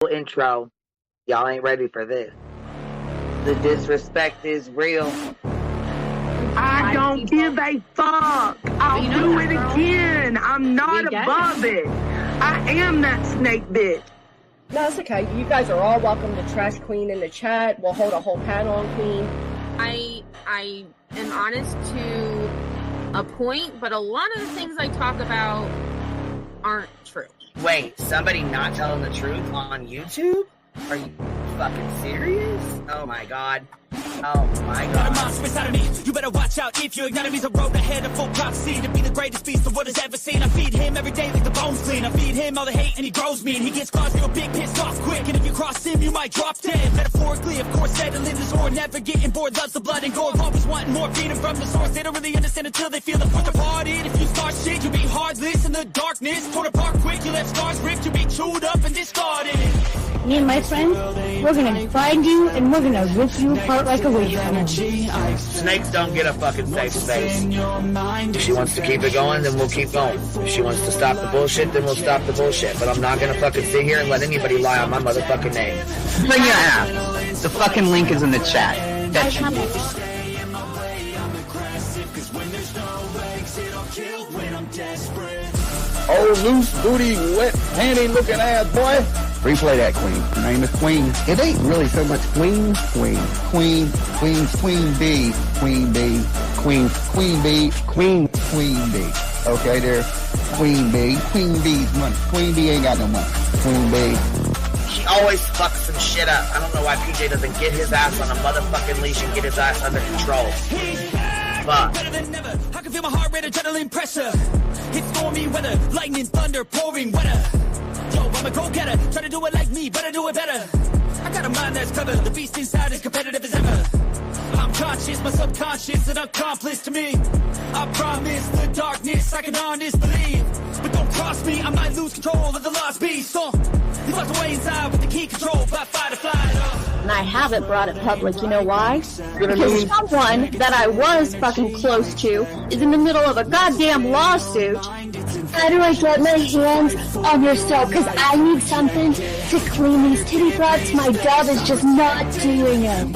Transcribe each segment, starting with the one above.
intro. Y'all ain't ready for this. The disrespect is real. I don't give a fuck. I'll do it again. I'm not above it. I am that snake bitch. No, it's okay. You guys are all welcome to trash Queen in the chat. We'll hold a whole panel on Queen. I am honest to a point, but a lot of the things I talk about aren't true. Wait, somebody not telling the truth on YouTube? Are you fucking serious? Oh my god. Oh my god. Got a monster inside of me. You better watch out if you ignite me. The road ahead of full prophecy to be the greatest beast the world has ever seen. I feed him every day like the bones clean. I feed him all the hate and he grows me. And he gets caused real big, pissed off quick. And if you cross him, you might drop dead. Metaphorically, of course, settling this war. Never getting bored, loves the blood and gore. Always wanting more freedom from the source. They don't really understand until they feel the fourth departed. If you start shit, you'll be heartless in the darkness. Torn apart quick, you left scars ripped. You'll be chewed up and discarded. Me and my friends, we're gonna find you and we're gonna rip you apart like a witch funnel. Snakes don't get a fucking safe space. If she wants to keep it going, then we'll keep going. If she wants to stop the bullshit, then we'll stop the bullshit. But I'm not gonna fucking sit here and let anybody lie on my motherfucking name. Bring your ass. The fucking link is in the chat. That's Oh, loose booty, wet panty looking ass boy. Replay that, Queen. Her name is Queen. It ain't really so much Queen. Queen B. Queen B. Queen B. Okay, there. Queen B. Queen B's money. Queen B ain't got no money. Queen B. She always fucks some shit up. I don't know why PJ doesn't get his ass on a motherfucking leash and get his ass under control. Fuck. Better than never. I can feel my heart rate, adrenaline pressure. It's stormy weather, lightning, thunder, pouring weather. Yo, I'm a go-getter, try to do it like me, but I do it better. I got a mind that's clever, the beast inside is competitive as ever. I'm conscious, my subconscious, an accomplice to me. I promise the darkness, I can honest believe. But don't cross me, I might lose control of the lost beast. He's locked away inside with the key control, by fight or flight. And I haven't brought it public, you know why? Because someone that I was fucking close to is in the middle of a goddamn lawsuit. How do I get my hands on your soap? Because I need something to clean these titty broads. My dove is just not doing it.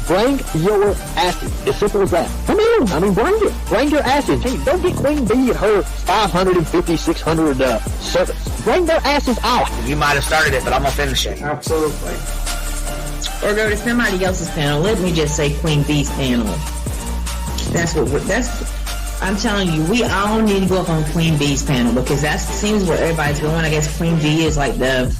Bring your asses. As simple as that. Come on. I mean, bring it. Bring your asses. Hey, don't get Queen B and her 550, 600 servants. Bring their asses out. You might have started it, but I'm gonna finish it. Absolutely. Or go to somebody else's panel. Let me just say Queen B's panel. I'm telling you, we all need to go up on Queen B's panel because that seems where everybody's going. I guess Queen B is like the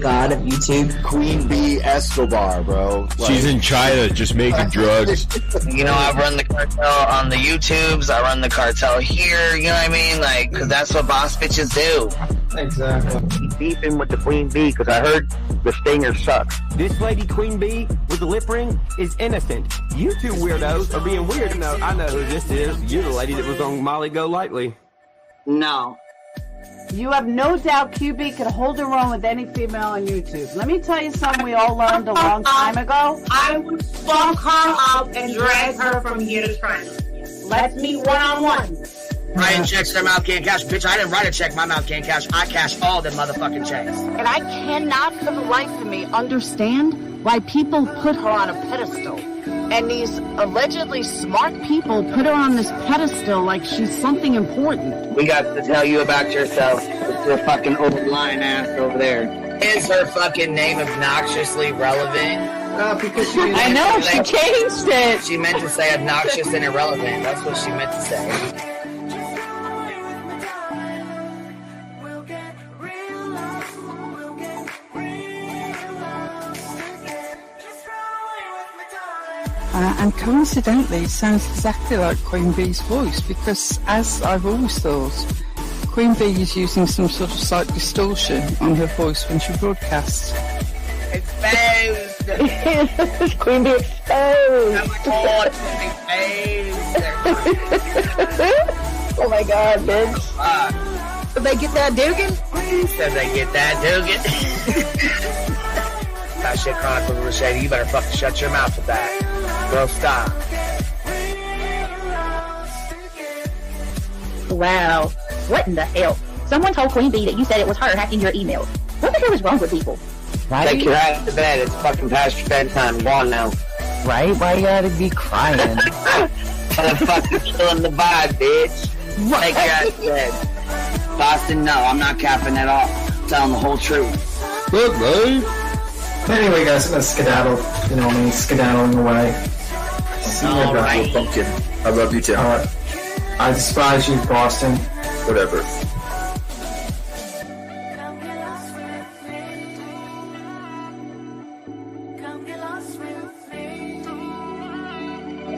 god of YouTube. Queen B Escobar, bro. She's in China just making drugs. You know, I run the cartel on the YouTubes. I run the cartel here. You know what I mean? Like, because that's what boss bitches do. Exactly. Beefing with the Queen B because I heard the stinger sucks. This lady Queen B with the lip ring is innocent. You two weirdos are being weird. No, I know who this is. You're the lady that was on Molly Go Lightly. No. You have no doubt QB can hold her own with any female on YouTube. Let me tell you something we all learned a long time ago. I would fuck her up and drag her from here to China. Let's meet one-on-one. Writing checks their mouth can't cash. Bitch, I didn't write a check my mouth can't cash. I cash all the motherfucking checks. And I cannot for the life of me understand why people put her on a pedestal. And these allegedly smart people put her on this pedestal like she's something important. We got to tell you about yourself. It's your fucking old lying ass over there. Is her fucking name obnoxiously relevant? Because she I know, she changed it. She meant to say obnoxious and irrelevant. That's what she meant to say. And coincidentally, it sounds exactly like Queen Bee's voice because, as I've always thought, Queen Bee is using some sort of slight distortion on her voice when she broadcasts. Exposed! Queen Bee exposed! Oh my god, bitch. Did they get that Dugan? Said they get that Dugan. That shit chronic with Rashada. You better fucking shut your mouth with that. Girl, stop. Wow. What in the hell? Someone told Queen Bee that you said it was her hacking your email. What the hell is wrong with people? Right? Take your ass to bed. It's fucking past your bedtime. Go on now. Right? Why you gotta be crying? Motherfucker killing the vibe, bitch. Take your ass to bed. Boston, no, I'm not capping at all. I'm telling the whole truth. Look, babe. Anyway, guys, I'm gonna skedaddle. You know me, skedaddling away. See you All guys. right. Pumpkin. I love you too. Alright. I despise you, Boston. Whatever.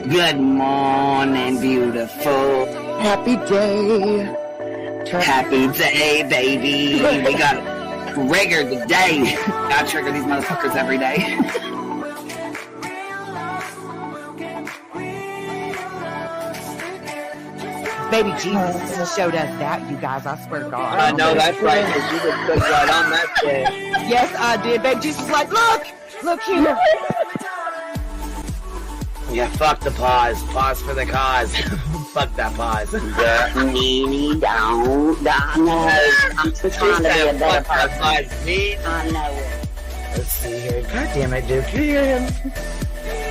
Good morning, beautiful. Happy day. Happy day, baby. We got trigger today. I trigger these motherfuckers every day. Baby Jesus showed us that, you guys. I swear to God. I know that's right, because you just put right on that shit. Yes, I did. Baby Jesus was like, look here. Yeah, fuck the pause. Pause for the cause. Fuck that pause. I'm trying to be a better person. I know it. Let's see here. God damn it, Duke. You hear him?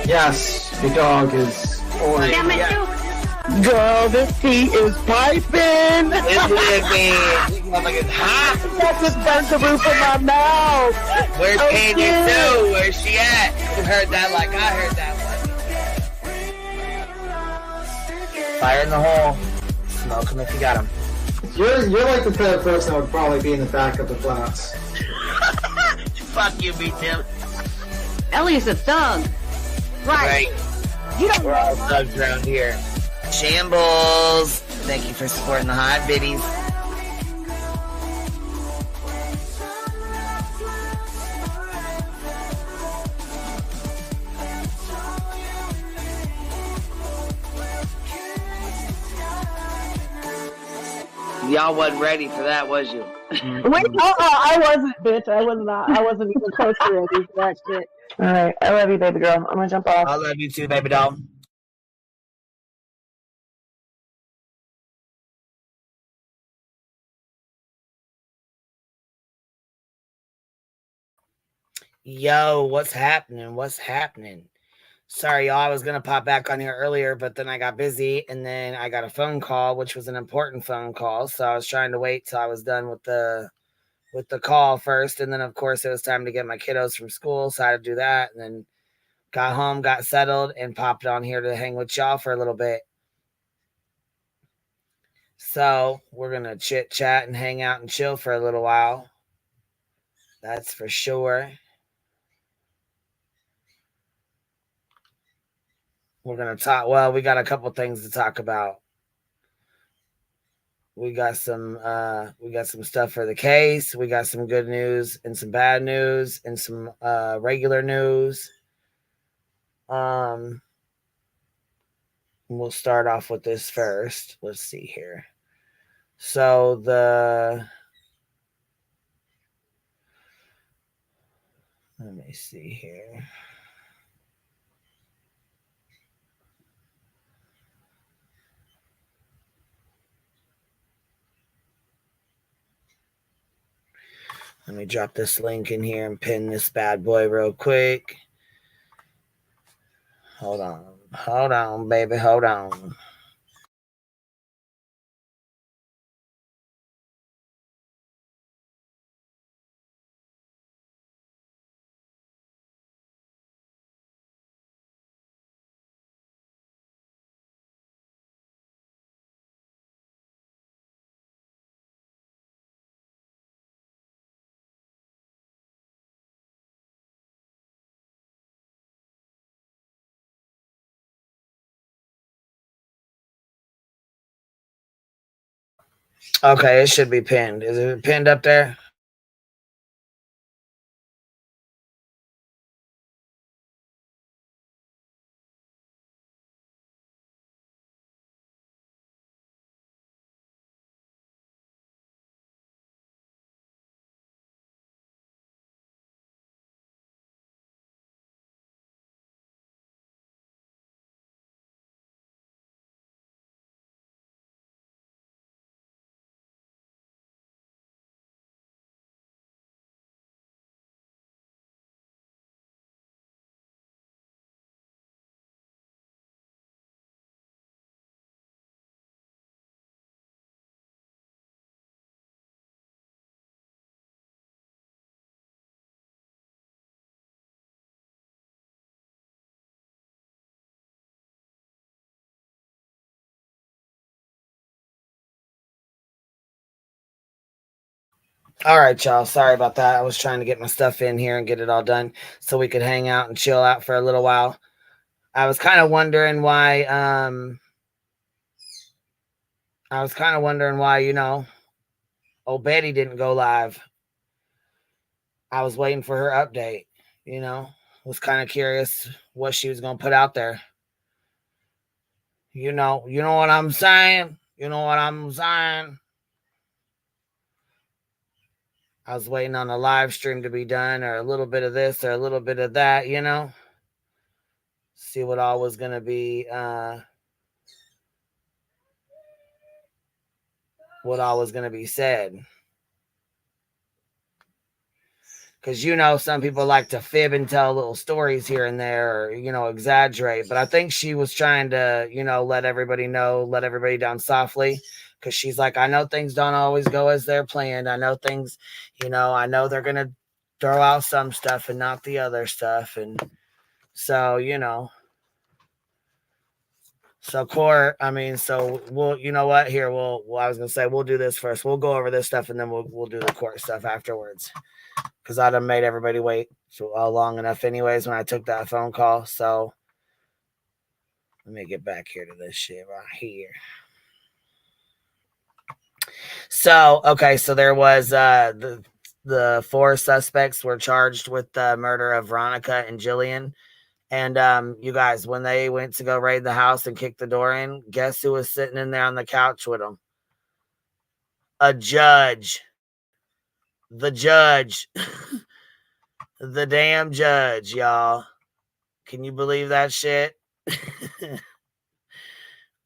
Yes, the dog is. Damn it, Duke. Girl, this tea is piping. It's living. This motherfucker's hot. That just burnt the roof of my mouth. Where's Oh, Candy shit. Sue? Where's she at? You heard that like I heard that one. Fire in the hole. Smoke him if you got him. You're like the type of person that would probably be in the back of the class. Fuck you, me too. Ellie's a thug. Right. You don't We're all thugs around here. Shambles. Thank you for supporting the hot biddies. Y'all wasn't ready for that, was you? Wait, I wasn't, bitch. I was not. I wasn't even close to ready for that shit. All right, I love you, baby girl. I'm gonna jump off. I love you too, baby doll. Yo, what's happening? What's happening? Sorry, y'all. I was gonna pop back on here earlier, but then I got busy, and then I got a phone call, which was an important phone call. So I was trying to wait till I was done with the call first, and then of course it was time to get my kiddos from school, so I had to do that, and then got home, got settled, and popped on here to hang with y'all for a little bit. So we're gonna chit chat and hang out and chill for a little while. That's for sure. We're gonna talk. Well, we got a couple things to talk about. We got some stuff for the case. We got some good news and some bad news and some regular news. We'll start off with this first. Let's see here. So let me see here. Let me drop this link in here and pin this bad boy real quick. Hold on, baby, hold on. Okay, it should be pinned. Is it pinned up there? All right, y'all. Sorry about that. I was trying to get my stuff in here and get it all done so we could hang out and chill out for a little while. I was kind of wondering why, old Betty didn't go live. I was waiting for her update, was kind of curious what she was going to put out there. You know what I'm saying? You know what I'm saying? I was waiting on a live stream to be done, or a little bit of this or a little bit of that, see what all was going to be, said. Because, some people like to fib and tell little stories here and there, or, exaggerate. But I think she was trying to, let everybody know, let everybody down softly. Because she's like, I know things don't always go as they're planned. I know things, I know they're going to throw out some stuff and not the other stuff. And so, so court, so we'll, you know what, here, I was going to say, we'll do this first. We'll go over this stuff and then we'll do the court stuff afterwards. Because I done made everybody wait long enough anyways when I took that phone call. So let me get back here to this shit right here. So, okay, so there was the 4 suspects were charged with the murder of Veronica and Jillian. And you guys, when they went to go raid the house and kick the door in, guess who was sitting in there on the couch with them? A judge. The judge. The damn judge, y'all. Can you believe that shit?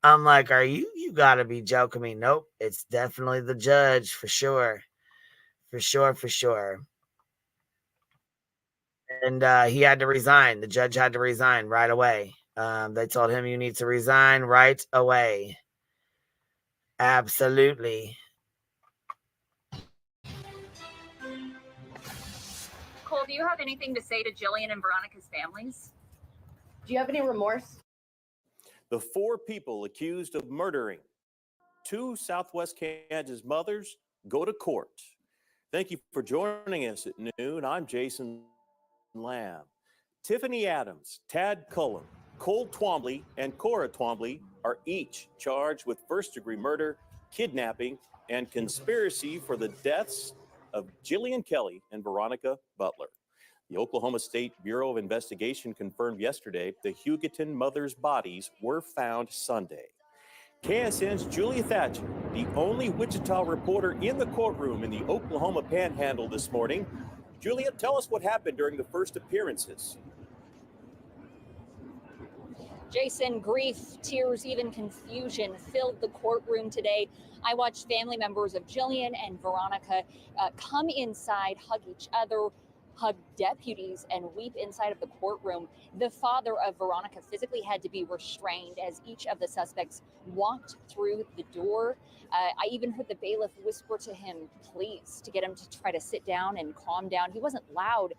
I'm like, you gotta be joking me. Nope, it's definitely the judge for sure. For sure. And he had to resign. The judge had to resign right away. They told him, you need to resign right away. Absolutely. Cole, do you have anything to say to Jillian and Veronica's families? Do you have any remorse? The 4 people accused of murdering 2 Southwest Kansas mothers go to court. Thank you for joining us at noon. I'm Jason Lamb. Tiffany Adams, Tad Cullen, Cole Twombly, and Cora Twombly are each charged with first-degree murder, kidnapping, and conspiracy for the deaths of Jillian Kelly and Veronica Butler. The Oklahoma State Bureau of Investigation confirmed yesterday the Hugoton mothers' bodies were found Sunday. KSN's Julia Thatcher, the only Wichita reporter in the courtroom in the Oklahoma Panhandle this morning. Julia, tell us what happened during the first appearances. Jason, grief, tears, even confusion filled the courtroom today. I watched family members of Jillian and Veronica come inside, hug each other, hug deputies, and weep inside of the courtroom. The father of Veronica physically had to be restrained as each of the suspects walked through the door. I even heard the bailiff whisper to him, please, to get him to try to sit down and calm down. He wasn't loud,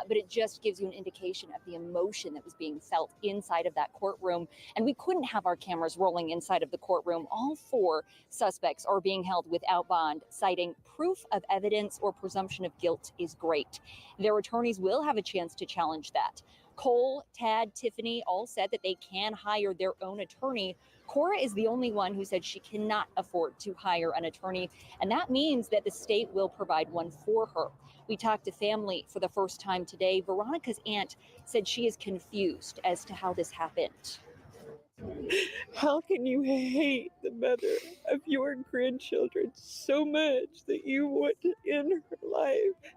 but it just gives you an indication of the emotion that was being felt inside of that courtroom. And we couldn't have our cameras rolling inside of the courtroom. All 4 suspects are being held without bond, citing proof of evidence or presumption of guilt is great. Their attorneys will have a chance to challenge that. Cole, Tad, Tiffany all said that they can hire their own attorney. Cora is the only one who said she cannot afford to hire an attorney, and that means that the state will provide one for her. We talked to family for the first time today. Veronica's aunt said she is confused as to how this happened. How can you hate the mother of your grandchildren so much that you want to end her life?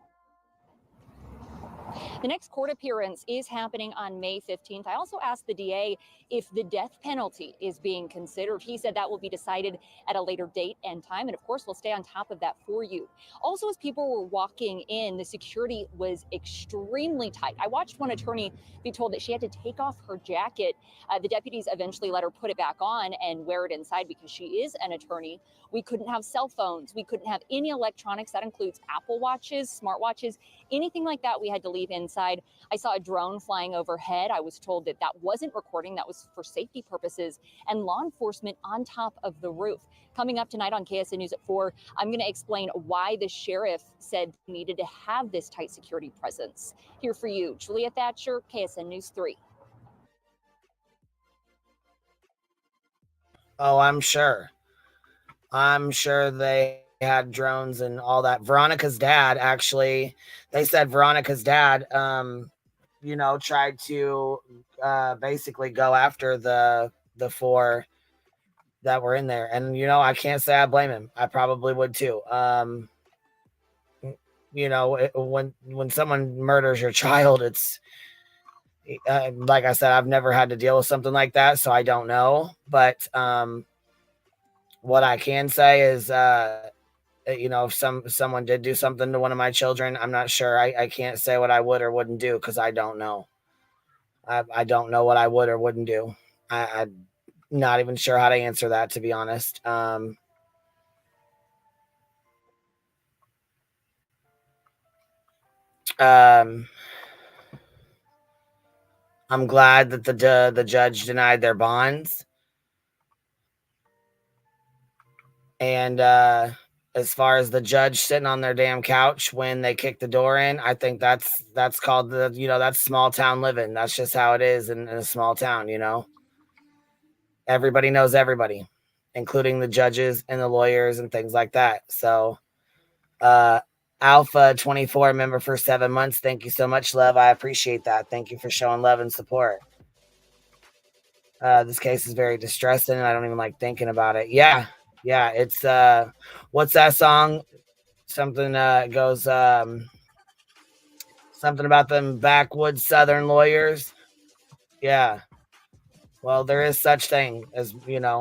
The next court appearance is happening on May 15th. I also asked the DA if the death penalty is being considered. He said that will be decided at a later date and time. And of course, we'll stay on top of that for you. Also, as people were walking in, the security was extremely tight. I watched one attorney be told that she had to take off her jacket. The deputies eventually let her put it back on and wear it inside because she is an attorney. We couldn't have cell phones. We couldn't have any electronics. That includes Apple Watches, smartwatches, anything like that we had to leave inside inside. I saw a drone flying overhead. I was told that that wasn't recording, that was for safety purposes, and law enforcement on top of the roof. Coming up tonight on KSN News at 4, I'm going to explain why the sheriff said he needed to have this tight security presence. Here for you, Julia Thatcher, KSN News 3. Oh, I'm sure. I'm sure they had drones and all that. Veronica's dad, actually, they said Veronica's dad, tried to basically go after the four that were in there. And, I can't say I blame him. I probably would too. When someone murders your child, it's like I said, I've never had to deal with something like that, so I don't know. But what I can say is, if someone did do something to one of my children, I'm not sure. I can't say what I would or wouldn't do because I don't know. I don't know what I would or wouldn't do. I'm not even sure how to answer that, to be honest. I'm glad that the judge denied their bonds. And as far as the judge sitting on their damn couch when they kick the door in, I think that's called that's small town living. That's just how it is in a small town. Everybody knows everybody, including the judges and the lawyers and things like that. So, Alpha 24 member for 7 months. Thank you so much, love. I appreciate that. Thank you for showing love and support. This case is very distressing, and I don't even like thinking about it. Yeah, it's what's that song? Something goes something about them backwoods Southern lawyers. Yeah. Well, there is such thing as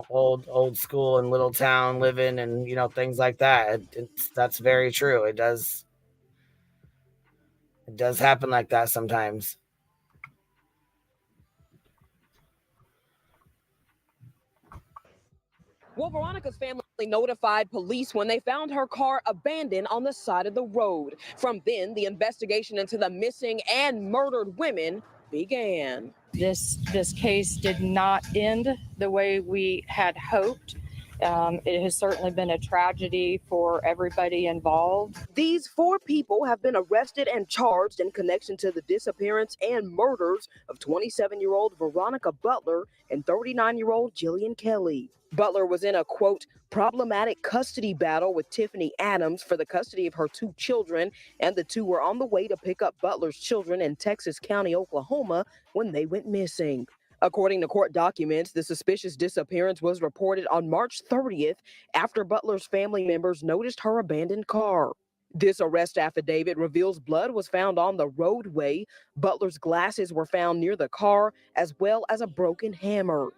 old school and little town living and things like that. That's very true. It does happen like that sometimes. Well, Veronica's family notified police when they found her car abandoned on the side of the road. From then, the investigation into the missing and murdered women began. This case did not end the way we had hoped. It has certainly been a tragedy for everybody involved. These 4 people have been arrested and charged in connection to the disappearance and murders of 27-year-old Veronica Butler and 39-year-old Jillian Kelly. Butler was in a, quote, problematic custody battle with Tiffany Adams for the custody of her 2 children, and the 2 were on the way to pick up Butler's children in Texas County, Oklahoma, when they went missing. According to court documents, the suspicious disappearance was reported on March 30th after Butler's family members noticed her abandoned car. This arrest affidavit reveals blood was found on the roadway. Butler's glasses were found near the car, as well as a broken hammer.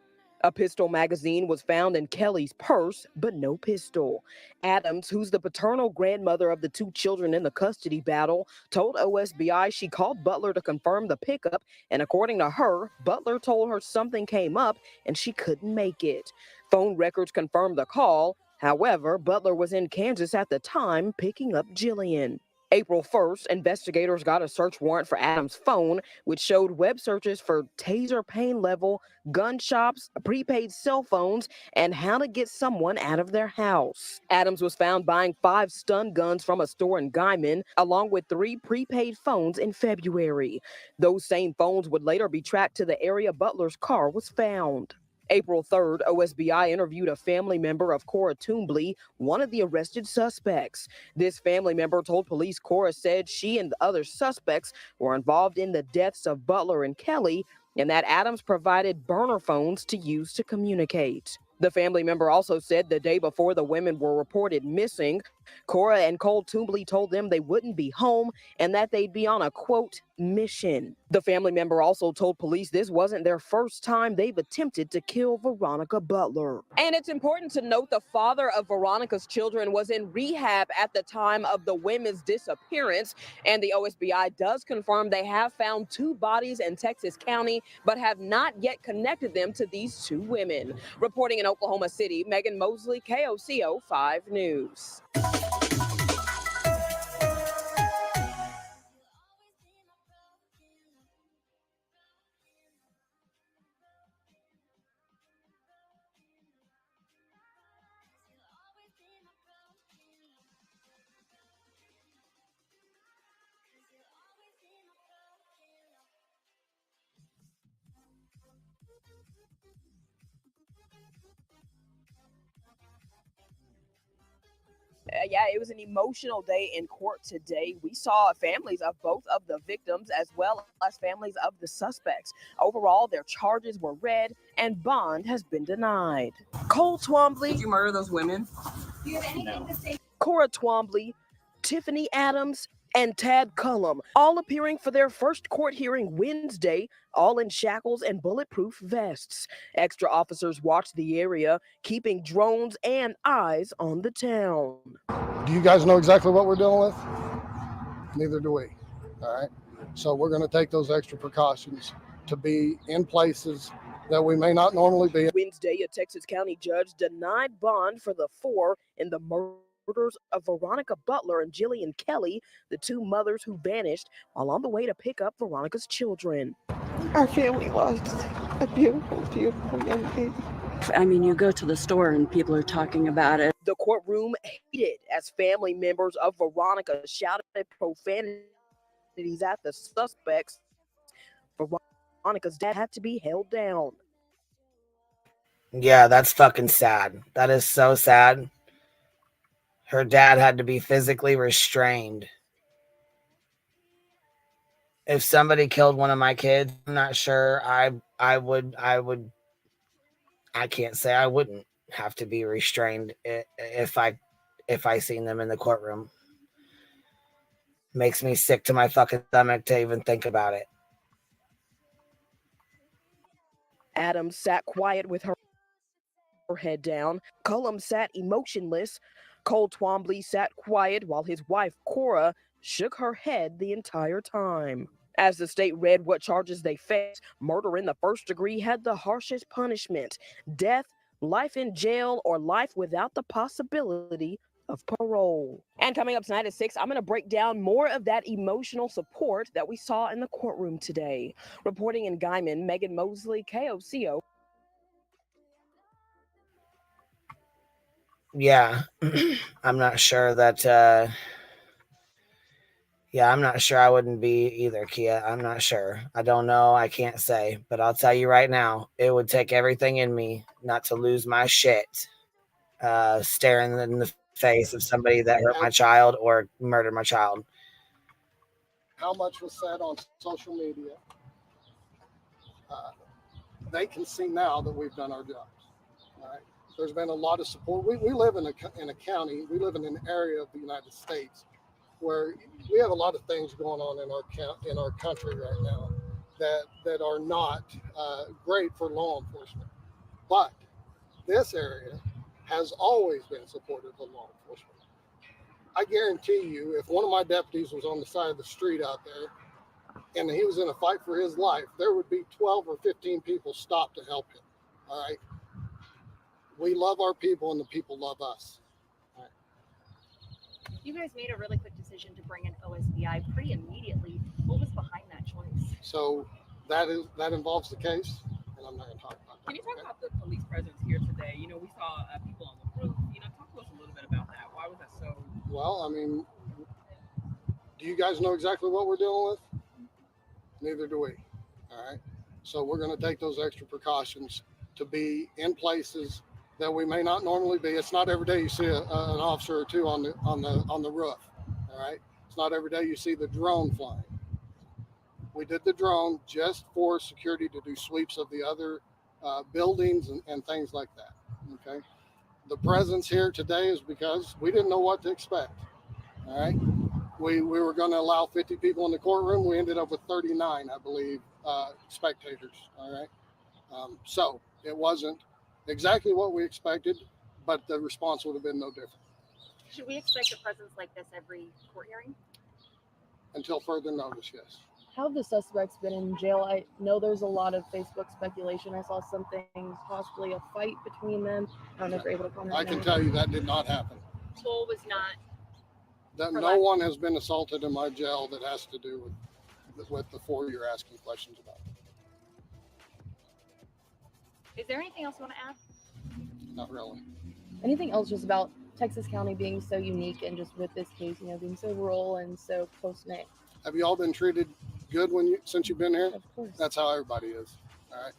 A pistol magazine was found in Kelly's purse, but no pistol. Adams, who's the paternal grandmother of the 2 children in the custody battle, told OSBI she called Butler to confirm the pickup, and according to her, Butler told her something came up and she couldn't make it. Phone records confirmed the call. However, Butler was in Kansas at the time picking up Jillian. April 1st, investigators got a search warrant for Adams' phone, which showed web searches for taser pain level, gun shops, prepaid cell phones, and how to get someone out of their house. Adams was found buying 5 stun guns from a store in Guyman, along with 3 prepaid phones in February. Those same phones would later be tracked to the area Butler's car was found. April 3rd, OSBI interviewed a family member of Cora Toombley, one of the arrested suspects. This family member told police Cora said she and the other suspects were involved in the deaths of Butler and Kelly, and that Adams provided burner phones to use to communicate. The family member also said the day before the women were reported missing, Cora and Cole Toombley told them they wouldn't be home and that they'd be on a, quote, mission. The family member also told police this wasn't their first time they've attempted to kill Veronica Butler. And it's important to note the father of Veronica's children was in rehab at the time of the women's disappearance, and the OSBI does confirm they have found 2 bodies in Texas County, but have not yet connected them to these 2 women. Reporting in Oklahoma City, Megan Mosley, KOCO 5 News. Yeah, it was an emotional day in court today. We saw families of both of the victims as well as families of the suspects. Overall, their charges were read and bond has been denied. Cole Twombly. Did you murder those women? Do you have anything to say? Cora Twombly, Tiffany Adams, and Tad Cullum, all appearing for their first court hearing Wednesday, all in shackles and bulletproof vests. Extra officers watched the area, keeping drones and eyes on the town. Do you guys know exactly what we're dealing with? Neither do we. All right. So we're going to take those extra precautions to be in places that we may not normally be. Wednesday, a Texas County judge denied bond for the four in the murders of Veronica Butler and Jillian Kelly, the two mothers who vanished while on the way to pick up Veronica's children. Our family lost a beautiful, beautiful young lady. I mean, you go to the store and people are talking about it. The courtroom heated as family members of Veronica shouted profanities at the suspects. Veronica's dad had to be held down. Yeah, that's fucking sad. That is so sad. Her dad had to be physically restrained. If somebody killed one of my kids, I'm not sure I can't say I wouldn't have to be restrained if I seen them in the courtroom. Makes me sick to my fucking stomach to even think about it. Adams sat quiet with her head down. Cullum sat emotionless. Cole Twombly sat quiet while his wife, Cora, shook her head the entire time. As the state read what charges they faced, murder in the first degree had the harshest punishment: death, life in jail, or life without the possibility of parole. And coming up tonight at 6, I'm going to break down more of that emotional support that we saw in the courtroom today. Reporting in Guyman, Megan Mosley, KOCO. Yeah, I'm not sure that, I'm not sure I wouldn't be either, Kia. I'm not sure. I don't know. I can't say. But I'll tell you right now, it would take everything in me not to lose my shit staring in the face of somebody that hurt my child or murdered my child. How much was said on social media? They can see now that we've done our jobs. All right. There's been a lot of support. We live in a county, we live in an area of the United States where we have a lot of things going on in our country right now that are not great for law enforcement. But this area has always been supportive of law enforcement. I guarantee you, if one of my deputies was on the side of the street out there and he was in a fight for his life, there would be 12 or 15 people stopped to help him. All right. We love our people and the people love us. All right. You guys made a really quick decision to bring in OSBI pretty immediately. What was behind that choice? So that involves the case, and I'm not going to talk about that. Can you talk about the police presence here today? You know, we saw people on the roof. You know, talk to us a little bit about that. Why was that so? Well, I mean, do you guys know exactly what we're dealing with? Neither do we. All right. So we're going to take those extra precautions to be in places that we may not normally be. It's not every day you see an officer or two on the roof. All right. It's not every day you see the drone flying. We did the drone just for security to do sweeps of the other buildings and things like that. Okay. The presence here today is because we didn't know what to expect. All right. We were going to allow 50 people in the courtroom. We ended up with 39, I believe, spectators. All right. So it wasn't exactly what we expected, but the response would have been no different. Should we expect a presence like this every court hearing? Until further notice, yes. How have the suspects been in jail? I know there's a lot of Facebook speculation. I saw something, possibly a fight between them. I don't know if you're able to comment. I can tell you that did not happen. Toll was not. That no one has been assaulted in my jail that has to do with the four you're asking questions about. Is there anything else you want to add? Not really. Anything else just about Texas County being so unique and just with this case, you know, being so rural and so close-knit? Have you all been treated good since you've been here? Of course. That's how everybody is. All right.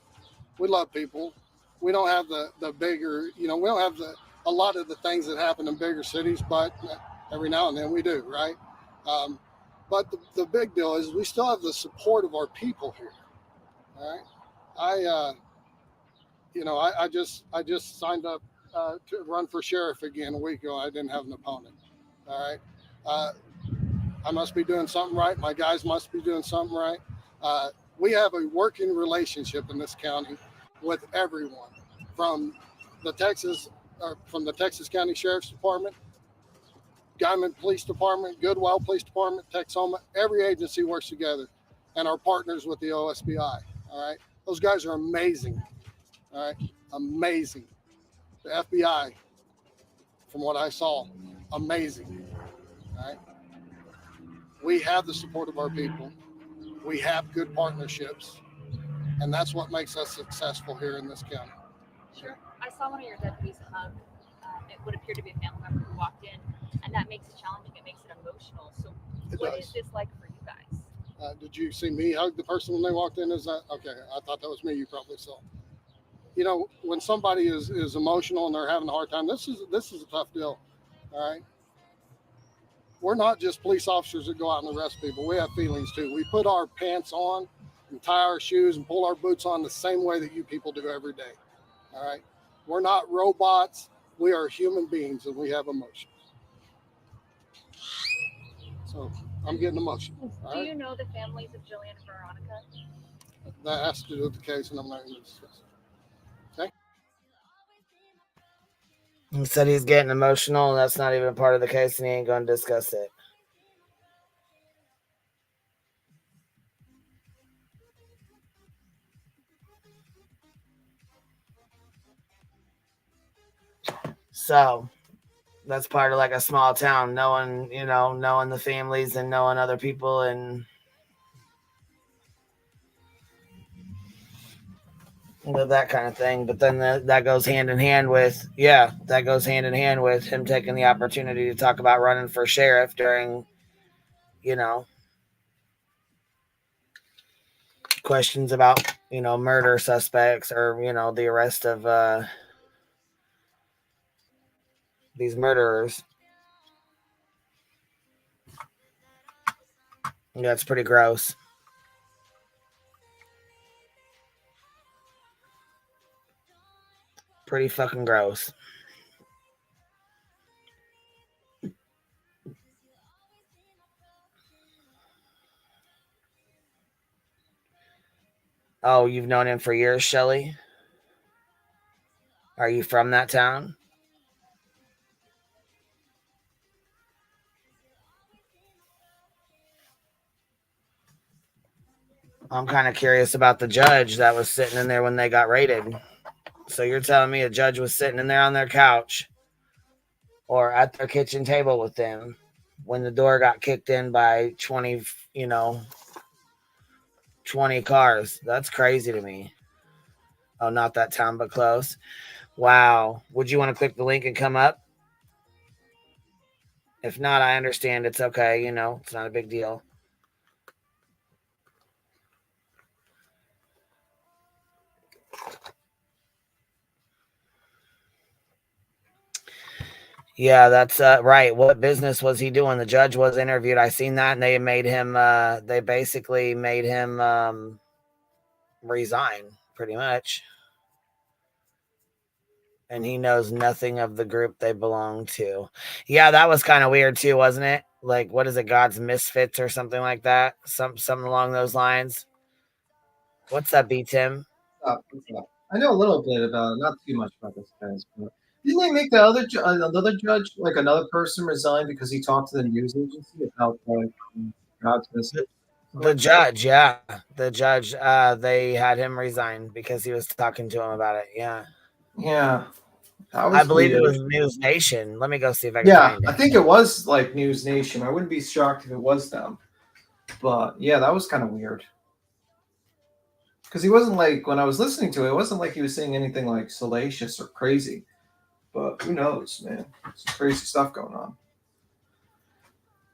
We love people. We don't have the bigger, you know, we don't have a lot of the things that happen in bigger cities, but every now and then we do, right? But the big deal is we still have the support of our people here. All right. I just signed up to run for sheriff again a week ago. I didn't have an opponent. All right. I must be doing something right. My guys must be doing something right. We have a working relationship in this county with everyone, from the Texas County Sheriff's Department, Guyman Police Department, Goodwill Police Department, Texoma. Every agency works together, and our partners with the OSBI. All right, those guys are amazing. All right, amazing. The FBI, from what I saw, amazing. All right, we have the support of our people. We have good partnerships, and that's what makes us successful here in this county. Sure. I saw one of your deputies hug. It would appear to be a family member who walked in, and that makes it challenging. It makes it emotional. So, what is this like for you guys? Did you see me hug the person when they walked in? Is that okay? I thought that was me. You probably saw. You know, when somebody is emotional and they're having a hard time, this is a tough deal. All right. We're not just police officers that go out and arrest people. We have feelings too. We put our pants on and tie our shoes and pull our boots on the same way that you people do every day. All right. We're not robots. We are human beings and we have emotions. So I'm getting emotional. Do you know the families of Jillian and Veronica? That has to do with the case, and I'm not going to discuss it. Okay. He said he's getting emotional, and that's not even a part of the case, and he ain't going to discuss it. So that's part of like a small town, knowing the families and knowing other people and that kind of thing. But then that goes hand in hand with him taking the opportunity to talk about running for sheriff during, questions about, murder suspects or, the arrest of these murderers. Yeah, it's pretty gross. Pretty fucking gross. Oh, you've known him for years, Shelly? Are you from that town? I'm kind of curious about the judge that was sitting in there when they got raided. So you're telling me a judge was sitting in there on their couch or at their kitchen table with them when the door got kicked in by 20 cars. That's crazy to me. Oh, not that town, but close. Wow. Would you want to click the link and come up? If not, I understand. It's okay. It's not a big deal. Yeah, that's right. What business was he doing? The judge was interviewed. I seen that, and they basically made him resign, pretty much. And he knows nothing of the group they belong to. Yeah, that was kind of weird too, wasn't it? Like, what is it, God's Misfits or something like that? Something along those lines. What's that, B Tim? I know a little bit about it, not too much about this guys, but didn't they make the another judge, like another person, resign because he talked to the news agency about God's Misfits? The judge, yeah. The judge, they had him resign because he was talking to him about it. Yeah. Yeah. I believe weird. it was News Nation. Let me go see if I can find it. I think it was like News Nation. I wouldn't be shocked if it was them. But yeah, that was kind of weird. Because he wasn't like, when I was listening to it, it wasn't like he was saying anything like salacious or crazy. But who knows, man? Some crazy stuff going on.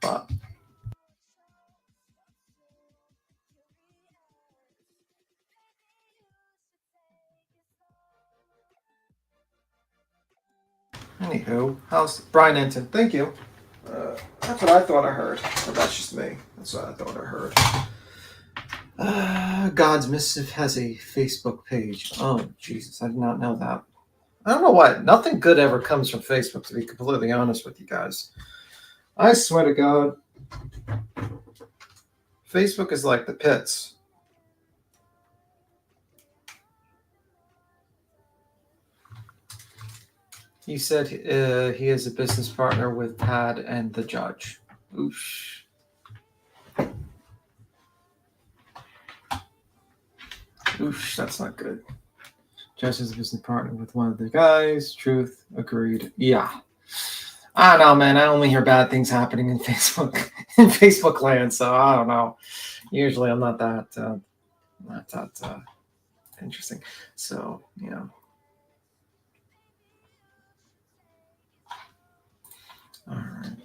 But Anywho, how's Brian Enton? Thank you. That's what I thought I heard. But that's just me. That's what I thought I heard. God's Missive has a Facebook page. Oh, Jesus. I did not know that. I don't know why. Nothing good ever comes from Facebook, to be completely honest with you guys. I swear to God. Facebook is like the pits. He said he is a business partner with Tad and the judge. Oosh. Oosh, that's not good. Judge is a business partner with one of the guys. Truth, agreed. Yeah. I don't know, man. I only hear bad things happening in Facebook land, so I don't know. Usually I'm not that interesting. So, yeah. All right.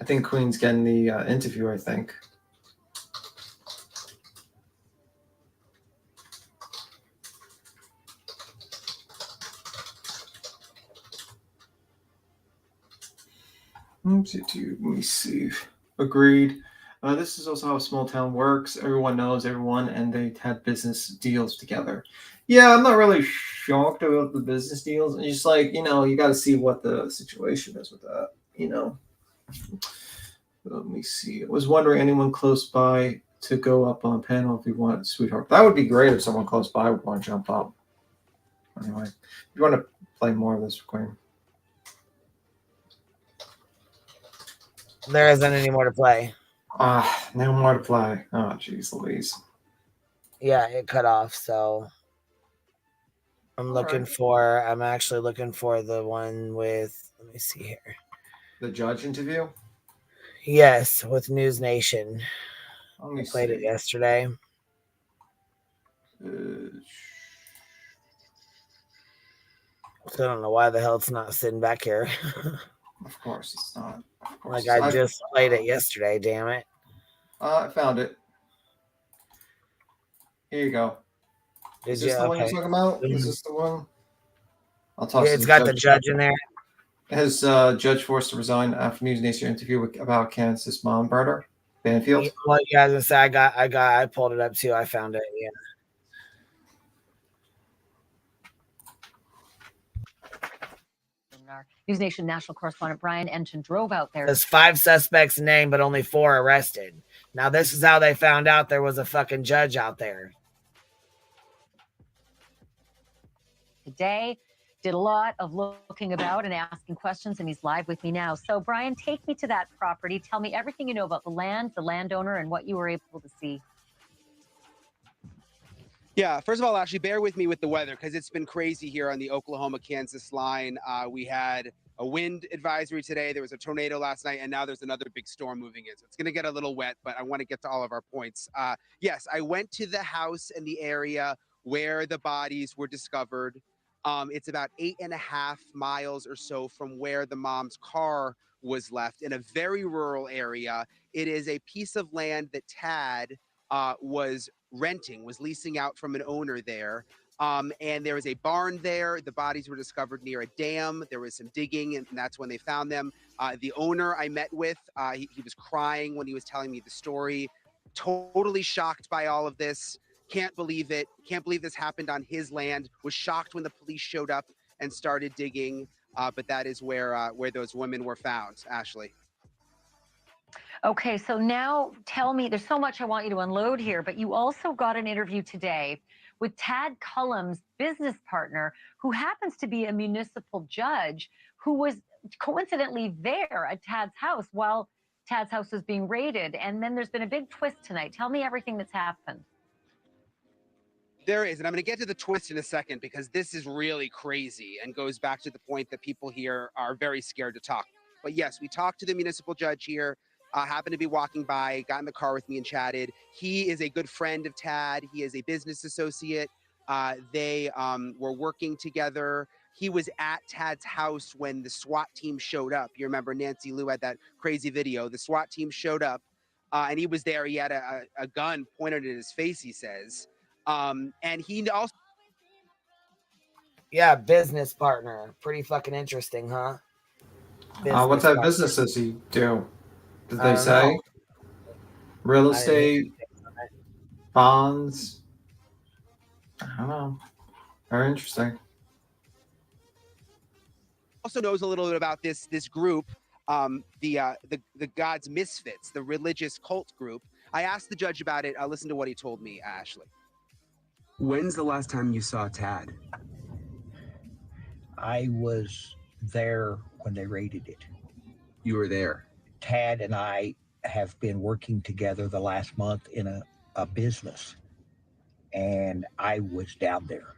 I think Queen's getting the interview, I think. Let me see. Agreed. This is also how a small town works. Everyone knows everyone, and they had business deals together. Yeah, I'm not really shocked about the business deals. It's just like, you got to see what the situation is with that, Let me see. I was wondering anyone close by to go up on panel if you want, sweetheart. That would be great if someone close by would want to jump up. Anyway, if you want to play more of this, Queen. There isn't any more to play. No more to play. Oh, jeez Louise. Yeah, it cut off, so I'm actually looking for the one with, let me see here. The judge interview? Yes, with News Nation. I played it yesterday. So I don't know why the hell it's not sitting back here. Of course it's not. Like I just played it yesterday, damn it. I found it. Here you go. Is this the one you're talking about? Is this the one? I'll toss It's got the judge in there. Has judge forced to resign after News Nation interview about Kansas mom murder? Banfield? Well, yeah, I was gonna say I pulled it up too. I found it, yeah. News Nation national correspondent Brian Enton drove out there. There's 5 suspects named, but only 4 arrested. Now, this is how they found out there was a fucking judge out there. Today, did a lot of looking about and asking questions, and he's live with me now. So, Brian, take me to that property. Tell me everything you know about the land, the landowner, and what you were able to see. Yeah, first of all, actually, bear with me with the weather because it's been crazy here on the Oklahoma-Kansas line. We had a wind advisory today. There was a tornado last night, and now there's another big storm moving in. So it's going to get a little wet, but I want to get to all of our points. Yes, I went to the house in the area where the bodies were discovered. It's about 8.5 miles or so from where the mom's car was left in a very rural area. It is a piece of land that Tad was renting, was leasing out from an owner there. And there was a barn there. The bodies were discovered near a dam. There was some digging, and that's when they found them. The owner I met with, he was crying when he was telling me the story. Totally shocked by all of this. Can't believe it. Can't believe this happened on his land. Was shocked when the police showed up and started digging. But that is where those women were found, Ashley. Okay, so now tell me, there's so much I want you to unload here, but you also got an interview today with Tad Cullum's business partner, who happens to be a municipal judge, who was coincidentally there at Tad's house while Tad's house was being raided. And then there's been a big twist tonight. Tell me everything that's happened. There is, and I'm going to get to the twist in a second because this is really crazy and goes back to the point that people here are very scared to talk. But yes, we talked to the municipal judge here, happened to be walking by, got in the car with me and chatted. He is a good friend of Tad. He is a business associate. They were working together. He was at Tad's house when the SWAT team showed up. You remember Nancy Lou had that crazy video. The SWAT team showed up and he was there. He had a gun pointed at his face, he says. And he also Yeah, business partner. Pretty fucking interesting, huh? What type of partner. business does he do? Did I they don't say? know. Real I didn't hear estate, anything on it. bonds? I don't know. Very interesting. Also knows a little bit about this group, the God's Misfits, the religious cult group. I asked the judge about it. Listen to what he told me, Ashley. When's the last time you saw Tad? I was there when they raided it. You were there. Tad and I have been working together the last month in a business, and I was down there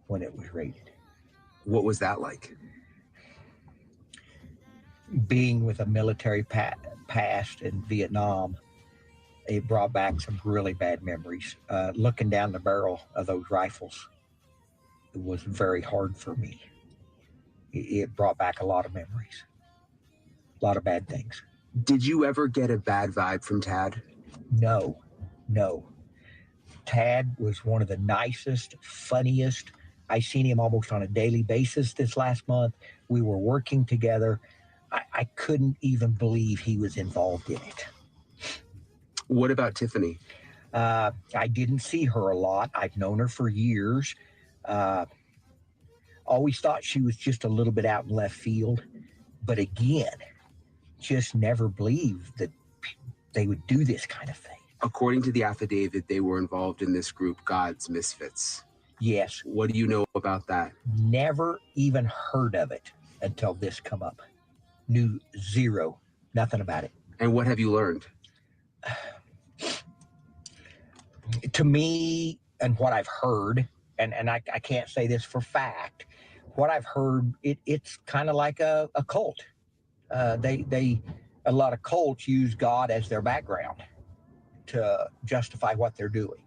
when it was raided. What was that like? Being with a military past in Vietnam, it brought back some really bad memories. Looking down the barrel of those rifles, it was very hard for me. It brought back a lot of memories, a lot of bad things. Did you ever get a bad vibe from Tad? No. Tad was one of the nicest, funniest. I seen him almost on a daily basis this last month. We were working together. I couldn't even believe he was involved in it. What about Tiffany? I didn't see her a lot. I've known her for years. Always thought she was just a little bit out in left field. But again, just never believed that they would do this kind of thing. According to the affidavit, they were involved in this group, God's Misfits. Yes. What do you know about that? Never even heard of it until this come up. Knew zero, nothing about it. And what have you learned? To me, and what I've heard, and I can't say this for fact, what I've heard, it's kind of like a cult. A lot of cults use God as their background to justify what they're doing.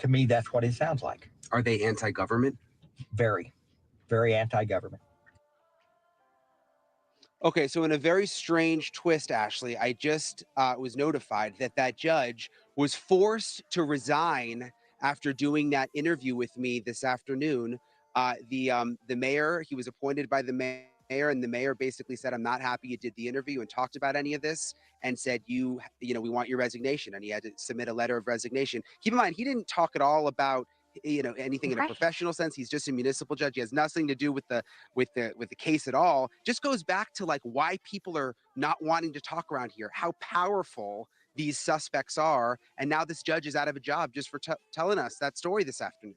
To me, that's what it sounds like. Are they anti-government? Very, very anti-government. Okay, so in a very strange twist, Ashley, I just was notified that judge was forced to resign after doing that interview with me this afternoon. The mayor, he was appointed by the mayor, and the mayor basically said, "I'm not happy you did the interview," and talked about any of this, and said, you know, we want your resignation, and he had to submit a letter of resignation. Keep in mind, he didn't talk at all about, you know, anything in a professional sense. He's just a municipal judge. He has nothing to do with the case at all. Just goes back to like why people are not wanting to talk around here, how powerful these suspects are, and now this judge is out of a job just for telling us that story this afternoon.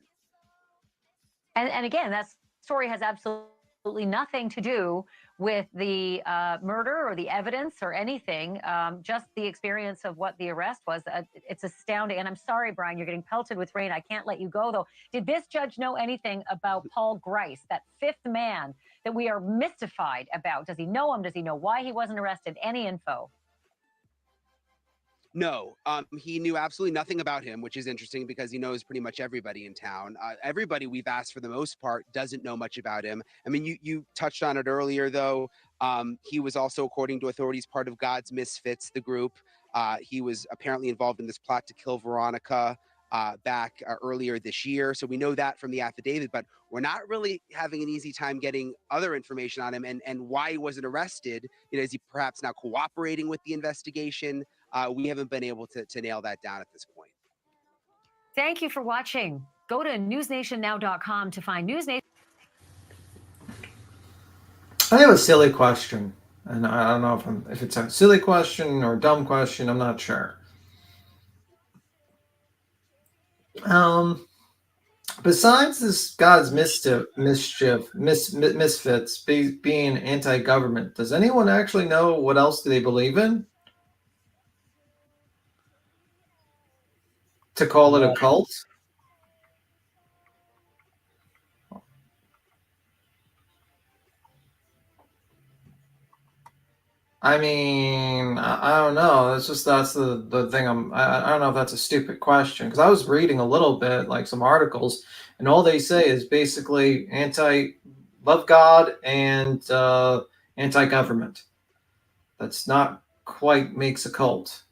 And again, that story has absolutely nothing to do with the murder or the evidence or anything, just the experience of what the arrest was. It's astounding. And I'm sorry, Brian, you're getting pelted with rain. I can't let you go, though. Did this judge know anything about Paul Grice, that fifth man that we are mystified about? Does he know him? Does he know why he wasn't arrested? Any info? No, he knew absolutely nothing about him, which is interesting because he knows pretty much everybody in town. Everybody we've asked for the most part doesn't know much about him. I mean, you touched on it earlier, though. He was also, according to authorities, part of God's Misfits, the group. He was apparently involved in this plot to kill Veronica back earlier this year. So we know that from the affidavit, but we're not really having an easy time getting other information on him and why he wasn't arrested. You know, is he perhaps now cooperating with the investigation? We haven't been able to nail that down at this point. Thank you for watching. Go to newsnationnow.com to find News Nation. I have a silly question, and I don't know if it's a silly question or a dumb question. I'm not sure. Besides this God's misfits being anti-government, does anyone actually know what else do they believe in? To call it a cult? I mean, I don't know. That's the thing. I don't know if that's a stupid question, because I was reading a little bit, like some articles, and all they say is basically love God and anti-government. That's not quite makes a cult,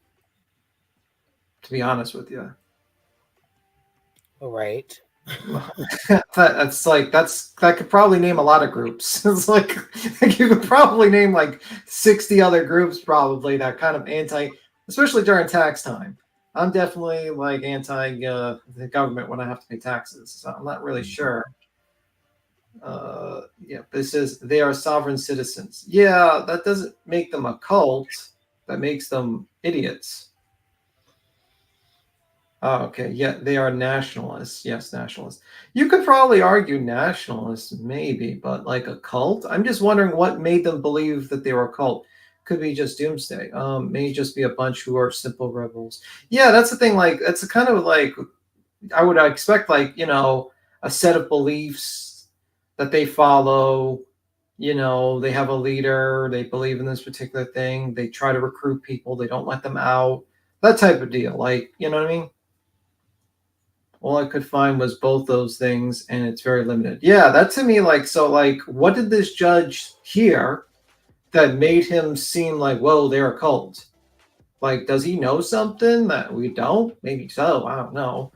to be honest with you. All right. that could probably name a lot of groups. It's like you could probably name like 60 other groups probably that kind of especially during tax time. I'm definitely like anti the government when I have to pay taxes, so I'm not really sure. Yeah, this is they are sovereign citizens. Yeah, that doesn't make them a cult. That makes them idiots. Oh, okay. Yeah, they are nationalists. Yes, nationalists. You could probably argue nationalists, maybe, but like a cult? I'm just wondering what made them believe that they were a cult. Could be just doomsday. May just be a bunch who are simple rebels. Yeah, that's the thing. Like, that's a kind of like I would expect, like, a set of beliefs that they follow. They have a leader. They believe in this particular thing. They try to recruit people. They don't let them out. That type of deal. Like, you know what I mean? All I could find was both those things, and it's very limited. Yeah, that to me, like, so, like, what did this judge hear that made him seem like, whoa, they're a cult? Like, does he know something that we don't? Maybe so. I don't know.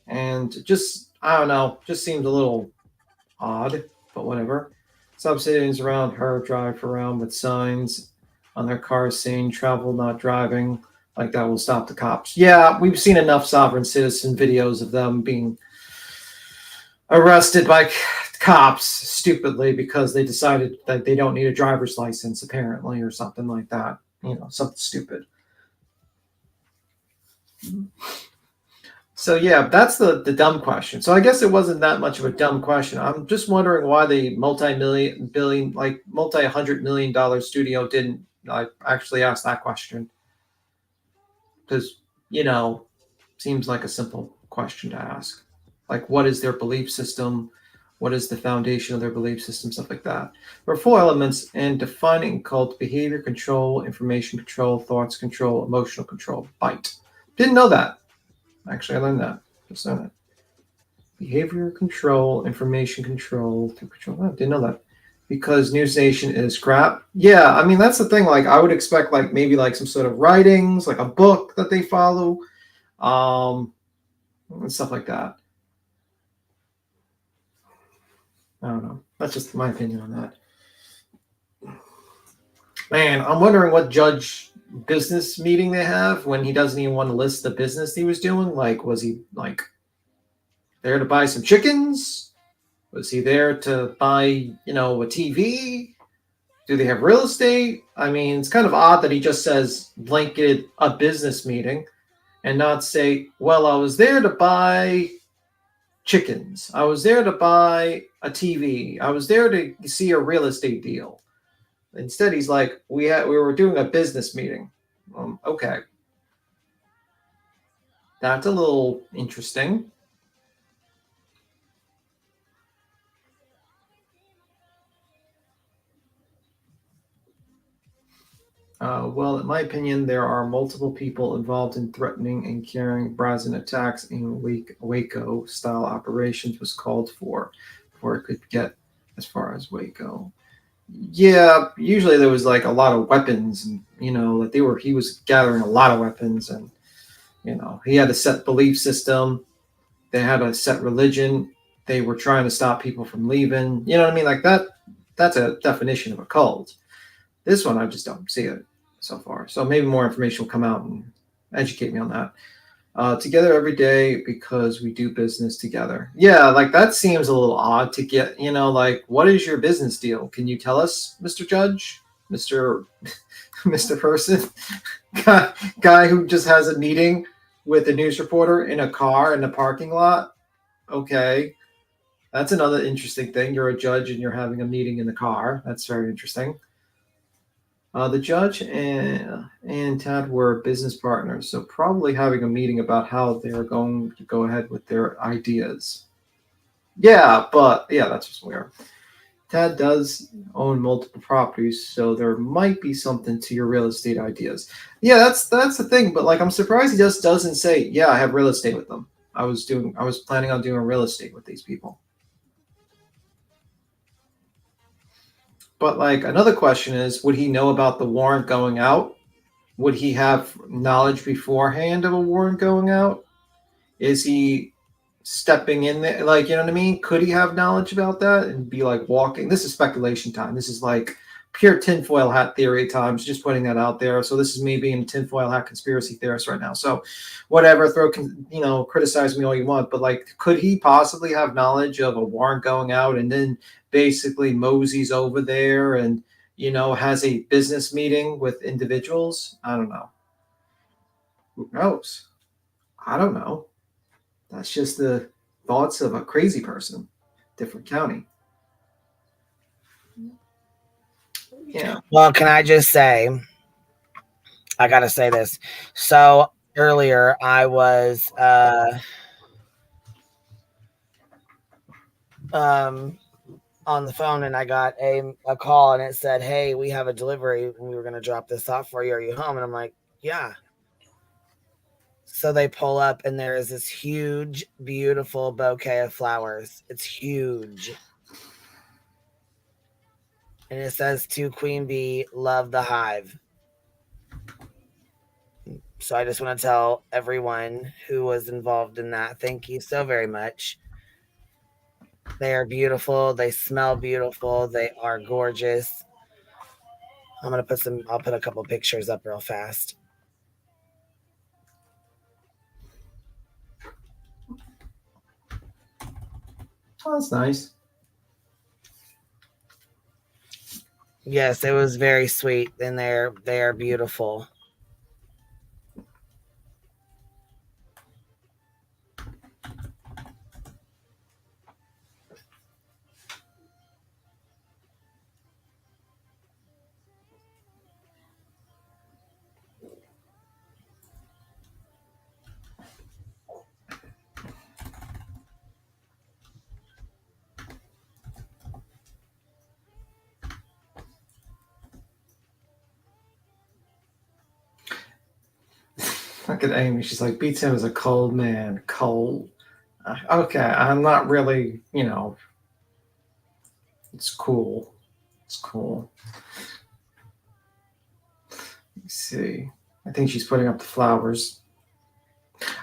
And just, I don't know, just seems a little odd, but whatever. Subcitizens around her drive around with signs on their cars saying travel, not driving. Like that will stop the cops. Yeah, we've seen enough sovereign citizen videos of them being arrested by cops stupidly because they decided that they don't need a driver's license, apparently, or something like that. Something stupid. So yeah, that's the dumb question. So I guess it wasn't that much of a dumb question. I'm just wondering why the multi-$100 million studio didn't actually ask that question. Because, seems like a simple question to ask. Like, what is their belief system? What is the foundation of their belief system? Stuff like that. There are 4 elements in defining cult: behavior control, information control, thoughts control, emotional control. Bite. Didn't know that. Actually, I learned that. Just learned that. Behavior control, information control, control. Oh, didn't know that. Because News Nation is crap. Yeah, I mean, that's the thing. Like, I would expect, like, maybe like some sort of writings, like a book that they follow, and stuff like that. I don't know. That's just my opinion on that. Man, I'm wondering what judge business meeting they have when he doesn't even want to list the business he was doing. Like, was he like there to buy some chickens? Was he there to buy, a TV? Do they have real estate? I mean, it's kind of odd that he just says blanketed a business meeting and not say, well, I was there to buy chickens. I was there to buy a TV. I was there to see a real estate deal. Instead, he's like, we were doing a business meeting. Okay. That's a little interesting. Well, in my opinion, there are multiple people involved in threatening and carrying brazen attacks in Waco-style operations was called for before it could get as far as Waco. Yeah, usually there was like a lot of weapons, and that he was gathering a lot of weapons, and he had a set belief system. They had a set religion. They were trying to stop people from leaving. You know what I mean? Like that. That's a definition of a cult. This one, I just don't see it so far. So maybe more information will come out and educate me on that. Together every day because we do business together. Yeah, like that seems a little odd to get, like, what is your business deal? Can you tell us, Mr. Judge? Mr. Mr. Person? Guy who just has a meeting with a news reporter in a car in a parking lot? Okay. That's another interesting thing. You're a judge and you're having a meeting in the car. That's very interesting. The judge and Tad were business partners, so probably having a meeting about how they're going to go ahead with their ideas. Yeah, but yeah, that's just weird. Tad does own multiple properties, so there might be something to your real estate ideas. Yeah, that's the thing. But like, I'm surprised he just doesn't say, "Yeah, I have real estate with them. I was planning on doing real estate with these people." But like, another question is, would he know about the warrant going out? Would he have knowledge beforehand of a warrant going out? Is he stepping in there? Like, you know what I mean? Could he have knowledge about that and be like walking? This is speculation time. This is like pure tinfoil hat theory times, just putting that out there. So this is me being a tinfoil hat conspiracy theorist right now. So whatever, criticize me all you want, but like, could he possibly have knowledge of a warrant going out and then basically moseys over there and, has a business meeting with individuals? I don't know. Who knows? I don't know. That's just the thoughts of a crazy person, different county. Yeah. Well, can I just say, I got to say this. So earlier I was on the phone and I got a call and it said, hey, we have a delivery and we were going to drop this off for you. Are you home? And I'm like, yeah. So they pull up and there is this huge, beautiful bouquet of flowers. It's huge. And it says to Queen Bee, love the hive. So I just want to tell everyone who was involved in that, thank you so very much. They are beautiful. They smell beautiful. They are gorgeous. I'll put a couple pictures up real fast. Oh, that's nice. Yes, it was very sweet, and they are beautiful. Look at Amy. She's like, beats him as a cold man. Cold. Okay, I'm not really, it's cool. It's cool. Let's see. I think she's putting up the flowers.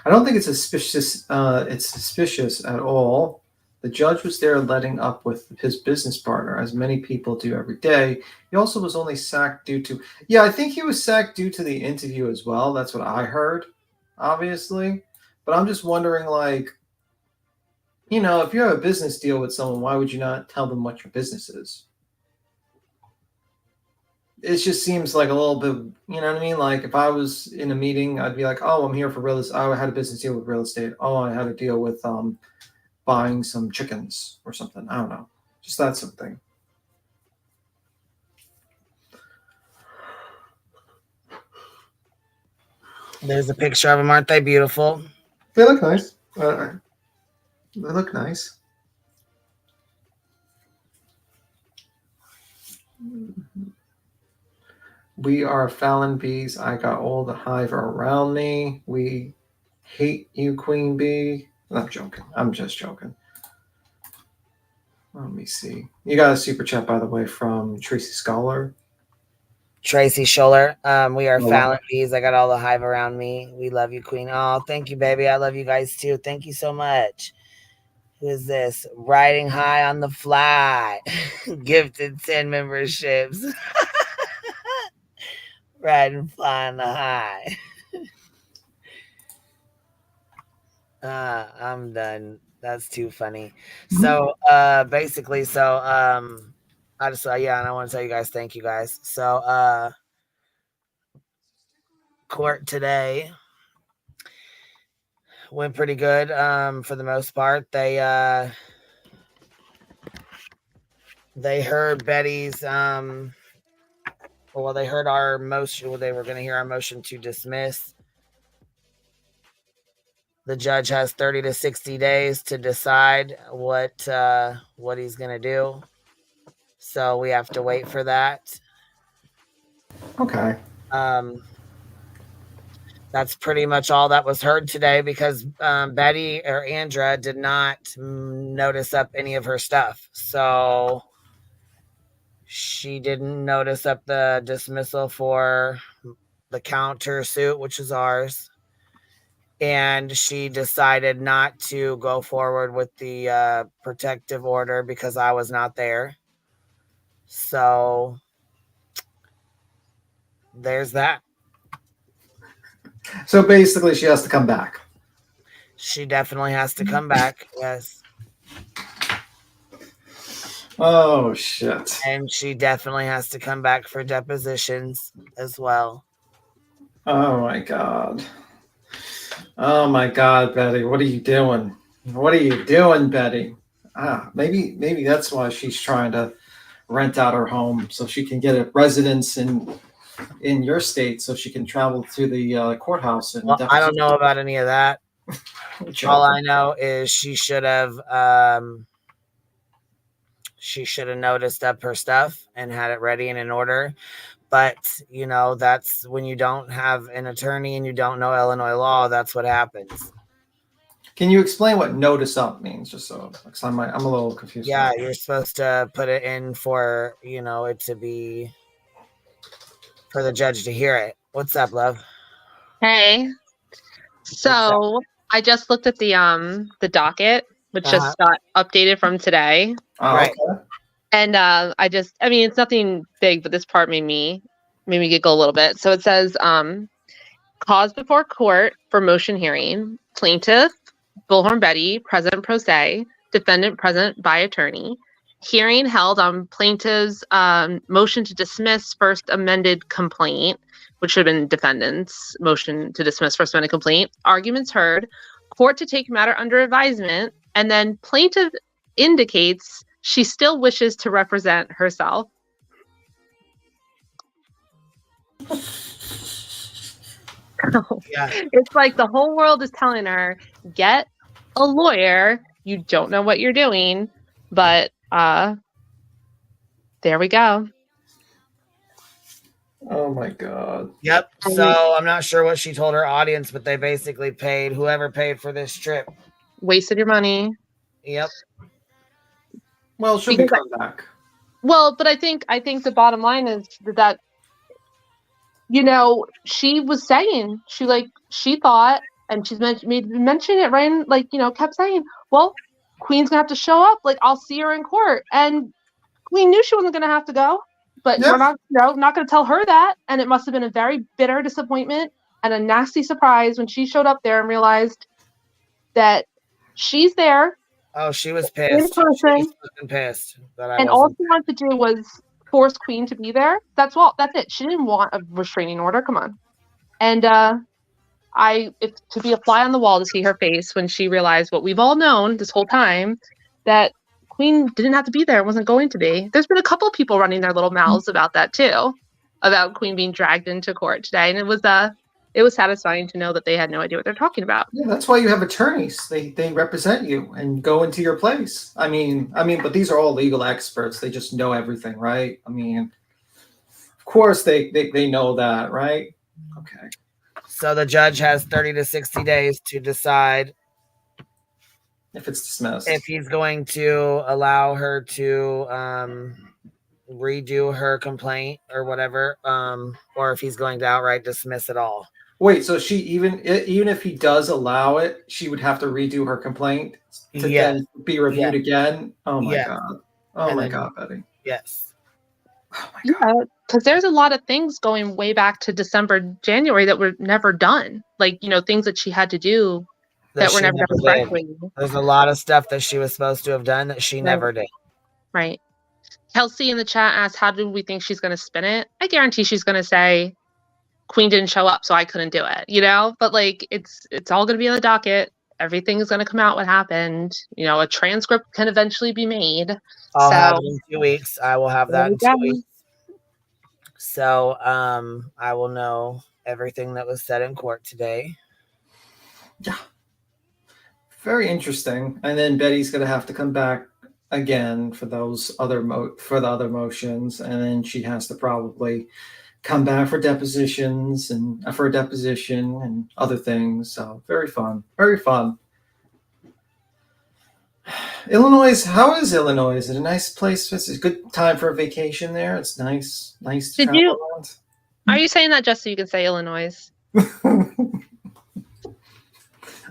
I don't think it's suspicious. It's suspicious at all. The judge was there letting up with his business partner, as many people do every day. He also was only sacked due to... Yeah, I think he was sacked due to the interview as well. That's what I heard, obviously. But I'm just wondering, like, if you have a business deal with someone, why would you not tell them what your business is? It just seems like a little bit, you know what I mean? Like if I was in a meeting, I'd be like, oh, I'm here for real estate. I had a business deal with real estate. Oh, I had a deal with buying some chickens or something. I don't know. Just that something. There's a picture of them. Aren't they beautiful? They look nice. They look nice. We are Fallon bees. I got all the hive around me. We hate you, Queen Bee. I'm joking. I'm just joking. Let me see. You got a super chat, by the way, from Tracy Scholar. Tracy Scholler. We are Fallon bees. I got all the hive around me. We love you, Queen. Oh, thank you, baby. I love you guys too. Thank you so much. Who is this? Riding high on the fly. Gifted 10 memberships. Riding fly on the high. I'm done. That's too funny. So basically, and I want to tell you guys, thank you guys. So court today went pretty good for the most part. They heard Betty's they heard our motion. They were going to hear our motion to dismiss. The judge has 30 to 60 days to decide what he's going to do. So we have to wait for that. Okay. That's pretty much all that was heard today because Betty or Andra did not notice up any of her stuff. So she didn't notice up the dismissal for the counter suit, which is ours. and she decided not to go forward with the protective order because I was not there. So there's that. So basically, she has to come back. She definitely has to come back. Yes. Oh, shit. And she definitely has to come back for depositions as well. Oh, my God. Oh, my God, Betty. What are you doing? What are you doing, Betty? Maybe that's why she's trying to rent out her home so she can get a residence in your state so she can travel to the courthouse. And Well, I don't know about any of that. All I know is she should have noticed up her stuff and had it ready and in order. But, you know, that's when you don't have an attorney and you don't know Illinois law, that's what happens. Can you explain what notice up means? Just so, because I'm a little confused. Yeah, you're supposed to put it in for, you know, it to be for the judge to hear it. What's up, love? Hey. So I just looked at the docket, which just got updated from today. Right. Okay. And I mean, it's nothing big, but this part made me giggle a little bit. So it says, cause before court for motion hearing, plaintiff, Bullhorn Betty, present pro se, defendant present by attorney. Hearing held on plaintiff's motion to dismiss first amended complaint, which should have been defendant's motion to dismiss first amended complaint. Arguments heard, court to take matter under advisement, and then plaintiff indicates she still wishes to represent herself. Yeah. It's like the whole world is telling her, get a lawyer. You don't know what you're doing, but there we go. Oh my God. Yep. So I'm not sure what she told her audience, but they basically paid whoever paid for this trip. Wasted your money. Yep. Well, she'll be coming back. Well, but I think the bottom line is that, you know, she was saying, she thought, and she's mentioned it, right? Like, you know, kept saying, well, Queen's gonna have to show up. Like, I'll see her in court. And Queen knew she wasn't gonna have to go, but we're not gonna tell her that. And it must have been a very bitter disappointment and a nasty surprise when she showed up there and realized that she's there. Oh, she was pissed. In person, she was fucking pissed that I and wasn't. all she wanted to do was force Queen to be there. That's it. She didn't want a restraining order. Come on. And to be a fly on the wall to see her face when she realized what we've all known this whole time, that Queen didn't have to be there, wasn't going to be. There's been a couple of people running their little mouths about that too, about Queen being dragged into court today, and it was satisfying to know that they had no idea what they're talking about. Yeah, that's why you have attorneys. They represent you and go into your place. I mean, but these are all legal experts. They just know everything, right? I mean, of course they know that, right? Okay. So the judge has 30 to 60 days to decide if it's dismissed. If he's going to allow her to redo her complaint or whatever, or if he's going to outright dismiss it all. Wait, so she even if he does allow it, she would have to redo her complaint to then be reviewed again? Oh my God. Oh my God, Betty. Yes. Yeah, because there's a lot of things going way back to December, January that were never done. Like, you know, things that she had to do that were never done correctly. There's a lot of stuff that she was supposed to have done that she never did. Right. Kelsey in the chat asked, how do we think she's going to spin it? I guarantee she's going to say, Queen didn't show up, so I couldn't do it, you know? But, like, it's all going to be on the docket. Everything is going to come out what happened. You know, a transcript can eventually be made. I'll have it in 2 weeks. I will have that in 2 weeks. So I will know everything that was said in court today. Yeah. Very interesting. And then Betty's going to have to come back again for those other for the other motions, and then she has to probably come back for depositions and for a deposition and other things. So very fun. Very fun. Illinois, how is Illinois? Is it a nice place? It's a good time for a vacation there. It's nice to travel around. Are you saying that just so you can say Illinois?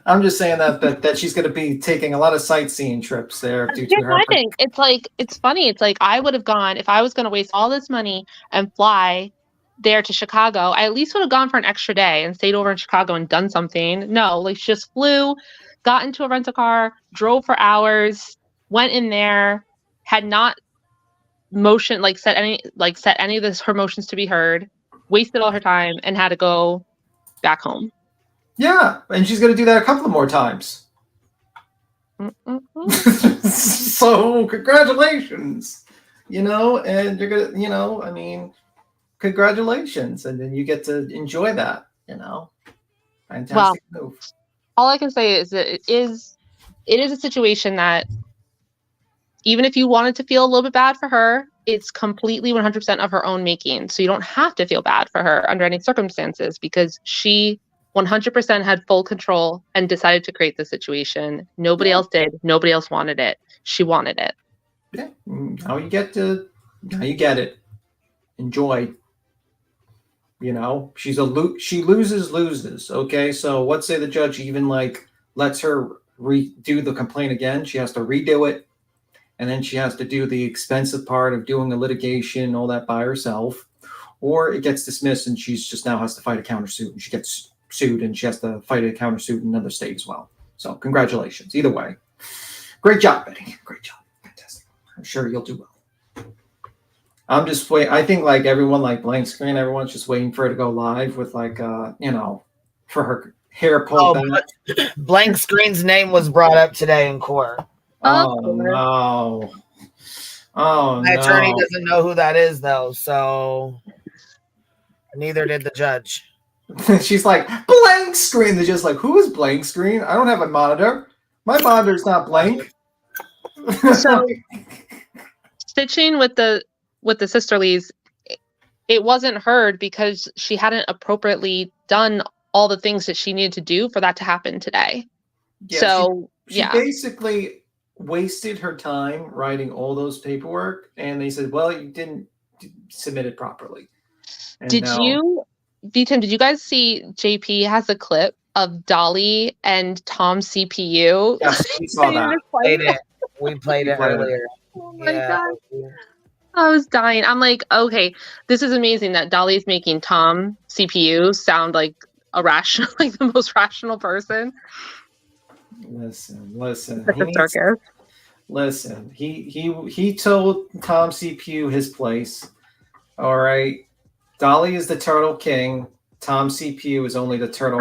I'm just saying that she's going to be taking a lot of sightseeing trips there due to Here's her. my thing. It's funny. It's like I would have gone if I was going to waste all this money and fly there to Chicago. I at least would have gone for an extra day and stayed over in Chicago and done something. No, like she just flew, got into a rental car, drove for hours, went in there, had not set any of this her motions to be heard, wasted all her time, and had to go back home. Yeah, and she's going to do that a couple of more times. So congratulations, and you're gonna, I mean, congratulations, and then you get to enjoy that, fantastic move. All I can say is that it is a situation that even if you wanted to feel a little bit bad for her, it's completely 100% of her own making. So you don't have to feel bad for her under any circumstances because she 100% had full control and decided to create the situation. Nobody else did. Nobody else wanted it. She wanted it. Yeah. Now you get it. Enjoy. She loses. Okay. So let's say the judge even lets her redo the complaint again. She has to redo it. And then she has to do the expensive part of doing the litigation, all that by herself. Or it gets dismissed and she's just now has to fight a countersuit and she gets sued and she has to fight a countersuit in another state as well. So congratulations. Either way. Great job, Betty. Great job. Fantastic. I'm sure you'll do well. I'm just waiting. I think everyone blank screen, everyone's just waiting for her to go live with for her hair pulled back. Blank screen's name was brought up today in court. Oh no. Oh, My attorney doesn't know who that is though, so neither did the judge. She's like, blank screen. They're just like, who is blank screen? I don't have a monitor. My monitor's not blank. So stitching with the sisterlies, it wasn't heard because she hadn't appropriately done all the things that she needed to do for that to happen today. Yeah, so she basically wasted her time writing all those paperwork, and they said, well, you didn't submit it properly. And did you guys see JP has a clip of Dolly and Tom CPU? Yes, we saw that. We played it earlier. Oh my God. I was dying. I'm like, okay, this is amazing that Dolly's making Tom CPU sound like a rational, like the most rational person. Listen. Listen. He told Tom CPU his place. All right. Dolly is the turtle king. Tom CPU is only the turtle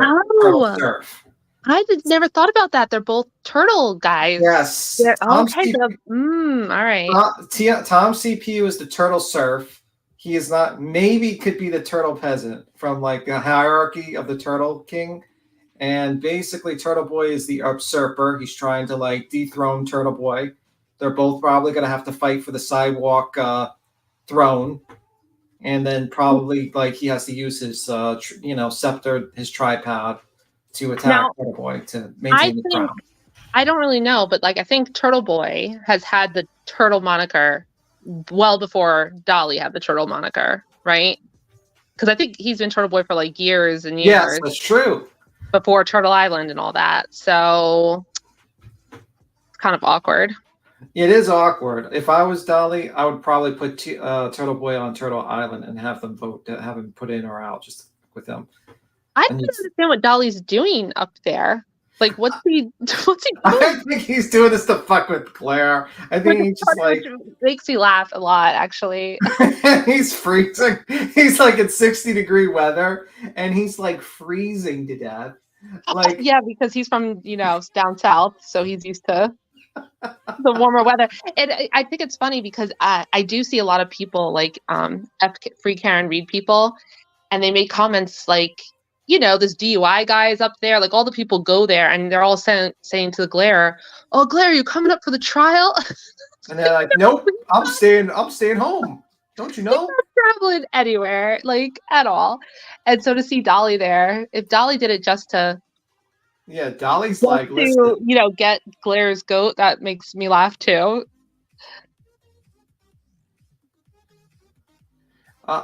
serf. I never thought about that. They're both turtle guys. Yes. All right. Tom CPU is the turtle serf. He is not. Maybe could be the turtle peasant from the hierarchy of the turtle king. And basically, Turtle Boy is the usurper. He's trying to dethrone Turtle Boy. They're both probably going to have to fight for the sidewalk throne. And then probably he has to use his scepter, his tripod to attack Turtle Boy to maintain the crown. I don't really know, but I think Turtle Boy has had the turtle moniker well before Dolly had the turtle moniker, right? Because I think he's been Turtle Boy for years and years. Yes, that's true. Before Turtle Island and all that. So it's kind of awkward. It is awkward. If I was Dolly, I would probably put Turtle Boy on Turtle Island and have them vote, have him put in or out just with them. I don't understand what Dolly's doing up there. What's he doing? I think he's doing this to fuck with Claire. I think he's just makes me laugh a lot, actually. He's freezing. He's in 60-degree weather, and he's freezing to death. Yeah, because he's from down south, so he's used to the warmer weather. And I think it's funny because I do see a lot of people Free Karen Reed people, and they make comments this DUI guy is up there. All the people go there, and they're all saying to the Glare, "Oh, Glare, you coming up for the trial?" And they're like, "Nope, I'm staying home. Don't you know? I'm not traveling anywhere, at all." And so to see Dolly there, if Dolly did it just to, Dolly's to get Glare's goat, that makes me laugh too.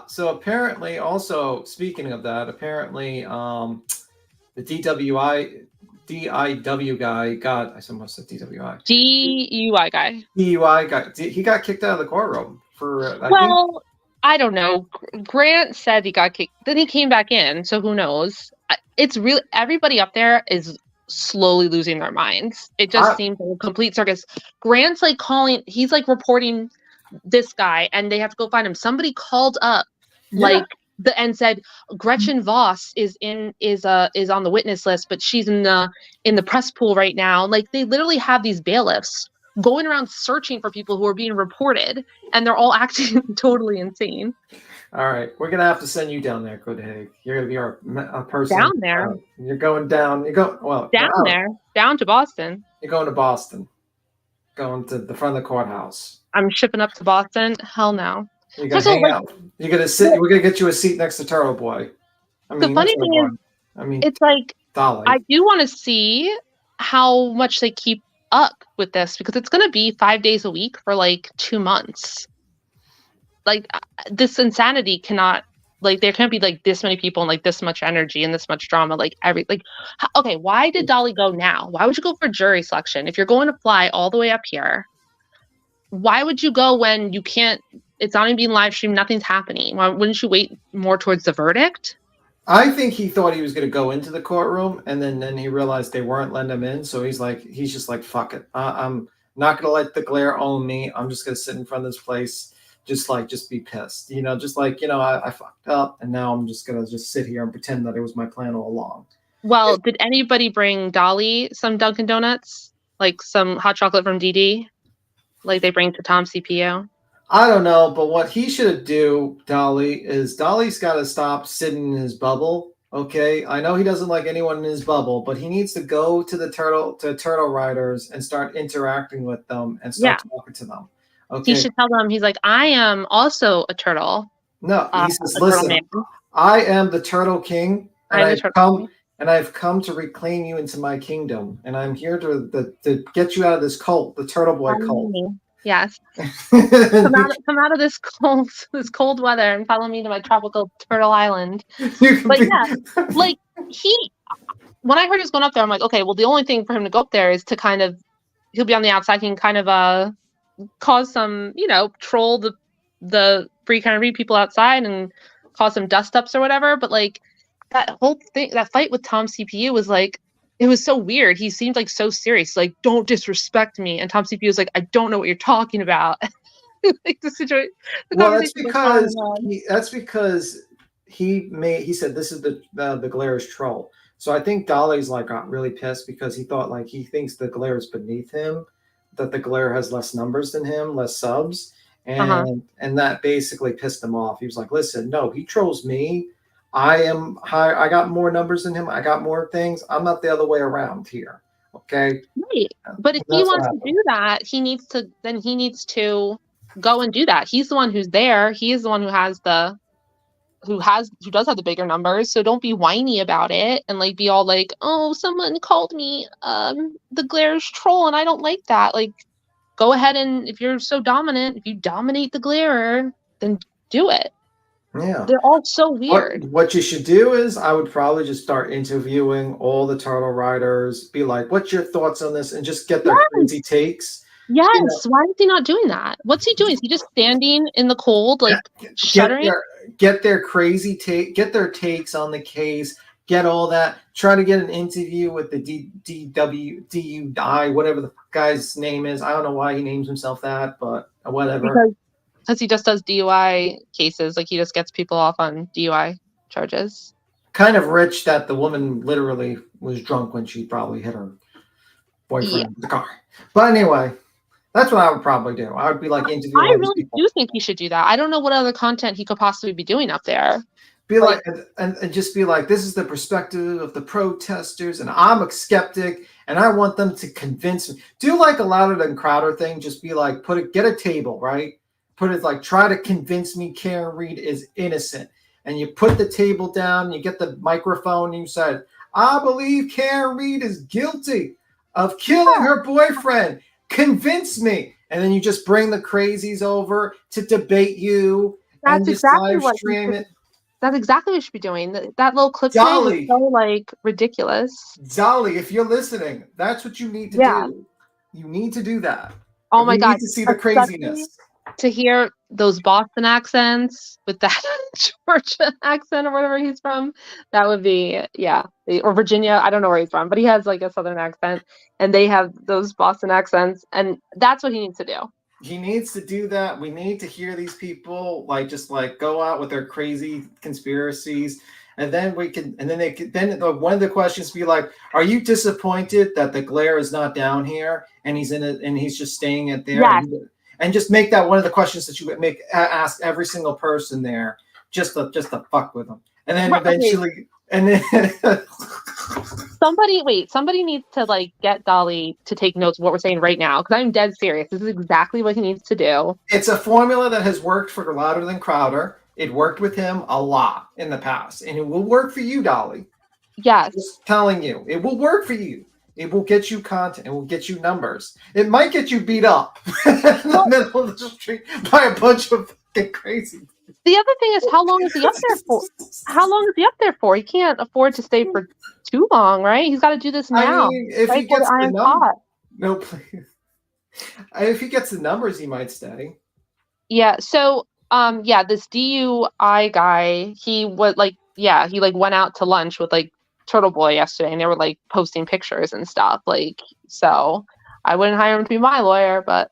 So apparently, also speaking of that, apparently the DWI DIW guy got, I almost said DWI. DUI guy. DUI guy. He got kicked out of the courtroom for, I don't know. Grant said he got kicked. Then he came back in. So who knows? It's really, everybody up there is slowly losing their minds. It just seems like a complete circus. Grant's like he's like reporting this guy, and they have to go find him. Somebody called up and said Gretchen Voss is on the witness list, but she's in the press pool right now. Like, they literally have these bailiffs going around searching for people who are being reported, and they're all acting totally insane. All right, we're gonna have to send you down there, Good Haig. You're gonna be our person down there. You're going down. Down to Boston. You're going to Boston. Going to the front of the courthouse. I'm shipping up to Boston. Hell no. You're gonna hang out. You're gonna sit. We're gonna get you a seat next to Turtle Boy. The funny thing is, it's like Dolly. I do want to see how much they keep up with this, because it's going to be 5 days a week for like 2 months. Like, this insanity cannot, like, there can't be like this many people and like this much energy and this much drama. Okay, why did Dolly go now? Why would you go for jury selection if you're going to fly all the way up here? Why would you go when you can't? It's not even being live streamed. Nothing's happening. Why wouldn't you wait more towards the verdict? I think he thought he was going to go into the courtroom, and then he realized they weren't letting him in. So he's just like, fuck it. I'm not going to let the glare own me. I'm just going to sit in front of this place, just be pissed. I fucked up, and now I'm just going to sit here and pretend that it was my plan all along. Well, did anybody bring Dolly some Dunkin' Donuts? Like some hot chocolate from DD? Like they bring to Tom CPU? I don't know, but what he should do, Dolly's got to stop sitting in his bubble. Okay, I know he doesn't like anyone in his bubble, but he needs to go to the turtle riders and start interacting with them and start talking to them. Okay, he should tell them, he's like, I am also a turtle. No, he says, listen, I am the Turtle King, and I've come to reclaim you into my kingdom, and I'm here to get you out of this cult, the Turtle Boy cult. Yes. come out of this cold weather and follow me to my tropical turtle island. But yeah, like when I heard he was going up there, I'm like, okay, well, the only thing for him to go up there is to kind of, he'll be on the outside, he can kind of cause some, troll the free kind of read people outside and cause some dust ups or whatever. But like that whole thing, that fight with Tom CPU was like, it was so weird. He seemed like so serious, like, don't disrespect me. And Tom CPU was like, I don't know what you're talking about. Like the situation. Well, that's because he said this is the Glaire's troll. So I think Dolly's got really pissed because he thought he thinks the Glare is beneath him, that the Glare has less numbers than him, less subs, and that basically pissed him off. He was like, listen, no, he trolls me. I am high. I got more numbers than him. I got more things. I'm not the other way around here. Okay. Right. But if he wants to do that, he needs to go and do that. He's the one who's there. He is the one who does have the bigger numbers. So don't be whiny about it and be all like, oh, someone called me the Glaire's troll and I don't like that. Like, go ahead, and if you're so dominant, if you dominate the Glairer, then do it. Yeah, they're all so weird. What you should do is, I would probably just start interviewing all the turtle riders. Be like, "What's your thoughts on this?" And just get their crazy takes. Yes. Why is he not doing that? What's he doing? Is he just standing in the cold, shuddering? Get their crazy take. Get their takes on the case. Get all that. Try to get an interview with the DUI, whatever the guy's name is. I don't know why he names himself that, but whatever. Because he just does DUI cases, he just gets people off on DUI charges. Kind of rich that the woman literally was drunk when she probably hit her boyfriend in the car. But anyway, that's what I would probably do. I would be interviewing. I really do think he should do that. I don't know what other content he could possibly be doing up there. Be and just be like, this is the perspective of the protesters, and I'm a skeptic, and I want them to convince me. Do a Louder Than Crowder thing. Just be like, get a table, right? Put it try to convince me Karen Read is innocent. And you put the table down, you get the microphone, and you said, I believe Karen Read is guilty of killing her boyfriend. Convince me. And then you just bring the crazies over to debate you and just live stream it. That's exactly what you should be doing. That little clip today was Dolly. so like ridiculous. Dolly, if you're listening, that's what you need to Yeah. do. You need to do that. Oh my we God. need to see the Especially craziness. to hear those Boston accents with that Georgia accent or whatever he's from, that would be, yeah. Or Virginia, I don't know where he's from, but he has like a Southern accent, and they have those Boston accents, and that's what he needs to do. He needs to do that. We need to hear these people just go out with their crazy conspiracies, and then we can. And then they can. Then one of the questions be like, "Are you disappointed that the glare is not down here and he's in it and he's just staying it there?" Yes. And just make that one of the questions that you ask every single person there, just to fuck with them, and then eventually, and then. Somebody needs to like get Dolly to take notes of what we're saying right now, because I'm dead serious. This is exactly what he needs to do. It's a formula that has worked for Louder Than Crowder. It worked with him a lot in the past, and it will work for you, Dolly. Yes. Just telling you, it will work for you. It will get you content. It will get you numbers. It might get you beat up in the middle of the street by a bunch of fucking crazy. The other thing is, how long is he up there for? How long is he up there for? He can't afford to stay for too long, right? He's got to do this now. I mean, if right he gets the the iron pot. no, please. If he gets the numbers, he might stay. Yeah. So, this DUI guy, he was like, he like went out to lunch with like Turtle Boy yesterday, and they were like posting pictures and stuff. Like, so I wouldn't hire him to be my lawyer, but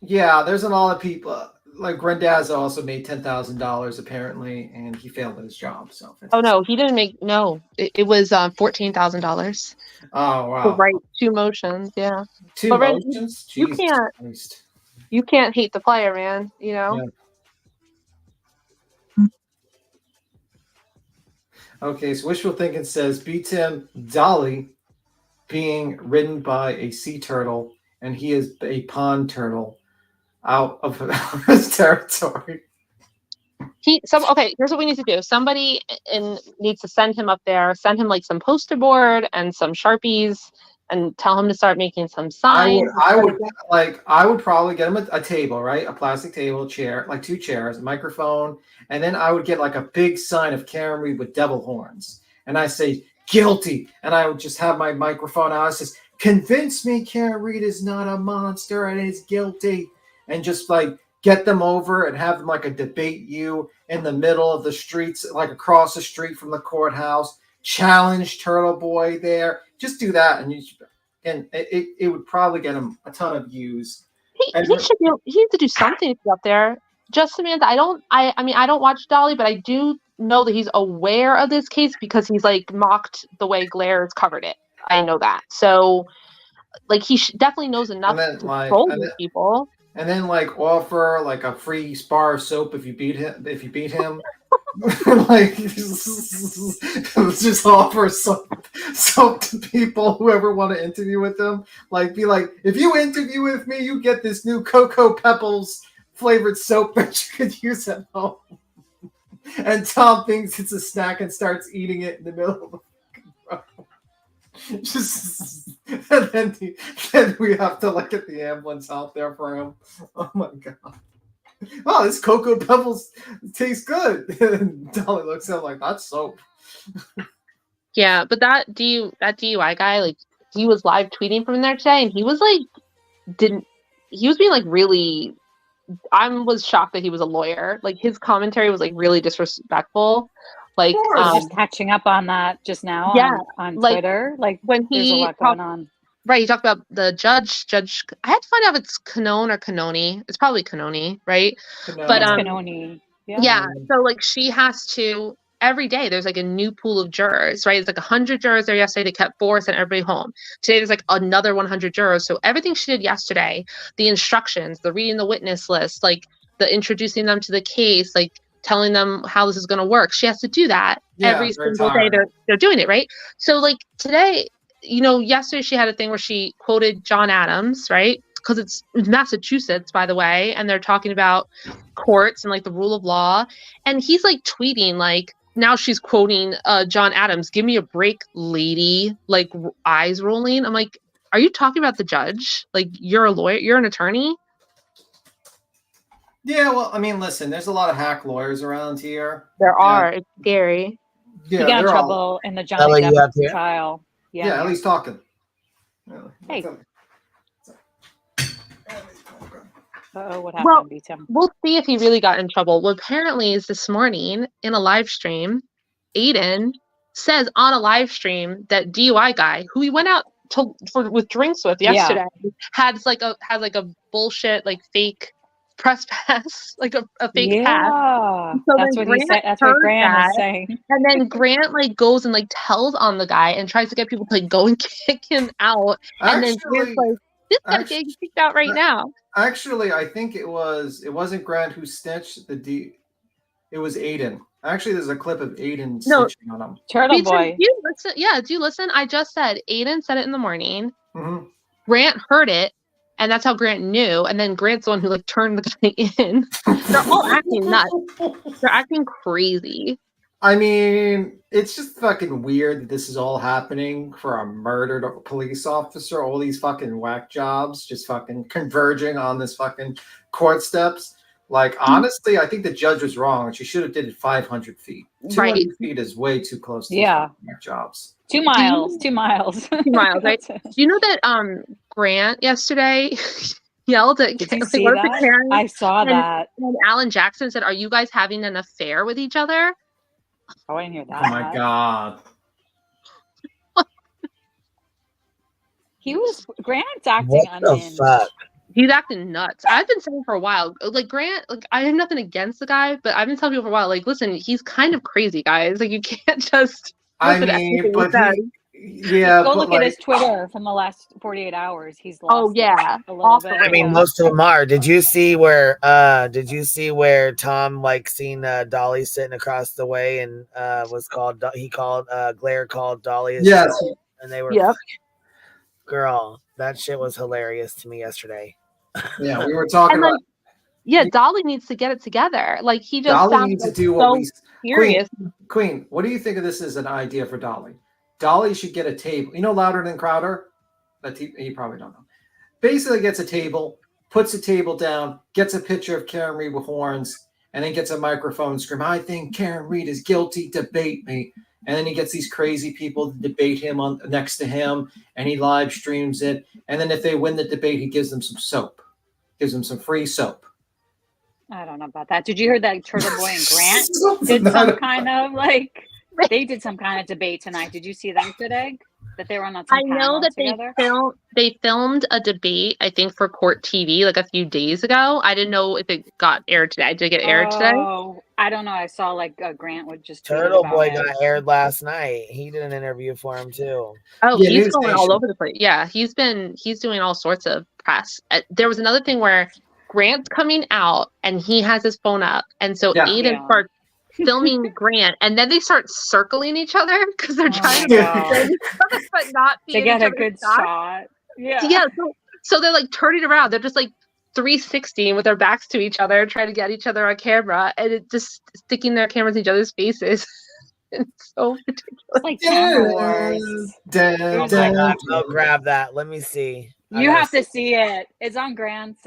yeah, there's a lot of people. Like Grandazzo also made $10,000 apparently, and he failed at his job. So. Oh no, he didn't make. No, it was $14,000. Oh wow! To write 2 motions, yeah. Two but motions. You Jesus can't. Christ. You can't hate the player, man. You know. Yeah. Okay, so wishful thinking says beats him Dolly being ridden by a sea turtle, and he is a pond turtle out of his territory. Okay, here's what we need to do. Somebody needs to send him up there, send him like some poster board and some Sharpies, and tell him to start making some signs. I would probably get him a table, right? A plastic table, a chair, like 2 chairs, a microphone, and then I would get like a big sign of Karen Reed with devil horns. And I say, guilty. And I would just have my microphone out. It says, convince me Karen Reed is not a monster and is guilty. And just like get them over and have them like a debate you in the middle of the streets, like across the street from the courthouse. Challenge Turtle Boy there. Just do that, and it would probably get him a ton of views. He needs to do something up there. Just Samantha, I don't watch Dolly, but I do know that he's aware of this case because he's like mocked the way Glaire's covered it. I know that. So like he definitely knows enough to control these people. And then like offer like a free bar of soap if you beat him. Like just offer soap to people whoever want to interview with them. Like be like, if you interview with me, you get this new Cocoa Pebbles flavored soap that you could use at home. And Tom thinks it's a snack and starts eating it in the middle of the just and then we have to like get the ambulance out there for him. Oh my god. Oh, this Cocoa Pebbles tastes good. And Dolly looks at him like, that's soap. Yeah, but that DUI guy, like he was live tweeting from there today, and he was like he was being like really I was shocked that he was a lawyer. Like his commentary was like really disrespectful. Like just catching up on that just now on Twitter. Like when there's a lot going on. Right, he talked about the judge. I had to find out if it's Canone or Canoni. It's probably Canoni, right? Canone. But Canoni. Yeah. So like she has to every day. There's like a new pool of jurors, right? It's like 100 jurors there yesterday. They kept 4, sent everybody home. Today there's like another 100 jurors. So everything she did yesterday, the instructions, the reading the witness list, like the introducing them to the case, like telling them how this is going to work. She has to do that every single day. They're doing it, right? So like today, yesterday she had a thing where she quoted John Adams, right? Because it's Massachusetts, by the way, and they're talking about courts and like the rule of law. And he's like tweeting, like, now she's quoting John Adams, give me a break, lady, like eyes rolling. I'm like, are you talking about the judge? Like, you're a lawyer, you're an attorney? Yeah, well, I mean, listen, there's a lot of hack lawyers around here. There are. It's scary. Yeah, He got in they're trouble all. in the Johnny Depp trial. Yeah, Ellie's talking. Hey. Uh-oh, what Well, happened, B-Tim? we'll see if he really got in trouble. Well, apparently, is this morning in a live stream, Aiden says on a live stream that DUI guy who he went out with drinks with yesterday has like a bullshit like fake press pass, like a fake pass. So That's then what he said. That's what heard Graham that, is saying. and then Grant like goes and like tells on the guy and tries to get people to like go and kick him out. And then Grant's like, "This guy's getting kicked out right now." Actually, I think it wasn't Grant who snitched. It was Aiden. Actually, there's a clip of Aiden snitching on him. Turtle Beaton, Boy. do you listen? Yeah, do you listen? I just said Aiden said it in the morning. Mm-hmm. Grant heard it, and that's how Grant knew. And then Grant's the one who like turned the guy in. They're all acting nuts. They're acting crazy. I mean, it's just fucking weird that this is all happening for a murdered police officer. All these fucking whack jobs just fucking converging on this fucking court steps. Like, honestly, I think the judge was wrong. She should have did it 500 feet. 200 feet is way too close to whack jobs. 2 miles. 2 miles. 2 miles, right? Do you know that Grant yesterday yelled at Did you see that? I saw that. And Alan Jackson said, "Are you guys having an affair with each other?" Oh, I didn't hear that. Oh my god. Grant's acting unhinged. He's acting nuts. I've been saying for a while, like Grant, like I have nothing against the guy, but I've been telling people for a while, like, listen, he's kind of crazy, guys. Like you can't just listen to everything he says. Go look at his Twitter from the last 48 hours. He's lost a little bit. I mean, most of them are. Did you see where Tom like seen Dolly sitting across the way and Blair called Dolly his Yes. shit, and they were girl, that shit was hilarious to me yesterday. Yeah, we were talking about. Yeah, Dolly needs to get it together. Like he just Dolly sounds needs like to do so what we. serious. Queen, what do you think of this as an idea for Dolly? Dolly should get a table. You know, Louder Than Crowder. You probably don't know. Basically, gets a table, puts a table down, gets a picture of Karen Reed with horns, and then gets a microphone. Scream! I think Karen Reed is guilty. Debate me. And then he gets these crazy people to debate him next to him, and he live streams it. And then if they win the debate, he gives them some soap, gives them some free soap. I don't know about that. Did you hear that Turtle Boy and Grant did some kind of they did some kind of debate tonight? Did you see that today? That they were on that. I know that they filmed a debate, I think, for Court TV like a few days ago. I didn't know if it got aired today. Did it get aired today? Oh, I don't know. I saw like Grant would just Turtle Boy got aired last night. He did an interview for him too. Oh, yeah, he's going all over the place. Yeah, he's doing all sorts of press. There was another thing where Grant's coming out and he has his phone up, and so Aiden starts filming Grant, and then they start circling each other because they're trying to film each other, but not be to get a good shot. Yeah. So they're like turning around. They're just like 360 with their backs to each other, trying to get each other on camera, and it just sticking their cameras in each other's faces. It's so ridiculous. Like camera wars. I'll grab that. Let me see. You have to see it. It's on Grant's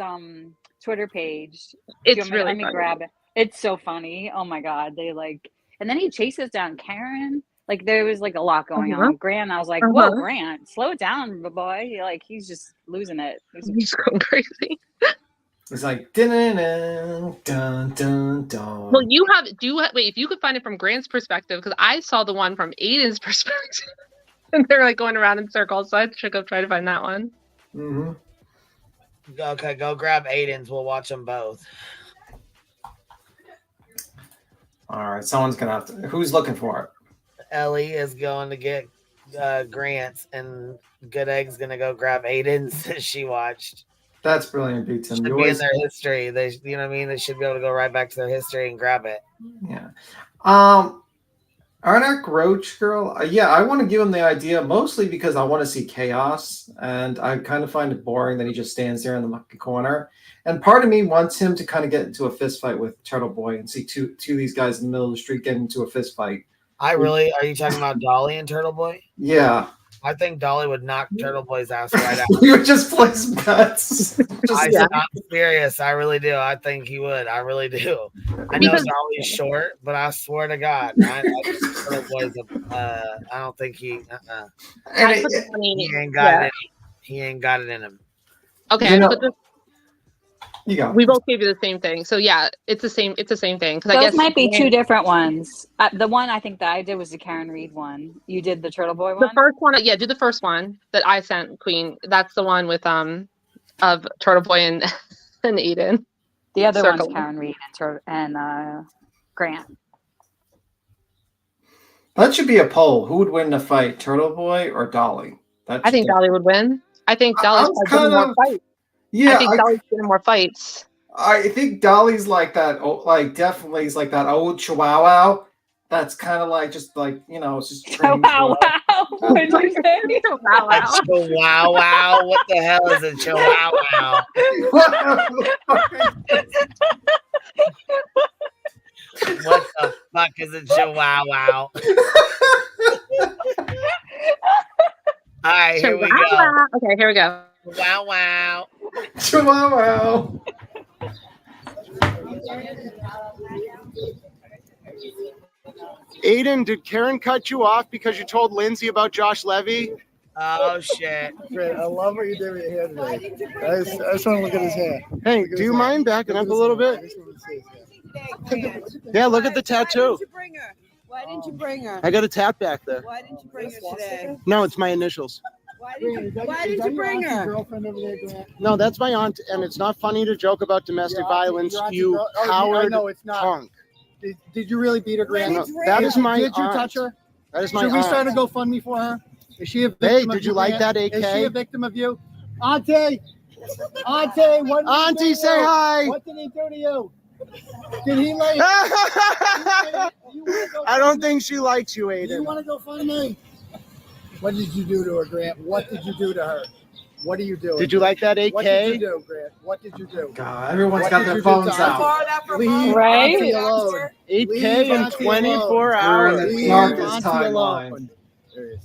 Twitter page. It's really let me funny. grab it. It's so funny. Oh my god. And then he chases down Karen. Like there was like a lot going on. Grant, I was like, whoa, Grant, slow it down, boy. Like he's just losing it. He's going crazy. It's like dun dun dun dun dun. Well, wait, if you could find it from Grant's perspective, because I saw the one from Aiden's perspective, and they're like going around in circles. So I should go try to find that one. Mm-hmm. Okay, go grab Aiden's. We'll watch them both. All right, someone's gonna have to. Who's looking for it? Ellie is going to get Grant's, and Good Egg's gonna go grab Aiden's that she watched. That's brilliant, Beaton. Should be in their history. They, you know what I mean. They should be able to go right back to their history and grab it. Yeah. Arnak Roach girl. Yeah, I want to give him the idea mostly because I want to see chaos, and I kind of find it boring that he just stands there in the corner. And part of me wants him to kind of get into a fist fight with Turtle Boy and see two of these guys in the middle of the street get into a fist fight. Are you talking about Dolly and Turtle Boy? Yeah. I think Dolly would knock Turtle Boy's ass right out. You would just place bets. I'm serious. I really do. I think he would. I really do. I know Dolly's short, but I swear to God, I think Turtle Boy's I don't think he. He ain't got it. He ain't got it in him. Okay, I put this. You go. We both gave you the same thing, so yeah, it's the same. It's the same thing because I Those guess might be two different ones. The one I think that I did was the Karen Reed one. You did the Turtle Boy one. The first one, yeah, do the first one that I sent, Queen. That's the one with of Turtle Boy and Aiden. The other Circle. one's Karen Reed and Grant. That should be a poll. Who would win the fight, Turtle Boy or Dolly? I think Dolly would win. I think Dolly's getting more fights. Yeah, I think Dolly's getting more fights. I think Dolly's like that. Like definitely is like that old Chihuahua. That's kind of like just like it's just trained. Wow! What did you say? Chihuahua. What the hell is a Chihuahua? What the fuck is a Chihuahua? All right, here we go. Okay, here we go. Wow, wow. Chihuahua. Aiden, did Karen cut you off because you told Lindsay about Josh Levy? Oh, shit. Great. I love what you did with your hair today. I just want to look at his hair. Hey, do you mind backing up a little bit? Yeah, look at the tattoo. Why didn't you bring her? I got a tat back there. Why didn't you bring her today? No, it's my initials. Why didn't you bring her? Girlfriend over there, Grant? No, that's my aunt, and it's not funny to joke about domestic violence, you coward No, it's not. punk. Did you really beat her, Grant? No, that is my Did you aunt. touch her? That is my Should we aunt. start a GoFundMe for her? Is she a victim Hey, of did you like Grant? that, AK? Is she a victim of you? Auntie! What did he do Auntie, to say you? hi. What did he do to you? Did he like... I don't think she likes you, Do you Aiden. want to go find me? What did you do to her, Grant? What did you do to her? What are you doing? Did you like that, AK? What did you do, Grant? What did you do? God, everyone's What got did their you do phones to out. Auntie? Leave Right? Auntie alone. 8K Leave in Auntie 24 alone. hours. We're in the Leave darkest Auntie timeline. alone. There he is.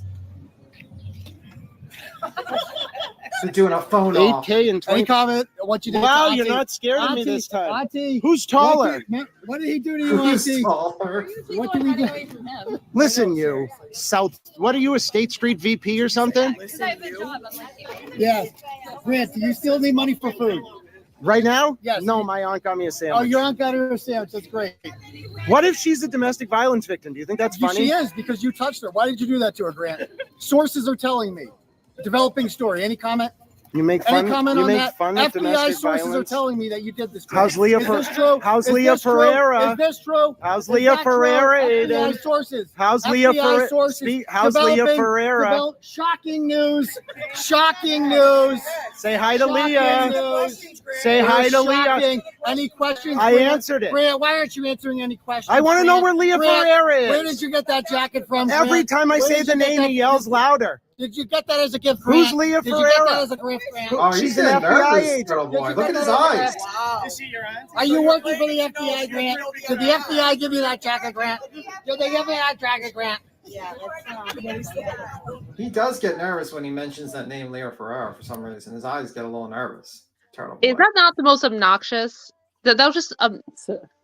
They're doing a phone off. 8K in 20. Any comment? What you did? Wow, to you're Auntie? not scared of me Auntie, this time. Auntie, Who's taller? What did he do to you, Who's Auntie? taller? What did he do? Listen, you South. What are you, a State Street VP or something? Yeah. Grant, do you still need money for food? Right now? Yes. No, my aunt got me a sandwich. Oh, your aunt got her a sandwich. That's great. What if she's a domestic violence victim? Do you think that's funny? She is, because you touched her. Why did you do that to her, Grant? Sources are telling me. Developing story. Any comment? You make fun. Any comment You on make that? fun of FBI domestic sources violence. are telling me that you did this. How's Leah? Is this true? How's Is Leah this true? Ferreira? Is this true? How's Is Leah that true? Ferreira, FBI Aiden? sources. How's Leah FBI Ferreira? sources. How's Leah Ferreira? Shocking news. Shocking news. Say hi to Shocking Leah. news. Say hi to Leah. Shocking. Any questions? I Grant? answered it. Grant, why aren't you answering any questions? I want to know Grant? where Leah Grant, Ferreira is. Where did you get that jacket from? Every Grant? time I Where say did the you get name, that- he yells louder. Did you get that as a gift, Who's Grant? Leah Did you get that Ferreira? as a gift, Grant? Oh, he's She's an getting FBI nervous, agent. little boy. Did you Look get at his that as a eyes. gift? Is she your aunt? Are you working for the FBI, Grant? Did the FBI give you that jacket, Grant? Did they give you that jacket, Grant? Yeah, He does get nervous when he mentions that name, Leah Ferreira, for some reason. His eyes get a little nervous. Turtle Boy. Is that not the most obnoxious? That was just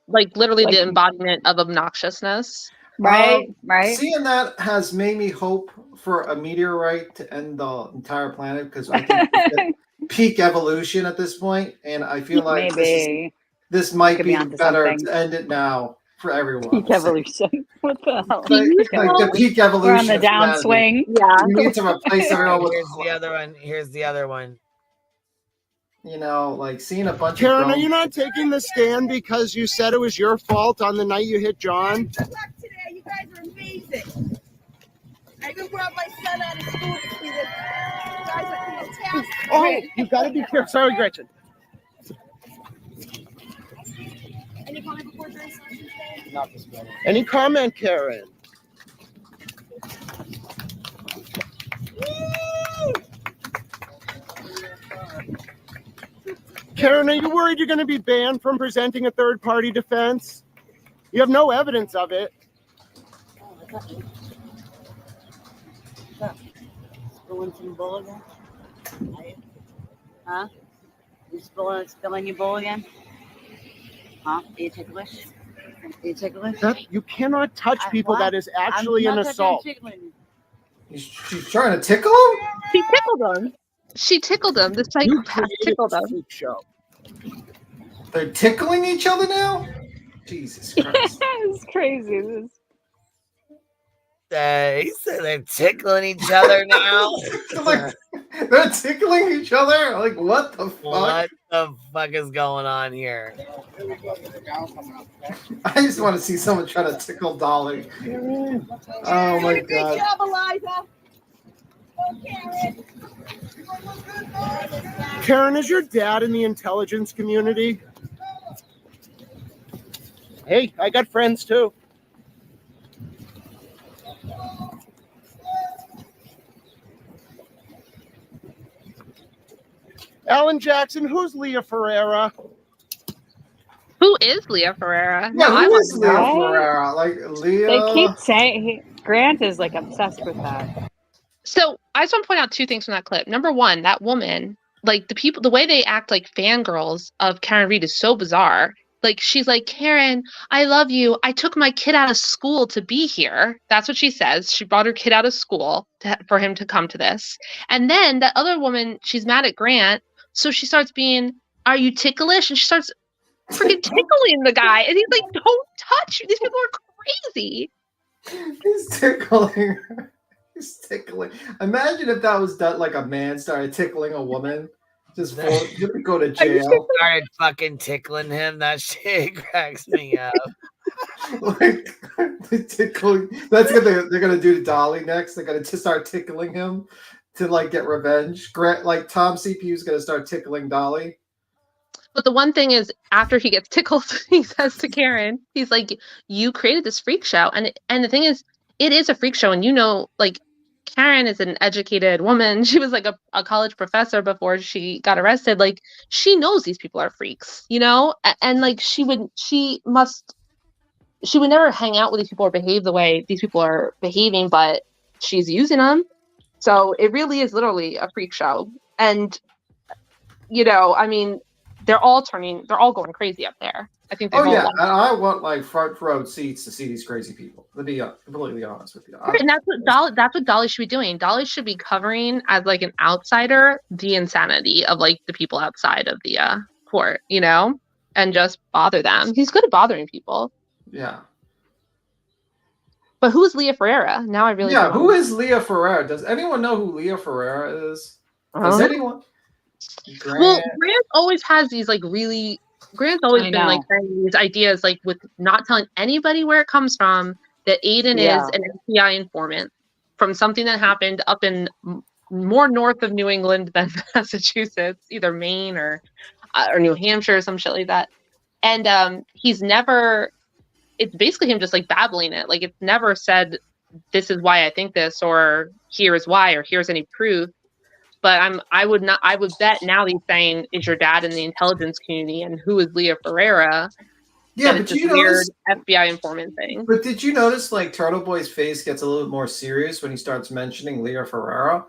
like literally the embodiment of obnoxiousness. Right, right. Seeing that has made me hope for a meteorite to end the entire planet, because I think it's at peak evolution at this point, and I feel like Maybe. this might Could be be onto better something. to end it now for everyone. Peak evolution. What the hell? Like the peak evolution. We're on the of humanity. downswing. Yeah. We need to replace everyone with, Here's the other one. Here's the other one. you know, like seeing a bunch Karen, of are you not taking the stand because you said it was your fault on the night you hit John? Good luck today. You guys are amazing. I even brought my son out of school to see this. You guys are fantastic. Oh, you got to be careful. Sorry, Gretchen. Any comment before jury selection today? Not this morning. Any comment, Karen? Karen, are you worried you're going to be banned from presenting a third-party defense? You have no evidence of it. spilling some bull again? Are you? Huh? You spilling your bowl again? Huh? Are you ticklish? Are you ticklish? You cannot touch people. That is actually an assault. She's trying to tickle him? She tickled him. She tickled him. The psychopath tickled him. Show. They're tickling each other now? Jesus Christ. It's crazy. He said they're tickling each other now. Like, they're tickling each other? Like, what the fuck? What the fuck is going on here? I just want to see someone try to tickle Dolly. Oh my god. Karen, is your dad in the intelligence community? Hey, I got friends too. Alan Jackson, who's Leah Ferreira? Who is Leah Ferreira? Yeah, I who want is to Leah know. Ferreira? Like, Leah... They keep saying Grant is like obsessed with that. So I just want to point out two things from that clip. Number one, that woman, like the way they act like fangirls of Karen Read is so bizarre. Like, she's like, Karen, I love you. I took my kid out of school to be here. That's what she says. She brought her kid out of school for him to come to this. And then that other woman, she's mad at Grant. So she starts being, are you ticklish? And she starts freaking tickling the guy. And he's like, don't touch me. These people are crazy. He's tickling her. He's tickling. Imagine if that was done, like a man started tickling a woman. Just you go to jail. Started fucking tickling him. That shit cracks me up. Like, tickling. That's what they're gonna do to Dolly next. They're gonna start tickling him to like get revenge. Grant, like Tom CPU is gonna start tickling Dolly. But the one thing is, after he gets tickled, he says to Karen, he's like, you created this freak show. And the thing is, it is a freak show. And like, Karen is an educated woman. She was like a college professor before she got arrested. Like, she knows these people are freaks, and like she would never hang out with these people or behave the way these people are behaving, but she's using them. So it really is literally a freak show. And, I mean, they're all going crazy up there. I think Oh yeah, and I want like front row seats to see these crazy people. To be completely honest with you, and that's what Dolly should be doing. Dolly should be covering as like an outsider the insanity of like the people outside of the court, and just bother them. He's good at bothering people. Yeah. But who's Leah Ferreira? Now I really don't know. Who is Leah Ferreira? Does anyone know who Leah Ferreira is? Does anyone? Well, Grant always has these like really. Grant's always been like saying these ideas, like with not telling anybody where it comes from, that Aiden is an FBI informant from something that happened up in more north of New England than Massachusetts, either Maine or New Hampshire or some shit like that. And he's never. It's basically him just like babbling it. Like, it's never said, this is why I think this, or here is why, or here's any proof. But I would bet now that he's saying, is your dad in the intelligence community, and who is Leah Ferreira? Yeah, but it's this weird FBI informant thing. But did you notice like Turtle Boy's face gets a little more serious when he starts mentioning Leah Ferreira?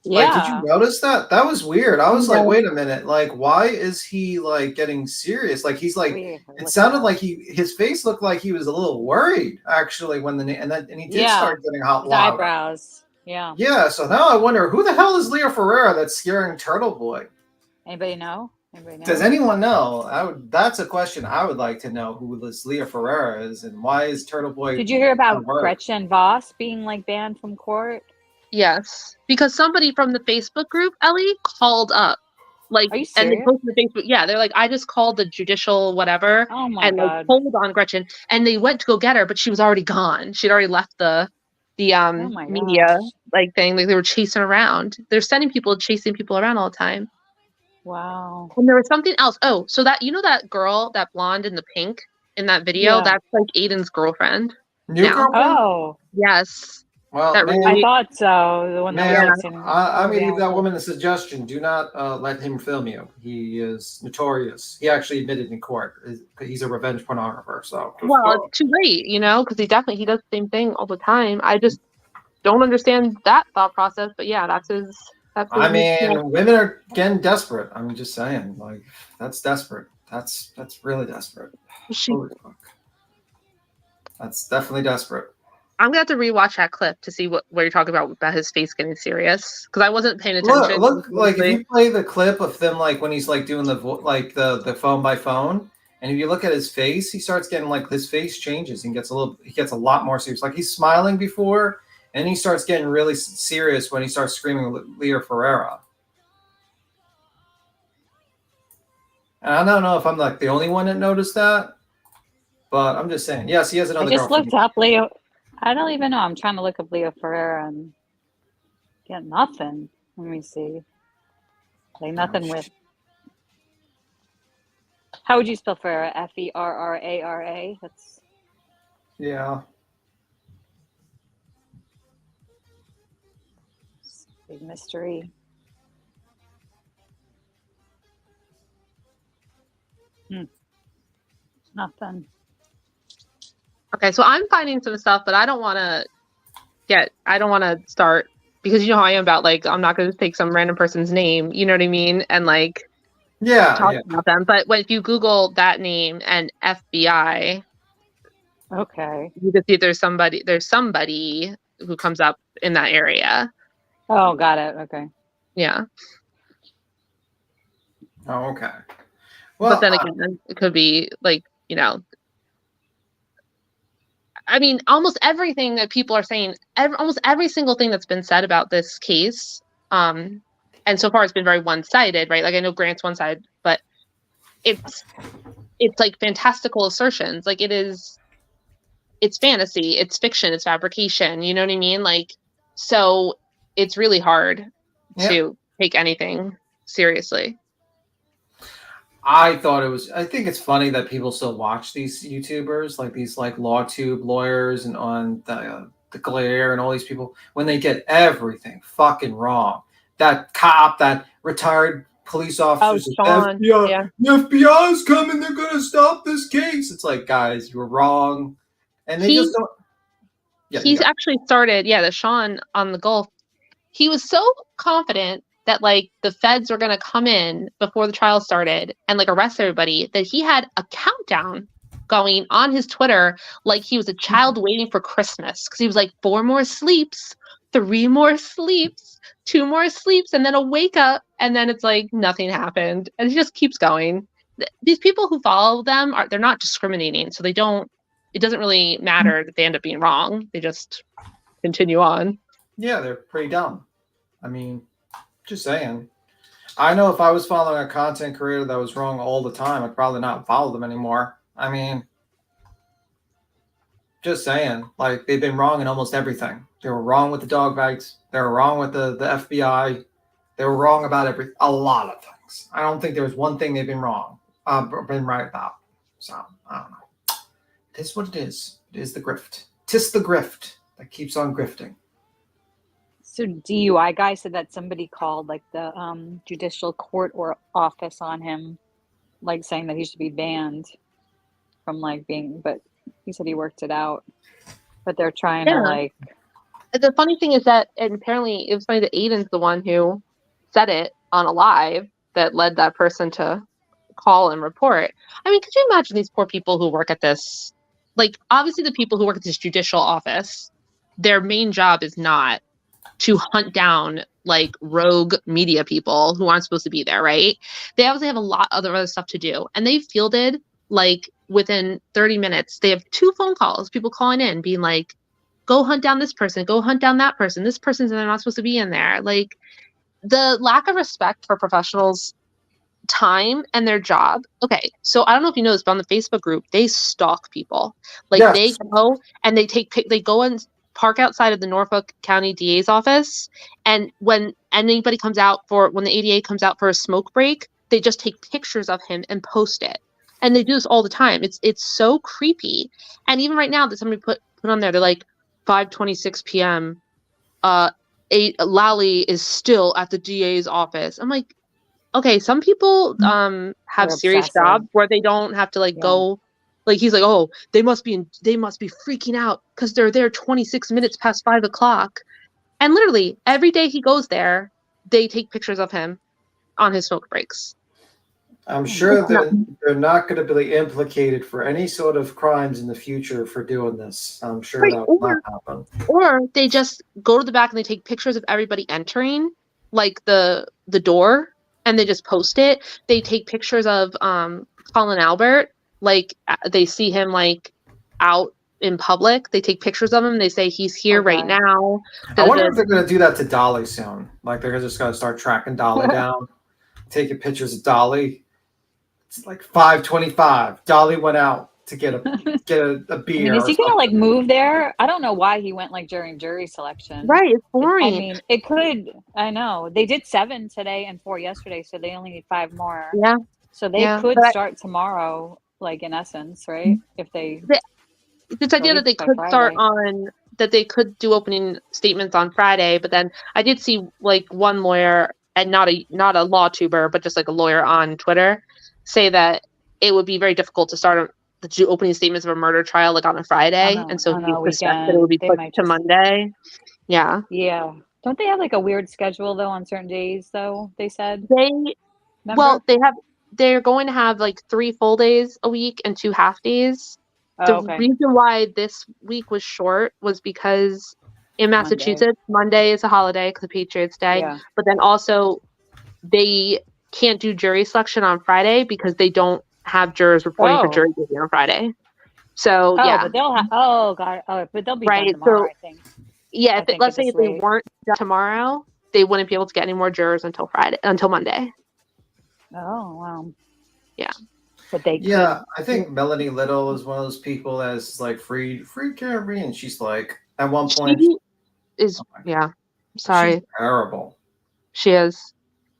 Yeah. Like, did you notice that? That was weird. I was like, wait a minute. Like, why is he like getting serious? Like, he's like, it sounded like his face looked like he was a little worried actually when and he did start getting hot His eyebrows. Yeah. Yeah. So now I wonder, who the hell is Leah Ferreira that's scaring Turtle Boy? Anybody know? Does anyone know? That's a question I would like to know, who this Leah Ferreira is, and why is Turtle Boy? Did you hear about Gretchen Voss being like banned from court? Yes, because somebody from the Facebook group, Ellie, called up. Like, are you and they serious? posted the Facebook. Yeah, they're like, I just called the judicial whatever, and God. like pulled on Gretchen, and they went to go get her, but she was already gone. She'd already left the media like thing. Like, they were chasing around. They're chasing people around all the time. Wow. And there was something else. Oh, so that that girl, that blonde in the pink in that video, Yeah. that's like Aiden's girlfriend. New girlfriend? Oh. Yes. Well, That man, I thought so. The one that man, was like, I'm gonna give that woman a suggestion. Do not let him film you. He is notorious. He actually admitted in court. He's a revenge pornographer. So Well, it's too late, because he does the same thing all the time. don't understand that thought process, but yeah, that's his. I mean, women are getting desperate. I'm just saying, like, that's desperate. That's really desperate. Holy fuck. That's definitely desperate. I'm gonna have to rewatch that clip to see where you're talking about his face getting serious, because I wasn't paying attention. Look, like if you play the clip of them, like when he's like doing the phone by phone, and if you look at his face, he starts getting like his face changes and he gets a lot more serious. Like he's smiling before, and he starts getting really serious when he starts screaming Leah Ferreira. And I don't know if I'm like the only one that noticed that, but I'm just saying. Yes, he has another I just girlfriend. looked up Leo. I don't even know. I'm trying to look up Leo Ferreira and get nothing. Let me see. Like nothing with. How would you spell Ferreira? Ferrara? That's. Yeah. Big mystery. Nothing. Okay, so I'm finding some stuff, but I don't want to start, because you know how I am about, like, I'm not going to take some random person's name, you know what I mean? And like, talk about them. But if you Google that name and FBI, okay, you can see there's somebody who comes up in that area. Oh, got it. Okay. Yeah. Oh, okay. Well, but then again, it could be like, you know, I mean, almost everything that people are saying, almost every single thing that's been said about this case, and so far it's been very one-sided, right? Like, I know Grant's one-sided, but it's like fantastical assertions. Like, it's fantasy, it's fiction, it's fabrication. You know what I mean? Like, so it's really hard to take anything seriously. I think it's funny that people still watch these YouTubers, like these like LawTube lawyers and on the Glare and all these people, when they get everything fucking wrong. That cop, that retired police officer, Sean, the FBI is coming, they're gonna stop this case. It's like, guys, you were wrong. And they just don't. Yeah, he's actually started, the Sean on the Gulf. He was so confident that like the feds were going to come in before the trial started and like arrest everybody, that he had a countdown going on his Twitter like he was a child waiting for Christmas, because he was like 4 more sleeps, 3 more sleeps, 2 more sleeps, and then a wake up, and then it's like nothing happened, and he just keeps going. These people who follow them they're not discriminating, so it doesn't really matter that they end up being wrong. They just continue on. Yeah, they're pretty dumb. I mean, just saying. I know if I was following a content creator that was wrong all the time, I'd probably not follow them anymore. I mean, just saying. Like, they've been wrong in almost everything. They were wrong with the dog bites. They were wrong with the FBI. They were wrong about a lot of things. I don't think there was one thing they've been been right about. So, I don't know. It is what it is. It is the grift. 'Tis the grift that keeps on grifting. So DUI guy said that somebody called like the judicial court or office on him, like saying that he should be banned from like being, but he said he worked it out. But they're trying to like. The funny thing is that, and apparently it was funny that Aiden's the one who said it on a live that led that person to call and report. I mean, could you imagine these poor people who work at this? Like, obviously the people who work at this judicial office, their main job is not to hunt down like rogue media people who aren't supposed to be there, right? They obviously have a lot of other stuff to do. And they fielded, like, within 30 minutes, they have 2 phone calls, people calling in being like, go hunt down this person, go hunt down that person, this person's they're not supposed to be in there. Like, the lack of respect for professionals' time and their job. Okay, so I don't know if you know this, but on the Facebook group, they stalk people. Like, they go and they go and park outside of the Norfolk County DA's office, and when anybody comes out when the ADA comes out for a smoke break, they just take pictures of him and post it. And they do this all the time. It's so creepy. And even right now that somebody put on there, they're like, 5:26 p.m. Lally is still at the DA's office. I'm like, okay, some people have serious jobs where they don't have to go Like he's like, oh, they must be freaking out because they're there 26 minutes past 5 o'clock. And literally every day he goes there, they take pictures of him on his smoke breaks. I'm sure they're not going to be implicated for any sort of crimes in the future for doing this. I'm sure Right, that will not happen. Or they just go to the back and they take pictures of everybody entering, like the door, and they just post it. They take pictures of Colin Albert, like they see him like out in public. They take pictures of him. They say he's here right now. I wonder if they're going to do that to Dolly soon. Like they're just going to start tracking Dolly down, taking pictures of Dolly. It's like 5:25. Dolly went out to get a beer. I mean, is he gonna like move there? I don't know why he went like during jury selection. Right, it's boring. I mean, it could. I know they did 7 today and 4 yesterday, so they only need 5 more. Yeah. So they could start tomorrow, like in essence, right? If they this idea that they could start on that they could do opening statements on Friday, but then I did see like one lawyer and not a law tuber, but just like a lawyer on Twitter say that it would be very difficult to start the opening statements of a murder trial like on a Friday, and so he suspects that it would be pushed to Monday. Yeah. Yeah. Don't they have like a weird schedule though on certain days though? They said they're going to have like 3 full days a week and 2 half days. Oh, the reason why this week was short was because in Massachusetts, Monday is a holiday because of Patriots Day, but then also they can't do jury selection on Friday because they don't have jurors reporting for jury duty on Friday. So but they'll have but they'll be done tomorrow, I think. Yeah, let's say if they weren't done tomorrow, they wouldn't be able to get any more jurors until Monday. Oh wow. Yeah. But they I think Melanie Little is one of those people that's like free Carrie, and she's like at one point sorry. She's terrible. She is.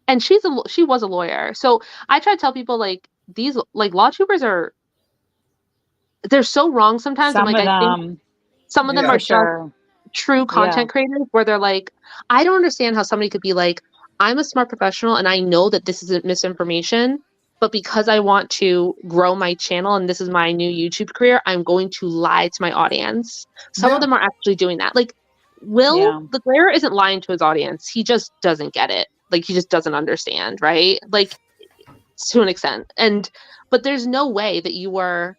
And she was a lawyer. So I try to tell people like these like law tubers they're so wrong sometimes. I think some of them are just true content creators where they're like, I don't understand how somebody could be like, I'm a smart professional and I know that this isn't misinformation, but because I want to grow my channel and this is my new YouTube career, I'm going to lie to my audience. Some of them are actually doing that. Like the lawyer isn't lying to his audience. He just doesn't get it. Like he just doesn't understand, right? Like to an extent. But there's no way that you were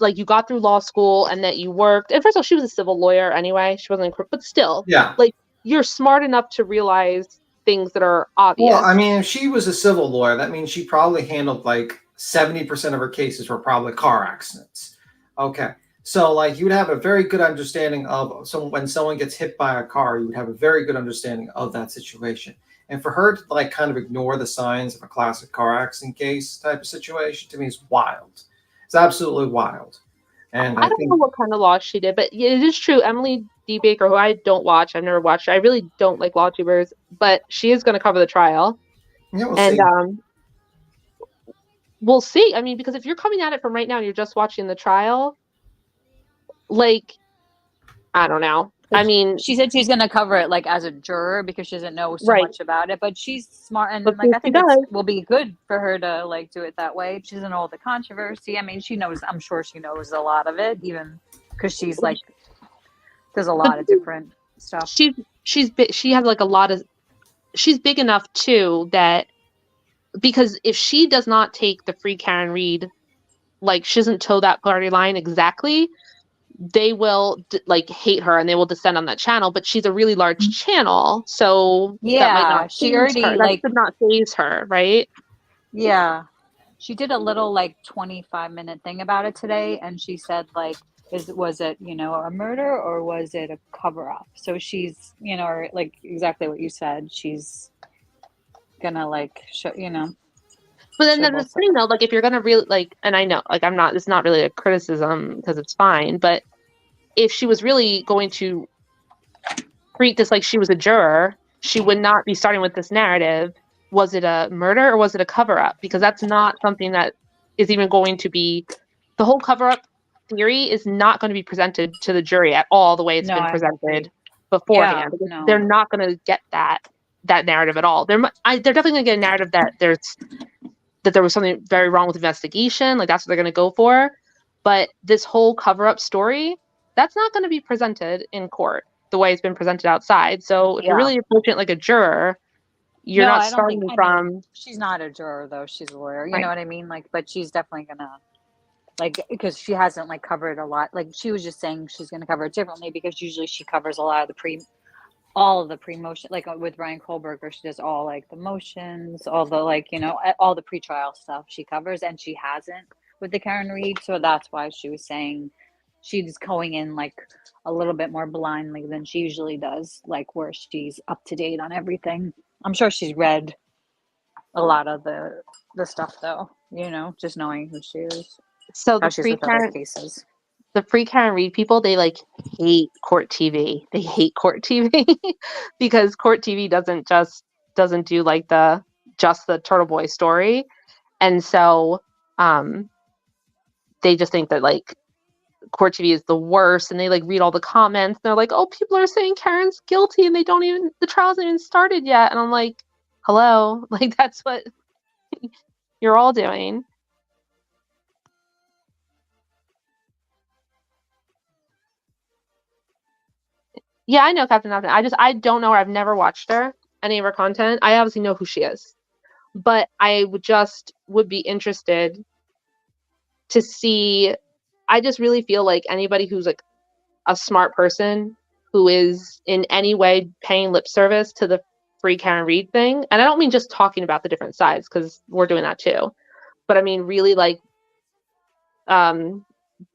you got through law school and that you worked. And first of all, she was a civil lawyer anyway. She wasn't, but still, like you're smart enough to realize things that are obvious. Well, I mean, if she was a civil lawyer, that means she probably handled like 70% of her cases were probably car accidents. Okay. So like you would have a very good understanding of when someone gets hit by a car, you would have a very good understanding of that situation. And for her to like kind of ignore the signs of a classic car accident case type of situation to me is wild. It's absolutely wild. And I don't know what kind of law she did, but it is true. Emily D. Baker, who I don't watch, I've never watched her. I really don't like law tubers, but she is going to cover the trial. Yeah, we'll see. We'll see. I mean, because if you're coming at it from right now and you're just watching the trial, like, I don't know. I mean, she said she's going to cover it like as a juror because she doesn't know so much about it, but she's smart and like I think it will be good for her to like do it that way. She doesn't know all the controversy. I mean, she knows. I'm sure she knows a lot of it, even because she's like there's a lot of different stuff. She has like a lot of. She's big enough too that because if she does not take the free Karen Reed, like she doesn't toe that party line exactly, they will like hate her and they will descend on that channel. But she's a really large channel, so that might not she already her. That should not faze her, right? Yeah, she did a little like 25-minute thing about it today, and she said like, was it a murder or was it a cover up? So she's or like exactly what you said. She's gonna like show But then the thing though, like if you're gonna really like, and I know like it's not really a criticism because it's fine, but if she was really going to treat this like she was a juror, she would not be starting with this narrative. Was it a murder or was it a cover up? Because that's not something that is even going to be, the whole cover up theory is not going to be presented to the jury at all the way it's been presented beforehand. They're not going to get that narrative at all. They're definitely going to get a narrative that that there was something very wrong with the investigation. Like, that's what they're going to go for. But this whole cover-up story, that's not going to be presented in court the way it's been presented outside. So if you're really approaching it like a juror, you're No, not I don't think. starting I from mean, she's not a juror though. She's a lawyer. You right. know what I mean? Like, but she's definitely gonna like because she hasn't like covered a lot. Like, she was just saying she's gonna cover it differently because usually she covers a lot of the all of the pre-motion, like with Ryan Kohlberger, she does all like the motions, all the like, you know, all the pretrial stuff she covers, and she hasn't with the Karen Reed. So that's why she was saying she's going in like a little bit more blindly than she usually does, like where she's up to date on everything. I'm sure she's read a lot of the stuff though, you know, just knowing who she is, So how the she's free with other Karen, cases. the free Karen Reed people, they like hate court TV. They hate court TV because court TV doesn't do like just the Turtle Boy story. And so they just think that like court TV is the worst, and they like read all the comments. And they're like, oh, people are saying Karen's guilty and the trial's not even started yet. And I'm like, hello, like that's what you're all doing. Yeah, I know Captain Upton. I don't know her. I've never watched her, any of her content. I obviously know who she is. But I would be interested to see. I just really feel like anybody who's like a smart person who is in any way paying lip service to the free Karen Reed thing, and I don't mean just talking about the different sides, because we're doing that too, but I mean really like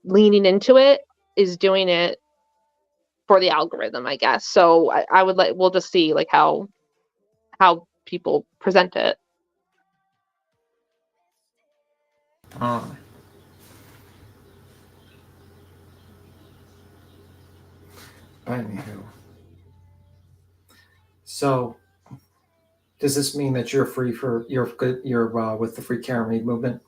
leaning into it, is doing it for the algorithm, I guess. So I would like, we'll just see like how people present it. Anywho. So, does this mean that you're with the Free Karen Reed movement?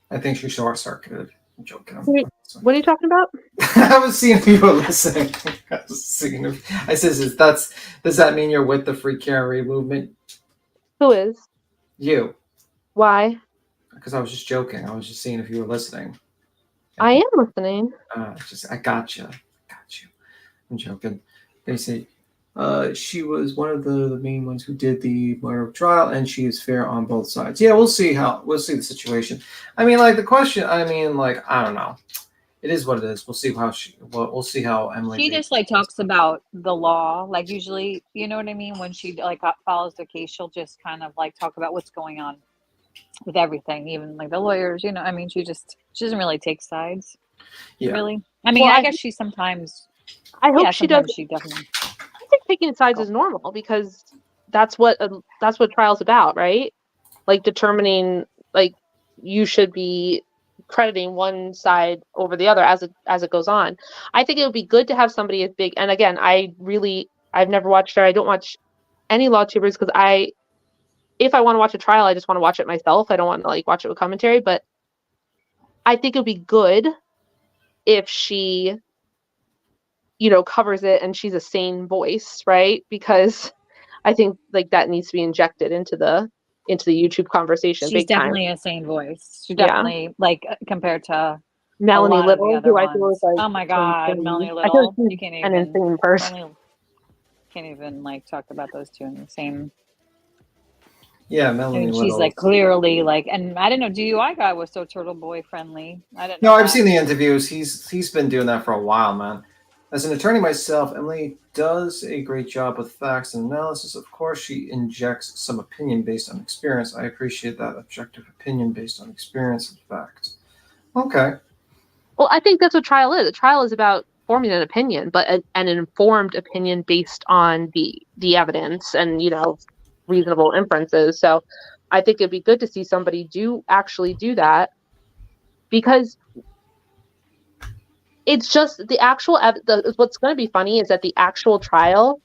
I think she's short-circuited. I'm joking. What are you talking about? I was seeing if you were listening. I says, does that mean you're with the Free Karen Reed movement? Who is? You. Why? Because I was just joking. I was just seeing if you were listening. I am listening. I got you. I'm joking. They say she was one of the main ones who did the murder trial, and she is fair on both sides. Yeah, we'll see the situation. I mean, like the question. I mean, like I don't know. It is what it is. We'll see we'll see how Emily. She just like talks about the law, like usually, you know what I mean? When she like follows the case, she'll just kind of like talk about what's going on with everything, even like the lawyers, you know. I mean, she doesn't really take sides. Yeah. Really. I mean, I guess she sometimes. I hope she does. She definitely. I think taking sides is normal, because that's what trial's about, right? Like determining, like you should be crediting one side over the other as it goes on. I think it would be good to have somebody as big. And again, I've never watched her. I don't watch any law tubers, because if I want to watch a trial, I just want to watch it myself. I don't want to like watch it with commentary. But I think it would be good if she, covers it and she's a sane voice, right? Because I think like that needs to be injected into the YouTube conversation. She's big time. Definitely a sane voice. She definitely like compared to Melanie Little, who I feel is like, oh my god, Melanie I feel Little. like You can't an even insane person. Can't even like talk about those two in the same. Yeah, Melanie And Little. she's like clearly like, and I didn't know DUI guy was so Turtle Boy friendly. I didn't know. No, I've that. seen the interviews. He's been doing that for a while, man. As an attorney myself, Emily does a great job with facts and analysis. Of course, she injects some opinion based on experience. I appreciate that objective opinion based on experience and facts. Okay. Well, I think that's what trial is. A trial is about forming an opinion, but an informed opinion based on the evidence and reasonable inferences. So I think it'd be good to see somebody actually do that, because it's just the actual what's going to be funny is that the actual trial,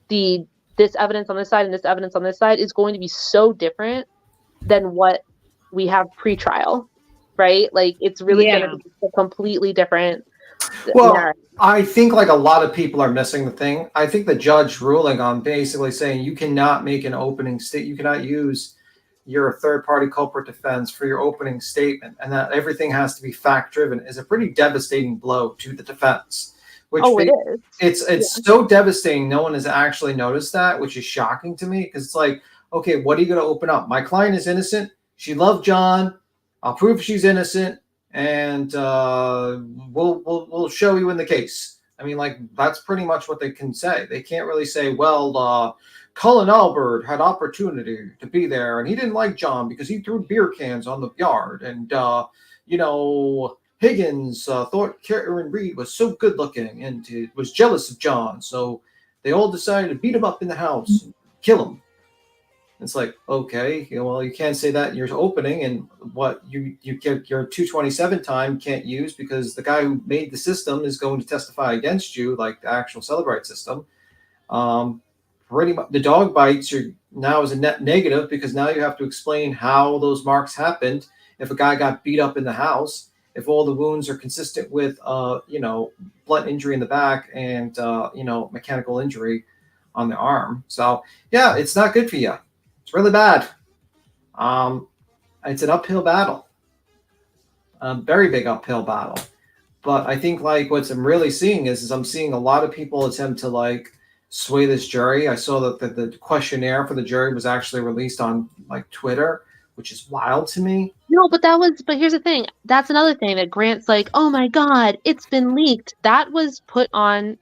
this evidence on this side and this evidence on this side is going to be so different than what we have pre-trial, right? Like it's really going to be a completely different Well, Yeah. I think like a lot of people are missing the thing. I think the judge ruling on basically saying you cannot make an opening state, you cannot use your third-party culprit defense for your opening statement, and that everything has to be fact-driven is a pretty devastating blow to the defense. Which Oh, it is. it's so devastating. No one has actually noticed that, which is shocking to me because it's like, okay, what are you going to open up? My client is innocent. She loved John. I'll prove she's innocent, and we'll show you in the case. I mean, like that's pretty much what they can say. They can't really say, well, Cullen Albert had opportunity to be there, and he didn't like John because he threw beer cans on the yard, and Higgins thought Karen Reed was so good looking and was jealous of John, so they all decided to beat him up in the house and kill him. It's like, okay, well, you can't say that in your opening, and what you get your 227 time can't use because the guy who made the system is going to testify against you, like the actual Celebrite system. Pretty much, the dog bites are now is a net negative because now you have to explain how those marks happened. If a guy got beat up in the house, if all the wounds are consistent with, blunt injury in the back and mechanical injury on the arm. So yeah, it's not good for you. It's really bad. It's an uphill battle, a very big uphill battle. But I think like what I'm really seeing is I'm seeing a lot of people attempt to like sway this jury. I saw that the questionnaire for the jury was actually released on like Twitter, which is wild to me. No, but here's the thing. That's another thing that Grant's like, oh my God, it's been leaked. That was put on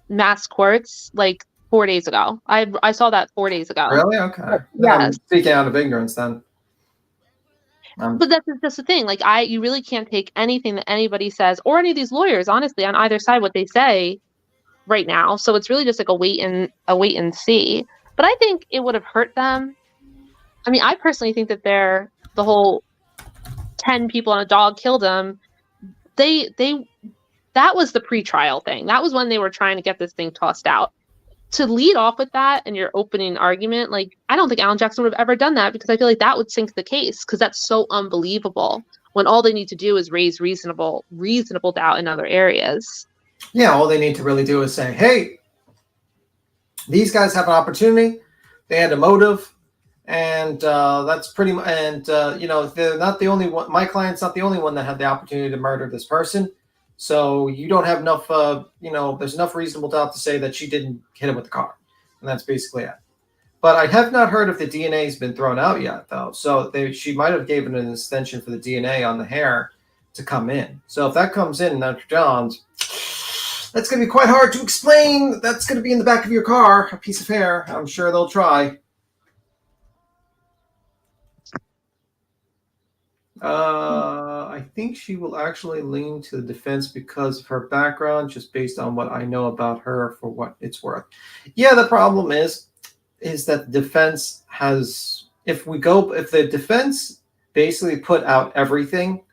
mass courts like 4 days ago. I saw that 4 days ago. Really? Okay. Yes. I'm speaking out of ignorance then. But that's the thing. Like you really can't take anything that anybody says or any of these lawyers, honestly, on either side, what they say right now. So it's really just like a wait and see. But I think it would have hurt them. I mean, I personally think that the whole 10 people and a dog killed him. That was the pre-trial thing. That was when they were trying to get this thing tossed out. To lead off with that in your opening argument, like I don't think Alan Jackson would have ever done that because I feel like that would sink the case because that's so unbelievable when all they need to do is raise reasonable doubt in other areas. Yeah, all they need to really do is say, hey, these guys have an opportunity. They had a motive. And that's pretty much, and they're not the only one. My client's not the only one that had the opportunity to murder this person. So you don't have enough, there's enough reasonable doubt to say that she didn't hit him with the car. And that's basically it. But I have not heard if the DNA has been thrown out yet, though. So she might have given an extension for the DNA on the hair to come in. So if that comes in after John's, that's going to be quite hard to explain. That's going to be in the back of your car, a piece of hair. I'm sure they'll try. I think she will actually lean to the defense because of her background, just based on what I know about her for what it's worth. Yeah, the problem is that the defense has, if the defense basically put out everything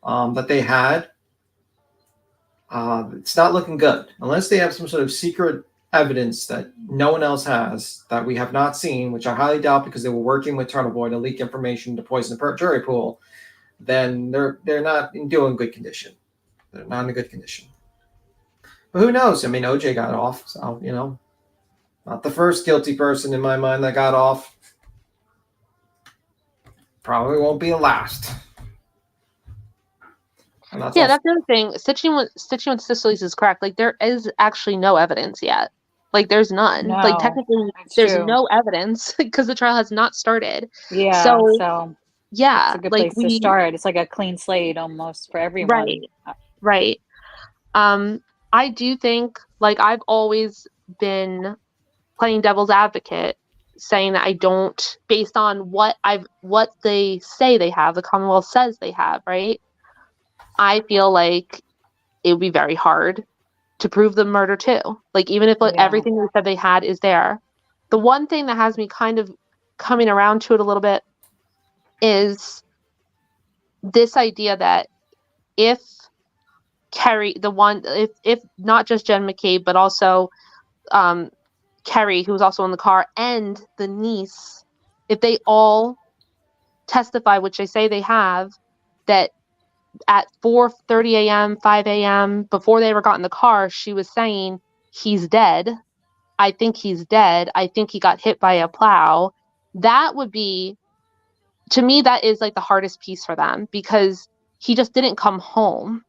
that they had, it's not looking good. Unless they have some sort of secret evidence that no one else has that we have not seen, which I highly doubt because they were working with Turtle Boy to leak information to poison the jury pool, then they're not in doing good condition. They're not in a good condition. But who knows? I mean, OJ got off, so not the first guilty person in my mind that got off. Probably won't be the last. That's the other thing. Stitching with Sicily's is correct. Like there is actually no evidence yet. Like there's none. No, like technically there's no evidence because the trial has not started. Yeah. So yeah, it's a good like place to start. It's like a clean slate almost for everyone. Right. I do think like I've always been playing devil's advocate, saying that I don't, based on what they say they have, the Commonwealth says they have, right? I feel like it would be very hard to prove the murder too. Like even if everything they said they had is there. The one thing that has me kind of coming around to it a little bit is this idea that if Kerry, if not just Jen McCabe, but also Kerry, who was also in the car, and the niece, if they all testify, which they say they have, that at 4:30 a.m., 5 a.m., before they ever got in the car, she was saying, he's dead. I think he's dead. I think he got hit by a plow. That would be, to me, that is like the hardest piece for them, because he just didn't come home,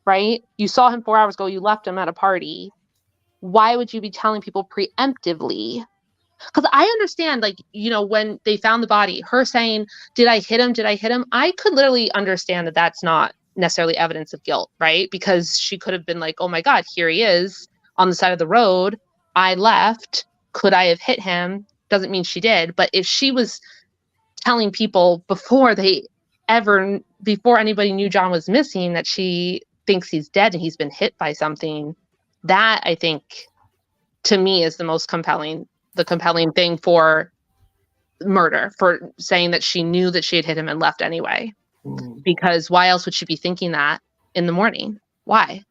right? You saw him 4 hours ago. You left him at a party. Why would you be telling people preemptively? Because I understand, like, you know, when they found the body, her saying, did I hit him? Did I hit him? I could literally understand that that's not necessarily evidence of guilt, right? Because she could have been like, oh my God, here he is on the side of the road. I left. Could I have hit him? Doesn't mean she did. But if she was telling people before anybody knew John was missing that she thinks he's dead and he's been hit by something, that I think, to me, is the compelling thing for murder, for saying that she knew that she had hit him and left anyway. Because why else would she be thinking that in the morning? Why?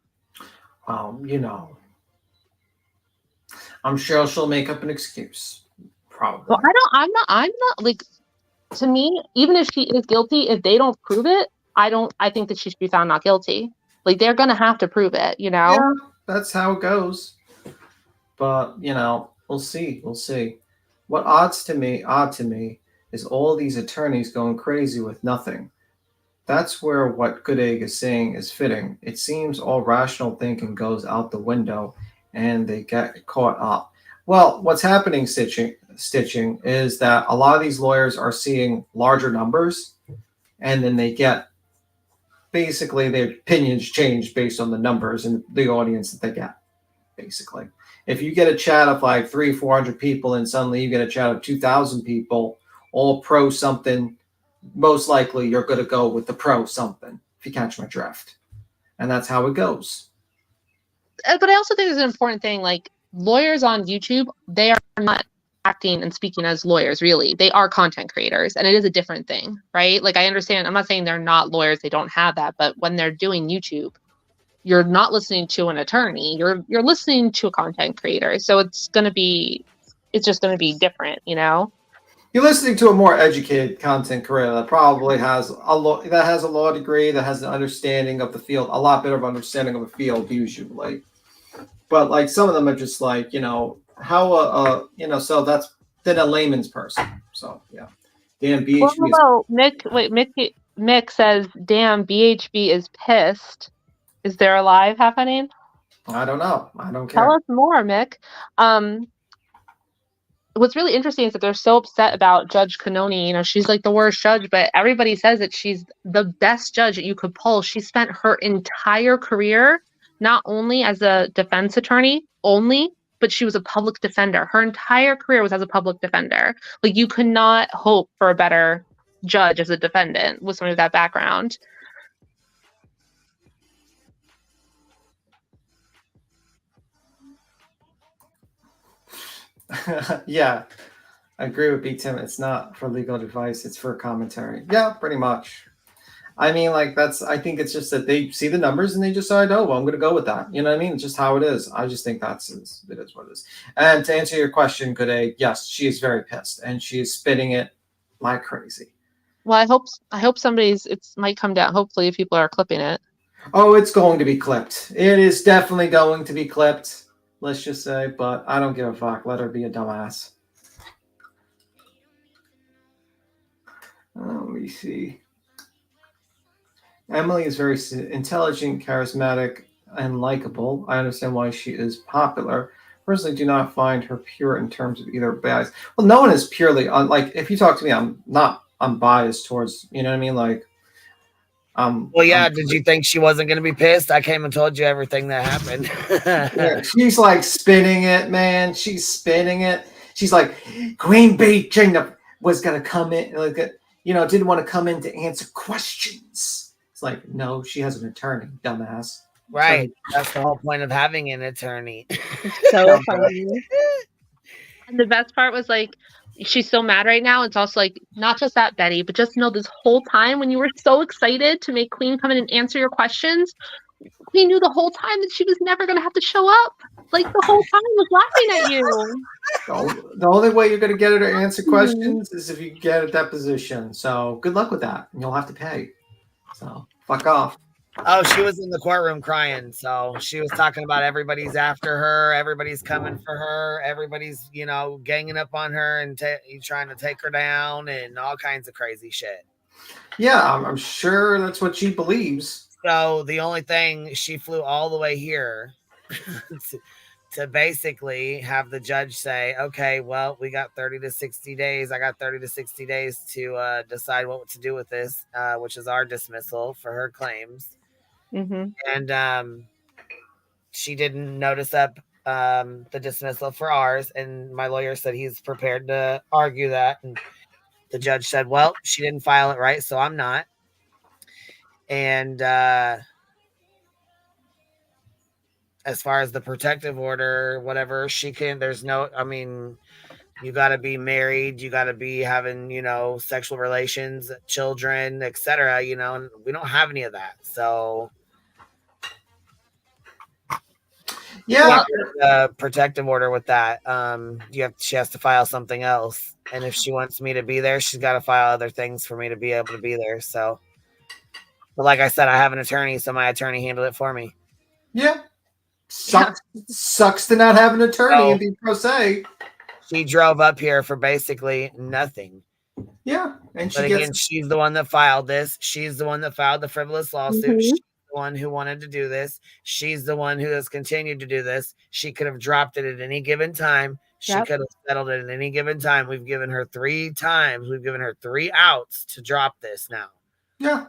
You know, I'm sure she'll make up an excuse. Probably. Well, I'm not like, to me, even if she is guilty, if they don't prove it, I think that she should be found not guilty. Like, they're gonna have to prove it, you know? Yeah, that's how it goes. But, you know, we'll see. We'll see. What odd to me is all these attorneys going crazy with nothing. That's where what Good Egg is saying is fitting. It seems all rational thinking goes out the window and they get caught up. Well, what's happening, Stitching, is that a lot of these lawyers are seeing larger numbers, and then they get basically their opinions changed based on the numbers and the audience that they get, basically. If you get a chat of like 300-400 people and suddenly you get a chat of 2,000 people, all pro something, most likely you're going to go with the pro something, if you catch my drift. And that's how it goes. But I also think there's an important thing, like, lawyers on YouTube, they are not acting and speaking as lawyers, really. They are content creators, and it is a different thing, right? Like, I understand, I'm not saying they're not lawyers, they don't have that, but when they're doing YouTube, you're not listening to an attorney, you're listening to a content creator. So it's just gonna be different, you know? You're listening to a more educated content creator that probably has a law degree, that has an understanding of the field, a lot better of understanding of the field usually. But like some of them are just like, you know, how so that's then a layman's person. So yeah. Damn BHB. Well, Mick says, damn, BHB is pissed. Is there a live happening? I don't know. I don't care. Tell us more, Mick. What's really interesting is that they're so upset about Judge Canoni. You know, she's like the worst judge, but everybody says that she's the best judge that you could pull. She spent her entire career not only as a defense attorney but she was a public defender. Her entire career was as a public defender. Like, you could not hope for a better judge as a defendant with somebody with that background. Yeah, I agree with B. Tim. It's not for legal advice. It's for commentary. Yeah, pretty much. I mean, like, I think it's just that they see the numbers and they decide, oh, well, I'm going to go with that. You know what I mean? It's just how it is. I just think it is what it is. And to answer your question, Good Egg, yes, she is very pissed and she is spitting it like crazy. Well, I hope it might come down. Hopefully, if people are clipping it. Oh, it's going to be clipped. It is definitely going to be clipped. Let's just say, but I don't give a fuck. Let her be a dumbass. Let me see. Emily is very intelligent, charismatic, and likable. I understand why she is popular. Personally, do not find her pure in terms of either bias. Well, no one is purely like. If you talk to me, I'm biased towards. You know what I mean? Like, well, yeah. Did you think she wasn't going to be pissed? I came and told you everything that happened. Yeah, she's like spinning it, man. She's spinning it. She's like, Queen Bee was going to come in, like, didn't want to come in to answer questions. It's like, no, she has an attorney, dumbass. Right. That's the whole point of having an attorney. So funny. And the best part was, like, she's so mad right now. It's also like, not just that, Betty, but just know this whole time when you were so excited to make Queen come in and answer your questions, Queen knew the whole time that she was never going to have to show up. Like, the whole time was laughing at you. The only way you're going to get her to answer questions is if you get a deposition. So good luck with that. And you'll have to pay. So fuck off. Oh, she was in the courtroom crying. So she was talking about everybody's after her, everybody's coming for her, everybody's, ganging up on her and trying to take her down and all kinds of crazy shit. Yeah, I'm sure that's what she believes. So the only thing, she flew all the way here to basically have the judge say, okay, well, we got 30 to 60 days. I got 30 to 60 days to decide what to do with this, which is our dismissal for her claims. Mm-hmm. And she didn't notice up the dismissal for ours. And my lawyer said he's prepared to argue that. And the judge said, well, she didn't file it right, so I'm not. And as far as the protective order, whatever, she can, there's no, I mean, you got to be married, you got to be having, sexual relations, children, etc., and we don't have any of that. So yeah, protective order with that. She has to file something else. And if she wants me to be there, she's got to file other things for me to be able to be there. So, but like I said, I have an attorney, so my attorney handled it for me. Yeah. Sucks to not have an attorney and be pro se. She drove up here for basically nothing. Yeah, and she's the one that filed this. She's the one that filed the frivolous lawsuit. Mm-hmm. She's the one who wanted to do this. She's the one who has continued to do this. She could have dropped it at any given time. She could have settled it at any given time. We've given her 3 times. We've given her 3 outs to drop this now. Yeah.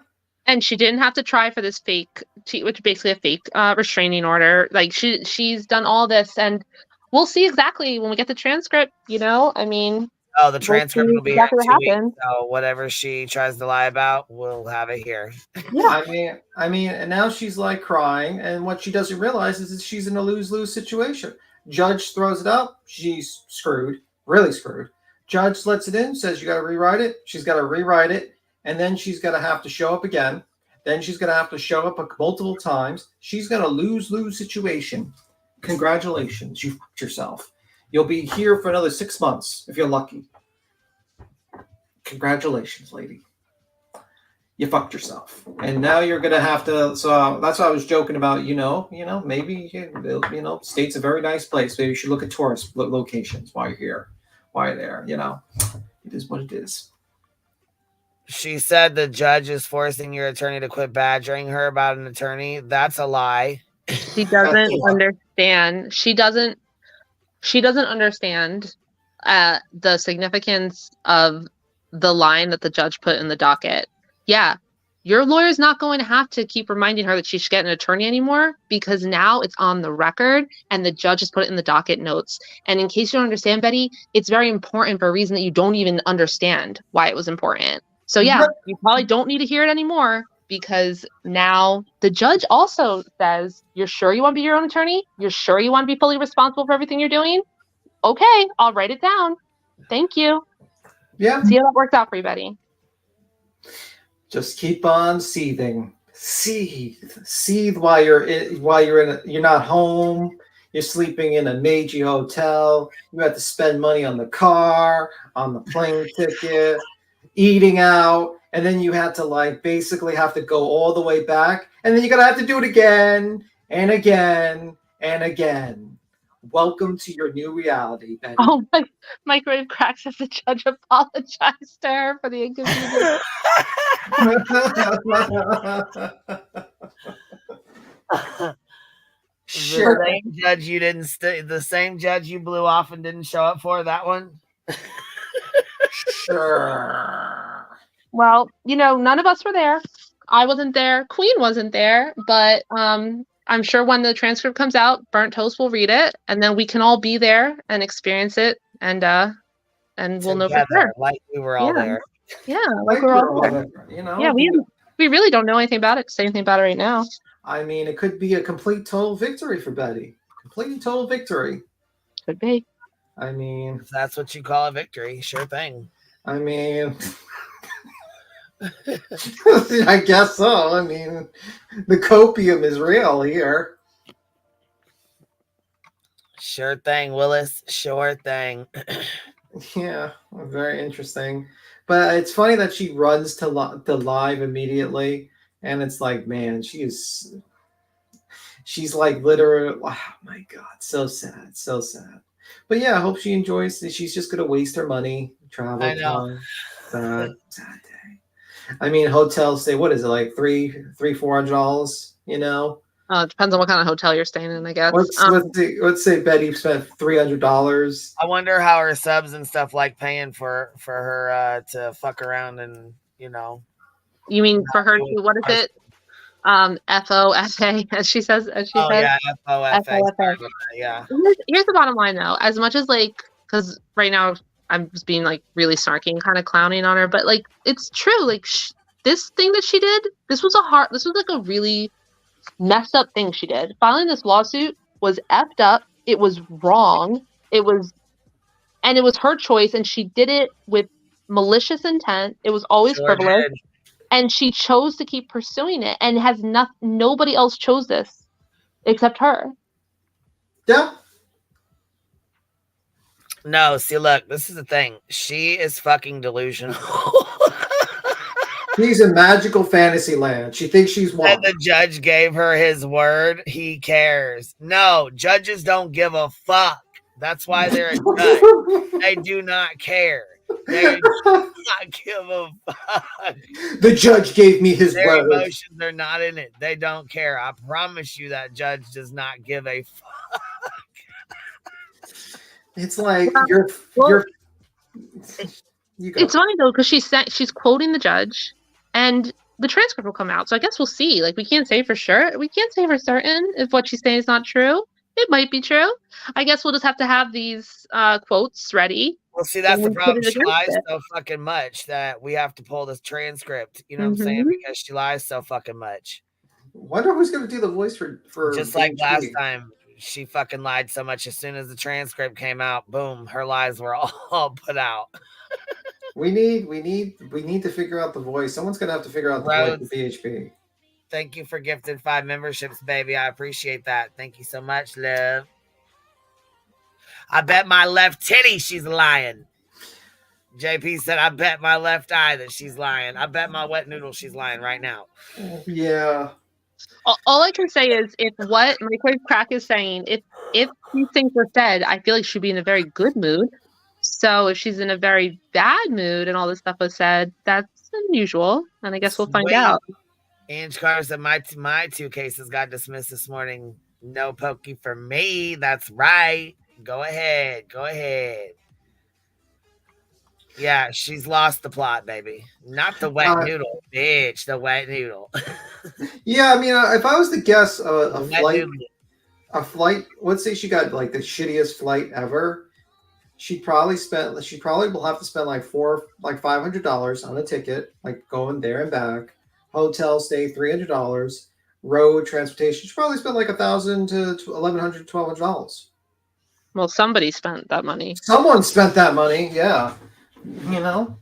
And she didn't have to try for this fake, which is basically a fake restraining order. Like she's done all this, and we'll see exactly when we get the transcript. I mean, the transcript will be here in 2 happened. weeks. So whatever she tries to lie about, we'll have it here. Yeah. I mean, and now she's like crying, and what she doesn't realize is that she's in a lose-lose situation. Judge throws it up, she's screwed, really screwed. Judge lets it in, says you got to rewrite it. She's got to rewrite it. And then she's going to have to show up again. Then she's going to have to show up multiple times. She's going to lose situation. Congratulations. You fucked yourself. You'll be here for another 6 months if you're lucky. Congratulations, lady. You fucked yourself. And now you're going to have to. So that's what I was joking about. Maybe, state's a very nice place. Maybe you should look at tourist locations while you're here, while you're there. It is what it is. She said the judge is forcing your attorney to quit badgering her about an attorney. That's a lie. She doesn't understand. She doesn't understand the significance of the line that the judge put in the docket. Yeah, your lawyer's not going to have to keep reminding her that she should get an attorney anymore, because now it's on the record and the judge has put it in the docket notes. And in case you don't understand, Betty, it's very important for a reason that you don't even understand why it was important. So yeah, you probably don't need to hear it anymore, because now the judge also says, you're sure you want to be your own attorney? You're sure you want to be fully responsible for everything you're doing? Okay, I'll write it down. Thank you. Yeah. See how that worked out for you, Betty. Just keep on seething. Seethe while you're not home. You're sleeping in a Meiji hotel. You have to spend money on the car, on the plane ticket, eating out, and then you had to basically have to go all the way back, and then you're gonna have to do it again and again and again. Welcome to your new reality, Betty. Oh, my grave cracks as the judge apologized to her for the inconvenience. Sure. The same judge you blew off and didn't show up for, that one? Sure. Well, none of us were there. I wasn't there. Queen wasn't there. But I'm sure when the transcript comes out, Burnt Toast will read it, and then we can all be there and experience it, and we'll know for sure. Like we were all there. Yeah, like we're all there. Yeah, we really don't know anything about it to say anything about it right now. I mean, it could be a complete total victory for Betty. Complete total victory. Could be. I mean, if that's what you call a victory, sure thing. I mean, I guess so. I mean, the copium is real here. Sure thing, Willis. Sure thing. Yeah, very interesting. But it's funny that she runs to live immediately And it's like, man, she's like literally, oh my God, so sad, so sad. But yeah, I hope she enjoys it. She's just gonna waste her money, travel I know. time. Sad day. I mean, hotel stay, what is it, like $400, you know? It depends on what kind of hotel you're staying in, I guess. Let's say Betty spent $300. I wonder how her subs and stuff like paying for her to fuck around and, you know. You mean for her to, what is it? FOFA, as she says, as she Oh says. yeah, FOFA. FOFA. Yeah. Here's the bottom line, though. As much as like, because right now I'm just being like really snarky and kind of clowning on her, but like it's true. Like this thing that she did, this was like a really messed up thing she did. Filing this lawsuit was effed up. It was wrong. It was her choice, and she did it with malicious intent. It was always frivolous. Did. And she chose to keep pursuing it, and nobody else chose this except her. Yeah. No, see, look, this is the thing. She is fucking delusional. She's in magical fantasy land. She thinks she's one. And the judge gave her his word. He cares. No, judges don't give a fuck. That's why they're a judge. They do not care. They do not give a fuck. The judge gave me his Their word. emotions are not in it. They don't care. I promise you that judge does not give a fuck. It's like It's funny though, because she's quoting the judge, and the transcript will come out. So I guess we'll see. Like, we can't say for sure. We can't say for certain if what she's saying is not true. It might be true. I guess we'll just have to have these quotes ready. Well, see, that's the problem. She lies so fucking much that we have to pull this transcript. You know what I'm saying? Because she lies so fucking much. Wonder who's going to do the voice for just like last time. She fucking lied so much. As soon as the transcript came out, boom, her lies were all put out. We need to figure out the voice. Someone's going to have to figure out the voice of PHP. Thank you for gifted 5 memberships, baby. I appreciate that. Thank you so much, love. I bet my left titty she's lying. JP said, I bet my left eye that she's lying. I bet my wet noodle she's lying right now. Yeah. All I can say is, if what Microwave Crack is saying, if these things were said, I feel like she'd be in a very good mood. So if she's in a very bad mood and all this stuff was said, that's unusual. And I guess we'll find out. Ange Carter said, my 2 cases got dismissed this morning. No pokey for me. That's right. Go ahead. Yeah, she's lost the plot, baby. Not the wet noodle, bitch. The wet noodle. Yeah, I mean, if I was to guess a flight, let's say she got like the shittiest flight ever, she probably will have to spend like $500 on a ticket, like going there and back, hotel stay $300, road transportation. She probably spent like $1,000 to $1,100, $1,200. Well, somebody spent that money. Someone spent that money, yeah. You know.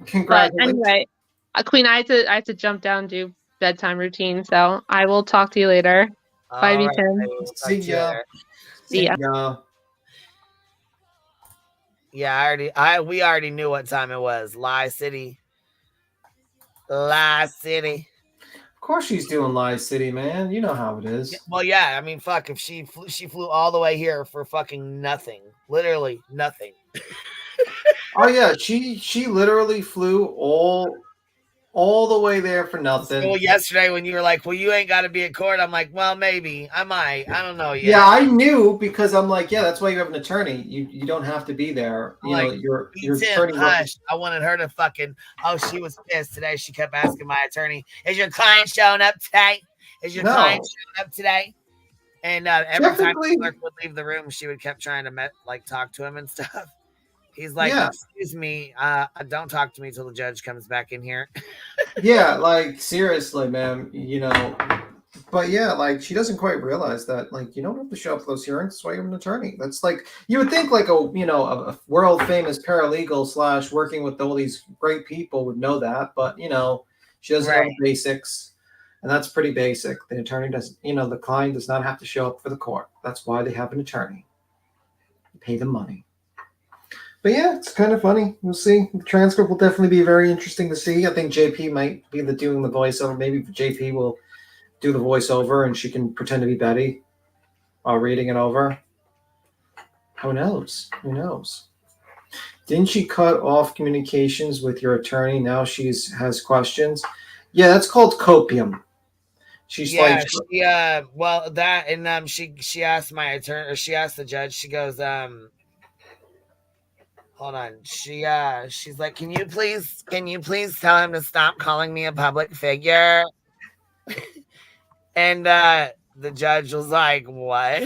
Congratulations. But anyway, Queen, I had to jump down, do bedtime routine, so I will talk to you later. Bye, B10. See ya. See ya. Yeah, we already knew what time it was. Lie City. Lie City. Of course she's doing Lie City, man. You know how it is. Well, yeah. I mean, fuck. If she flew all the way here for fucking nothing, literally nothing. Oh yeah, she literally flew all the way there for nothing. Well, yesterday when you were like, "Well, you ain't got to be at court," I'm like, "Well, maybe I might. I don't know yet." Yeah, I knew, because I'm like, yeah, that's why you have an attorney. You don't have to be there. You know, your attorney. Hush. I wanted her to fucking. Oh, she was pissed today. She kept asking my attorney, "Is your client showing up today? Is your client showing up today?" And every time the clerk would leave the room, she would kept trying to talk to him and stuff. He's like, "Excuse me, don't talk to me till the judge comes back in here." Yeah, like seriously, ma'am, you know. But yeah, like she doesn't quite realize that, like, you don't have to show up for those hearings. That's why you're an attorney. That's like, you would think like a world famous paralegal / working with all these great people would know that, but you know, she doesn't know the basics, and that's pretty basic. The attorney doesn't, the client does not have to show up for the court. That's why they have an attorney. You pay them money. But yeah, it's kind of funny. We'll see. The transcript will definitely be very interesting to see. I think JP might be doing the voiceover. Maybe JP will do the voiceover and she can pretend to be Betty while reading it over. Who knows? Who knows? Didn't she cut off communications with your attorney? Now has questions. Yeah, that's called copium. She's Yeah, like, she well that and she asked my attorney, or she asked the judge, she goes, hold on. She's like, can you please tell him to stop calling me a public figure? And the judge was like, what?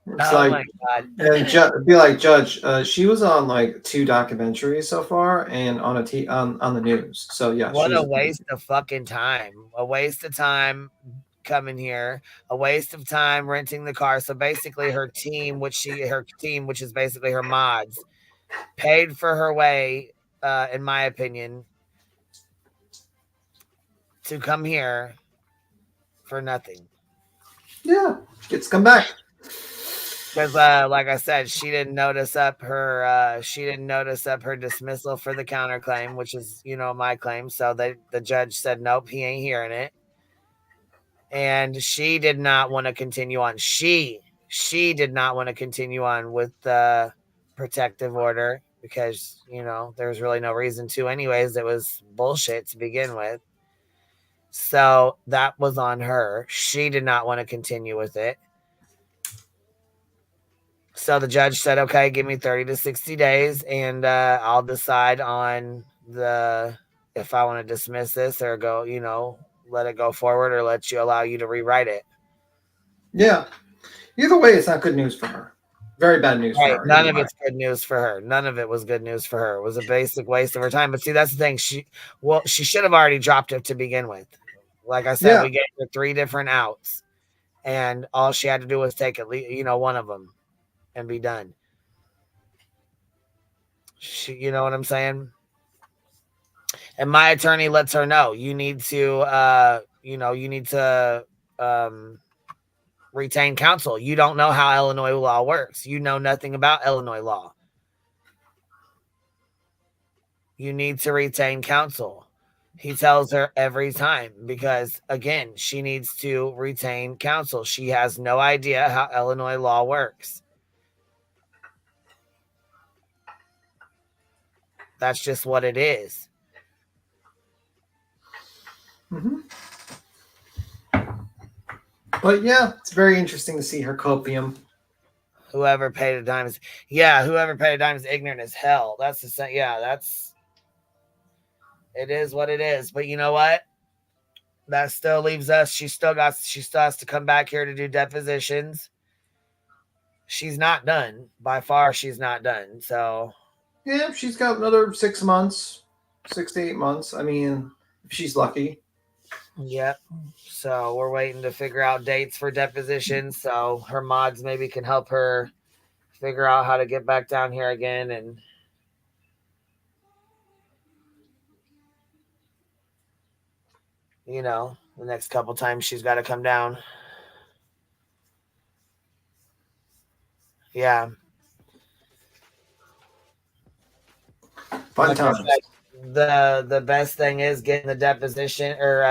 it's Oh like, my god. and be like, Judge, she was on like 2 documentaries so far and on on the news. So yeah, What she's a waste of fucking time. A waste of time coming here, a waste of time renting the car. So basically her team, which is basically her mods, paid for her way, in my opinion, to come here for nothing. Yeah, she gets to come back. Because like I said, she didn't notice up her dismissal for the counterclaim, which is, my claim. So the judge said, nope, he ain't hearing it. And she did not want to continue on. She did not want to continue on with the protective order because, there's really no reason to anyways. It was bullshit to begin with. So that was on her. She did not want to continue with it. So the judge said, okay, give me 30 to 60 days and I'll decide on if I want to dismiss this or go, let it go forward or allow you to rewrite it. Yeah. Either way, it's not good news for her. Very bad news for her. None of it's good news for her. None of it was good news for her. It was a basic waste of her time. But see, that's the thing. She should have already dropped it to begin with. Like I said, we gave her 3 different outs. And all she had to do was take at least, one of them and be done. You know what I'm saying? And my attorney lets her know you need to retain counsel. You don't know how Illinois law works. You know nothing about Illinois law. You need to retain counsel. He tells her every time because, again, she needs to retain counsel. She has no idea how Illinois law works. That's just what it is. Mm-hmm. But yeah, it's very interesting to see her copium. Whoever paid a dime is ignorant as hell. That's the same. Yeah, it is what it is. But you know what? That still leaves us. She still has to come back here to do depositions. She's not done. By far, she's not done. So yeah, she's got another 6 months, 6 to 8 months. I mean, if she's lucky. Yep. So we're waiting to figure out dates for depositions. So her mods maybe can help her figure out how to get back down here again. And the next couple times she's got to come down. Yeah. Fun times. The best thing is getting the deposition, or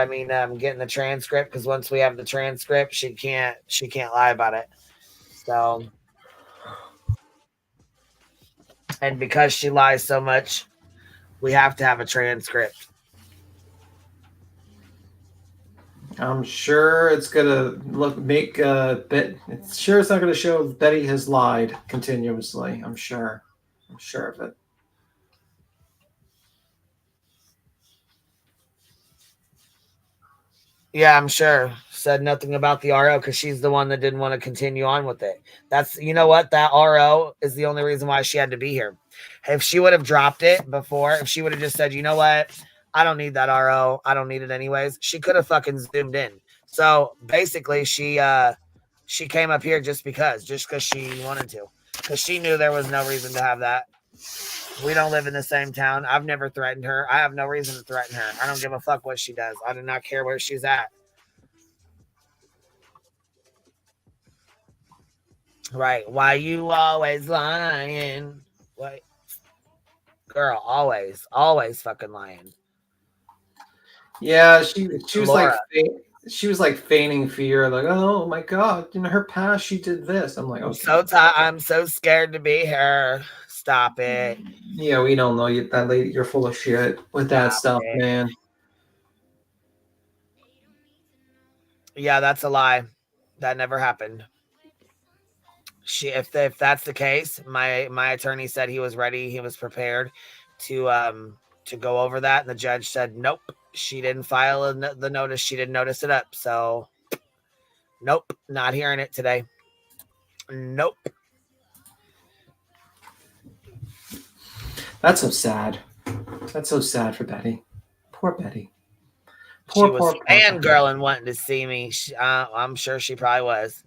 getting the transcript, because once we have the transcript, she can't lie about it. So, and because she lies so much, we have to have a transcript. I'm sure it's gonna it's not gonna show Betty has lied continuously. I'm sure of it. Yeah, I'm sure. Said nothing about the RO because she's the one that didn't want to continue on with it. That's, you know what? That RO is the only reason why she had to be here. If she would have dropped it before, if she would have just said, you know what? I don't need that RO. I don't need it anyways. She could have fucking zoomed in. So basically she came up here just because she wanted to, because she knew there was no reason to have that. We don't live in the same town. I've never threatened her. I have no reason to threaten her. I don't give a fuck what she does. I do not care where she's at. Right. Why you always lying? What? Girl, always fucking lying. Yeah, she was like Laura. she was like feigning fear, like, oh my god, in her past she did this. I'm like, okay. I'm so scared to be her. Stop it. Yeah, we don't know you, that lady. You're full of shit with that Stop stuff, it. man. Yeah, that's a lie. That never happened. If that's the case, my attorney said he was ready, he was prepared to go over that, and the judge said nope. She didn't file the notice. She didn't notice it up. So nope, not hearing it today. Nope. That's so sad. That's so sad for Betty. Poor Betty. She was Betty. fangirling wanting to see me. I'm sure she probably was.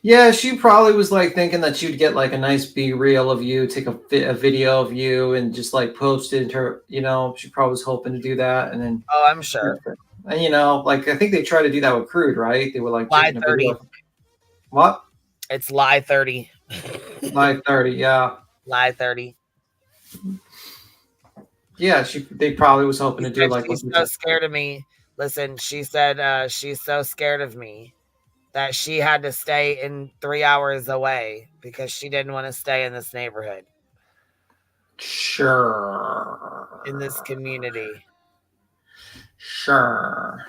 Yeah, she probably was like thinking that she'd get like a nice B-reel of you, take a video of you, and just like post it into her. You know, she probably was hoping to do that, and then. Oh, I'm sure. And you know, like I think they tried to do that with Crude, right? They were like Lie taking a 30. video. What? It's lie 30. Lie 30, yeah. Lie 30. Yeah, they probably was hoping to do like she's so scared of me. Listen, she said she's so scared of me that she had to stay in 3 hours away because she didn't want to stay in this neighborhood. Sure. In this community. Sure.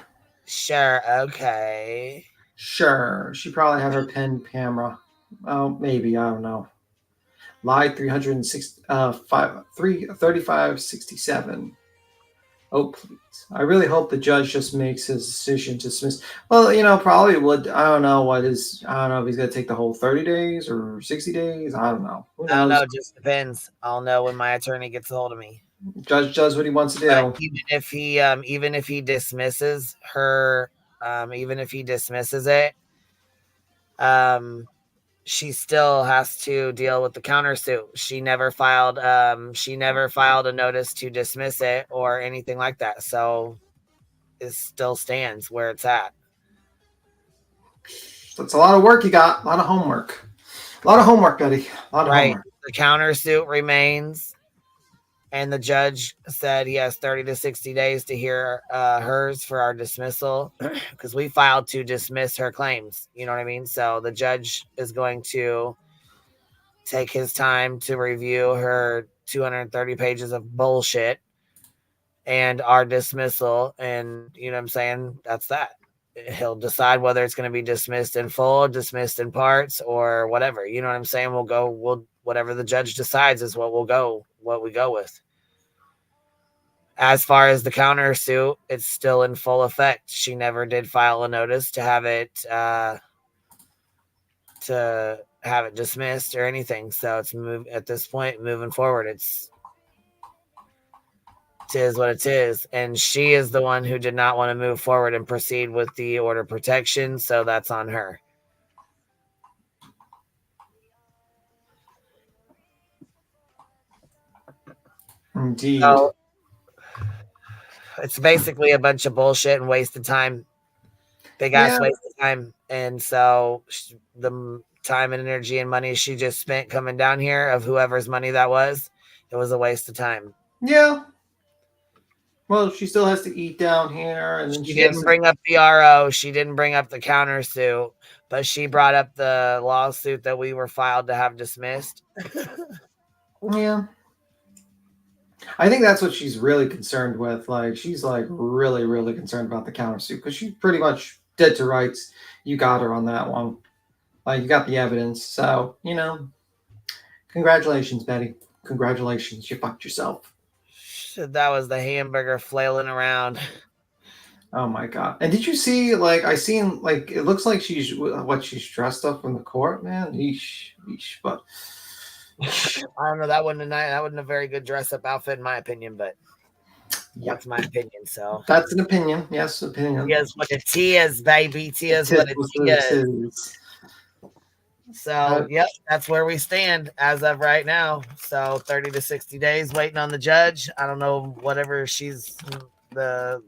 Okay. Sure. She probably had her pen camera. Oh, maybe. I don't know. Lie 3567. Oh, please. I really hope the judge just makes his decision to dismiss. Well, you know, probably would. I don't know if he's going to take the whole 30 days or 60 days. I don't know. Who knows? I don't know. It just depends. I'll know when my attorney gets a hold of me. Judge does what he wants to do. But even if he dismisses her, even if he dismisses it, she still has to deal with the countersuit. She never filed a notice to dismiss it or anything like that. So it still stands where it's at. That's a lot of work you got. A lot of homework. A lot of homework, Betty. A lot of homework. The countersuit remains, and the judge said he has 30 to 60 days to hear hers for our dismissal because we filed to dismiss her claims. You know what I mean? So the judge is going to take his time to review her 230 pages of bullshit and our dismissal. And you know what I'm saying? That's that. He'll decide whether it's going to be dismissed in full, dismissed in parts, or whatever. You know what I'm saying? We'll whatever the judge decides is what we go with. As far as the countersuit, it's still in full effect. She never did file a notice to have it dismissed or anything. So it's at this point moving forward. It is what it is, and she is the one who did not want to move forward and proceed with the order of protection. So that's on her. Indeed. So, it's basically a bunch of bullshit and waste of time. Big ass waste of time. And so the time and energy and money she just spent coming down here, of whoever's money that was, it was a waste of time. Yeah. Well, she still has to eat down here, and then she didn't bring up the RO. She didn't bring up the countersuit, but she brought up the lawsuit that we were filed to have dismissed. Yeah. I think that's what she's really concerned with. Like, she's like really, really concerned about the countersuit because she's pretty much dead to rights. You got her on that one. Like, you got the evidence. So, you know, congratulations, Betty. Congratulations. You fucked yourself. That was the hamburger flailing around. Oh my god! And did you see? Like, I seen. Like, it looks like she's dressed up in the court, man. Yeesh. But I don't know. That wasn't a very good dress up outfit, in my opinion. But that's my opinion. So that's an opinion. Yes, opinion. Yes, what it is, baby. It is what it is. So, yep, that's where we stand as of right now. So 30 to 60 days waiting on the judge. I don't know, whatever she's the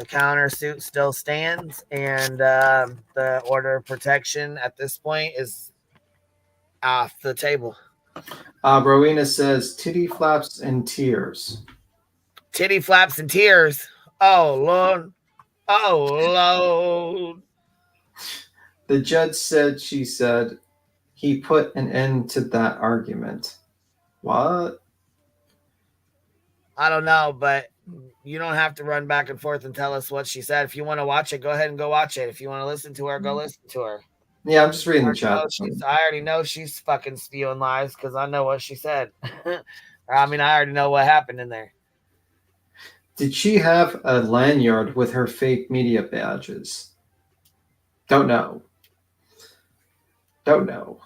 The countersuit still stands, and the order of protection at this point is off the table. Rowena says titty flaps and tears. Titty flaps and tears. Oh, Lord. Oh, Lord. The judge said, she said, he put an end to that argument. What? I don't know, but you don't have to run back and forth and tell us what she said. If you want to watch it, go ahead and go watch it. If you want to listen to her, go listen to her. Yeah, I'm just reading the chat. I already know she's fucking spewing lies because I know what she said. I mean, I already know what happened in there. Did she have a lanyard with her fake media badges? Don't know. Don't know.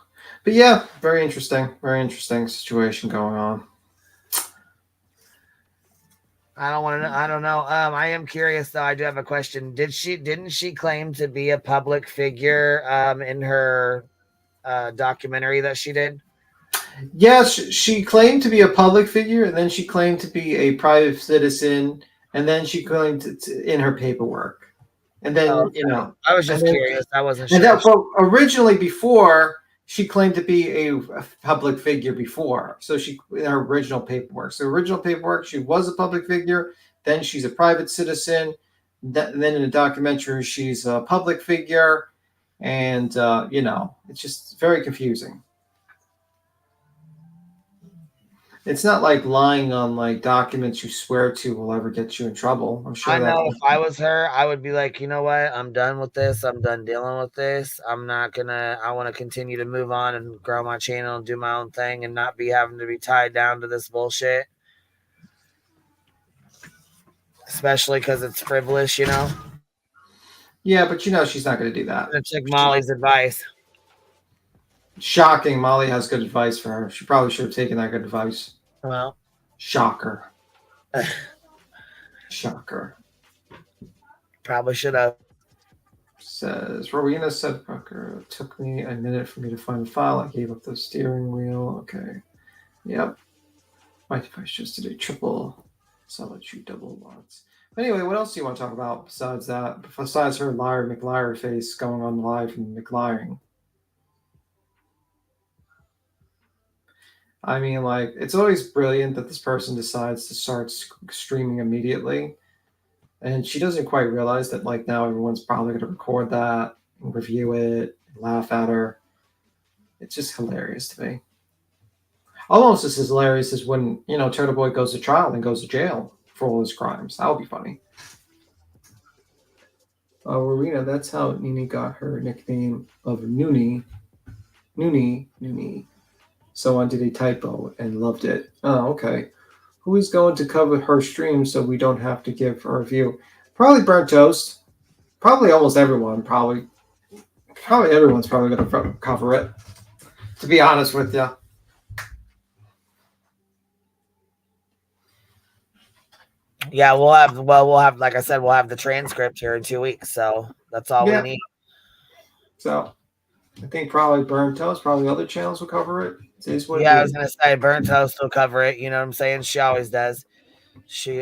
But yeah, very interesting situation going on. I don't want to know. I don't know. I am curious though. I do have a question. Didn't she claim to be a public figure in her documentary that she did? Yes, she claimed to be a public figure, and then she claimed to be a private citizen, and then she claimed in her paperwork. And then, I was just curious. I wasn't and sure. but originally, before, she claimed to be a public figure before. So she, in her original paperwork. So original paperwork, she was a public figure. Then she's a private citizen. Then in the documentary, she's a public figure. And, it's just very confusing. It's not like lying on like documents you swear to will ever get you in trouble. I'm sure I know if I was her, I would be like, you know what? I'm done with this. I'm done dealing with this. I want to continue to move on and grow my channel and do my own thing and not be having to be tied down to this bullshit. Especially because it's frivolous, Yeah, but she's not going to do that. I took Molly's advice. Shocking. Molly has good advice for her. She probably should have taken that good advice. Well, shocker. Shocker. Probably should have. Says Rowena said, Parker, it took me a minute for me to find the file. I gave up the steering wheel. Okay. Yep. My device just did a triple. So I'll let you double lots. Anyway, what else do you want to talk about besides that? Besides her liar McLiar face going on live and McLiaring? I mean, like, it's always brilliant that this person decides to start streaming immediately. And she doesn't quite realize that, like, now everyone's probably going to record that and review it, and laugh at her. It's just hilarious to me. Almost as hilarious as when, Turtle Boy goes to trial and goes to jail for all his crimes. That would be funny. Rowena, that's how Nini got her nickname of Noonie. Noonie. Someone did a typo and loved it. Oh, okay. Who is going to cover her stream so we don't have to give her a review? Probably Burnt Toast. Probably almost everyone. Probably everyone's probably going to cover it. To be honest with you. Yeah, we'll have, like I said, we'll have the transcript here in 2 weeks. So that's all we need. So I think probably Burnt Toast, probably other channels will cover it. I was gonna say Burnt Toast will cover it. You know what I'm saying? She always does.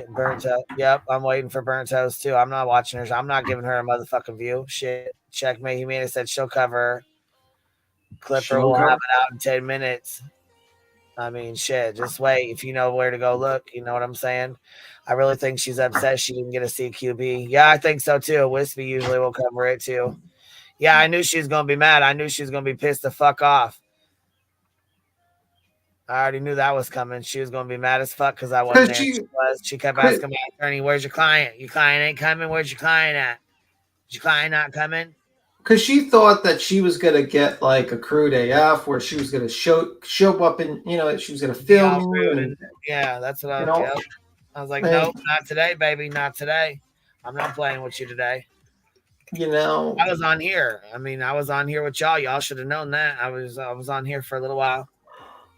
Burnt Toast. Yep, I'm waiting for Burnt Toast too. I'm not watching her. I'm not giving her a motherfucking view. Shit. Checkmate Humana said she'll cover her. Clipper will have it out in 10 minutes. I mean, shit. Just wait. If you know where to go look, you know what I'm saying? I really think she's upset she didn't get a CQB. Yeah, I think so too. Wispy usually will cover it too. Yeah, I knew she was gonna be mad. I knew she was gonna be pissed the fuck off. I already knew that was coming. She was going to be mad as fuck because I wasn't there. She kept asking my attorney, where's your client? Your client ain't coming. Where's your client at? Is your client not coming? Because she thought that she was going to get like a crude AF where she was going to show up and, she was going to film. Yeah, that's what I was. I was like, nope, not today, baby. Not today. I'm not playing with you today. I was on here. I mean, I was on here with y'all. Y'all should have known that. I was on here for a little while.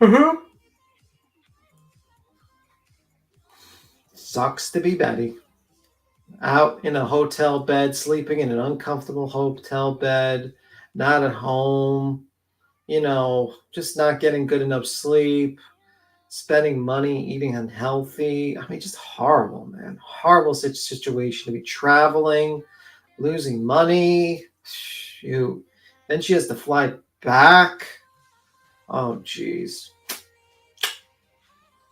Mm-hmm. Sucks to be Betty. Out in a hotel bed, sleeping in an uncomfortable hotel bed, not at home, just not getting good enough sleep, spending money, eating unhealthy. I mean, just horrible, man. Horrible situation to be traveling, losing money. Shoot. Then she has to fly back. Oh, jeez.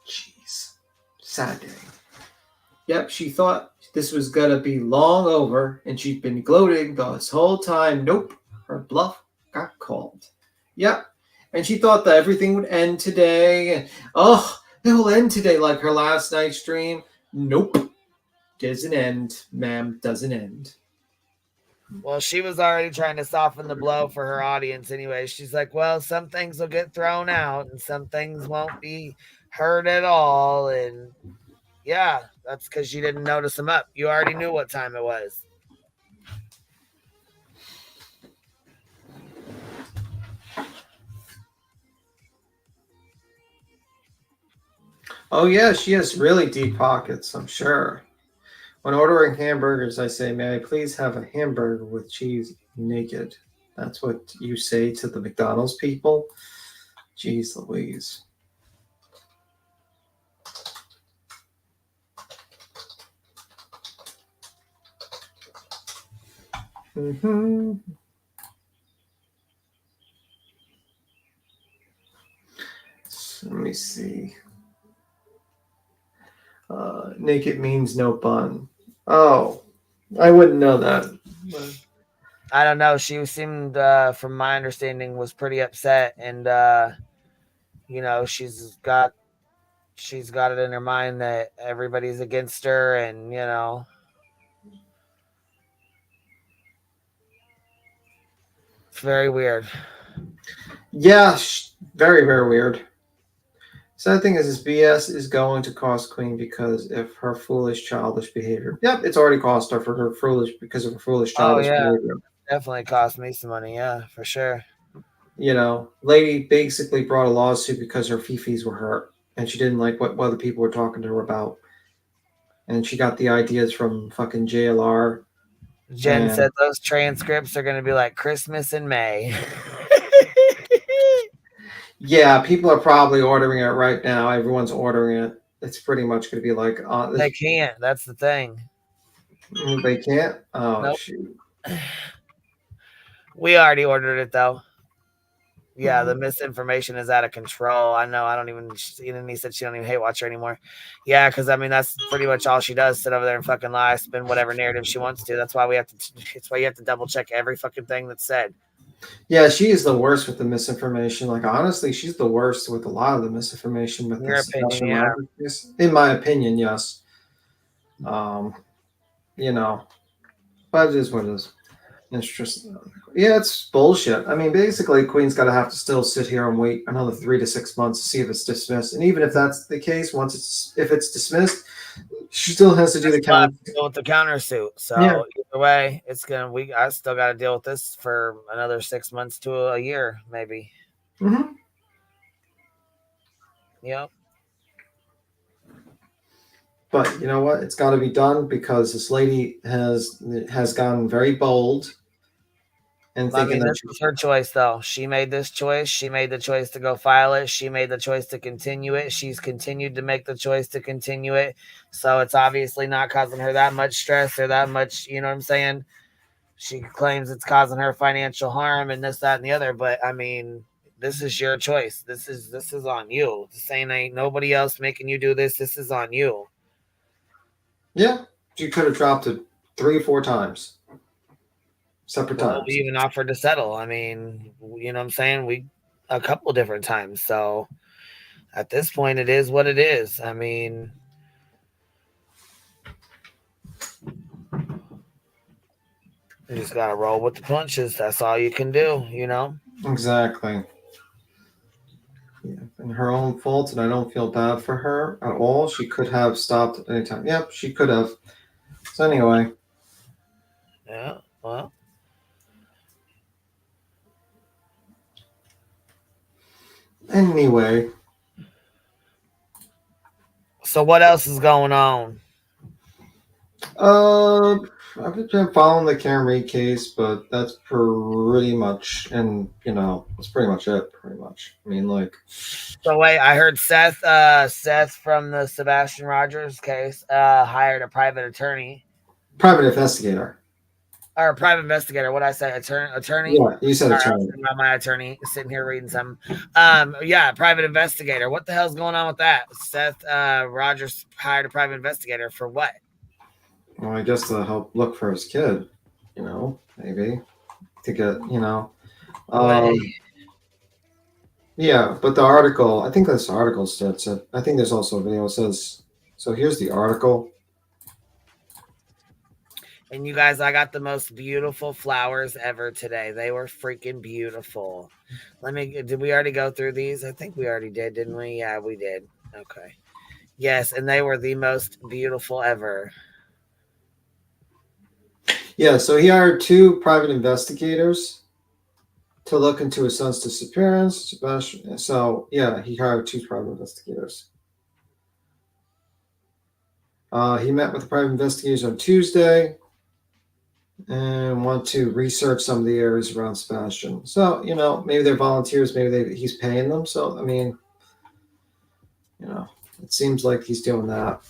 Jeez. Sad day. Yep, she thought this was going to be long over, and she'd been gloating this whole time. Nope. Her bluff got called. Yep. And she thought that everything would end today. And, oh, it will end today like her last night's stream. Nope. Doesn't end, ma'am. Doesn't end. Well, she was already trying to soften the blow for her audience anyway. She's like, well, some things will get thrown out and some things won't be heard at all. And yeah, that's because you didn't notice them up. You already knew what time it was. Oh, yeah, she has really deep pockets, I'm sure. When ordering hamburgers, I say, may I please have a hamburger with cheese naked? That's what you say to the McDonald's people? Jeez Louise. Mm-hmm. So let me see. Naked means no bun. Oh, I wouldn't know that. I don't know. She seemed, from my understanding, was pretty upset, and you know, she's got it in her mind that everybody's against her, and you know, it's very weird. Yeah, very, very weird. Sad thing is, this BS is going to cost Queen because of her foolish, childish behavior. Yep, it's already cost her because of her foolish, childish behavior. Definitely cost me some money. Yeah, for sure. You know, lady basically brought a lawsuit because her fifis were hurt, and she didn't like what other people were talking to her about. And she got the ideas from fucking JLR. Jen said those transcripts are going to be like Christmas in May. Yeah, people are probably ordering it right now. Everyone's ordering it. It's pretty much going to be like... they can't. That's the thing. They can't? Oh, nope. Shoot. We already ordered it, though. Yeah, the misinformation is out of control. I know. I don't even... And he said she don't even hate watch her anymore. Yeah, because, I mean, that's pretty much all she does. Sit over there and fucking lie, spin whatever narrative she wants to. That's why we have to... It's why you have to double-check every fucking thing that's said. Yeah, she is the worst with the misinformation. Like, honestly, she's the worst with a lot of the misinformation. With your opinion, yeah. In my opinion, yes. You know, but it is what it is. It's just, yeah, it's bullshit. I mean, basically, Queen's got to have to still sit here and wait another 3 to 6 months to see if it's dismissed. And even if that's the case, if it's dismissed, she still has to do the countersuit. So yeah. Either way, it's gonna. I still got to deal with this for another 6 months to a year, maybe. Mm-hmm. Yep. But you know what? It's got to be done because this lady has gotten very bold. And thinking this was her choice, though. She made this choice. She made the choice to go file it. She made the choice to continue it. She's continued to make the choice to continue it. So it's obviously not causing her that much stress or that much, you know what I'm saying? She claims it's causing her financial harm and this, that, and the other. But I mean, this is your choice. This is on you. This ain't nobody else making you do this. This is on you. Yeah, she could have dropped it 3 or 4 times. Separate times. We even offered to settle. I mean, you know what I'm saying? A couple different times. So at this point, it is what it is. I mean, you just got to roll with the punches. That's all you can do, you know? Exactly. Yeah, and her own fault, and I don't feel bad for her at all. She could have stopped at any time. Yep, she could have. So anyway. Yeah, well. Anyway. So what else is going on? I've been following the Karen Reed case, but that's pretty much, and that's pretty much it. Pretty much. I mean, like. So wait, I heard Seth from the Sebastian Rogers case hired a private attorney. Private investigator. Or a private investigator. What I say, attorney? Yeah, you said attorney. My attorney sitting here reading some. Yeah, private investigator. What the hell's going on with that? Seth Rogers hired a private investigator for what? Well, I guess to help look for his kid. Maybe to get Yeah, but the article. I think this article said. I think there's also a video that says. So here's the article. And you guys, I got the most beautiful flowers ever today. They were freaking beautiful. Did we already go through these? I think we already did, didn't we? Yeah, we did. Okay. Yes, and they were the most beautiful ever. Yeah, so he hired 2 private investigators to look into his son's disappearance. Sebastian. So, yeah, he hired 2 private investigators. He met with the private investigators on Tuesday and want to research some of the areas around Sebastian. So, maybe they're volunteers, maybe he's paying them. So, I mean, it seems like he's doing that.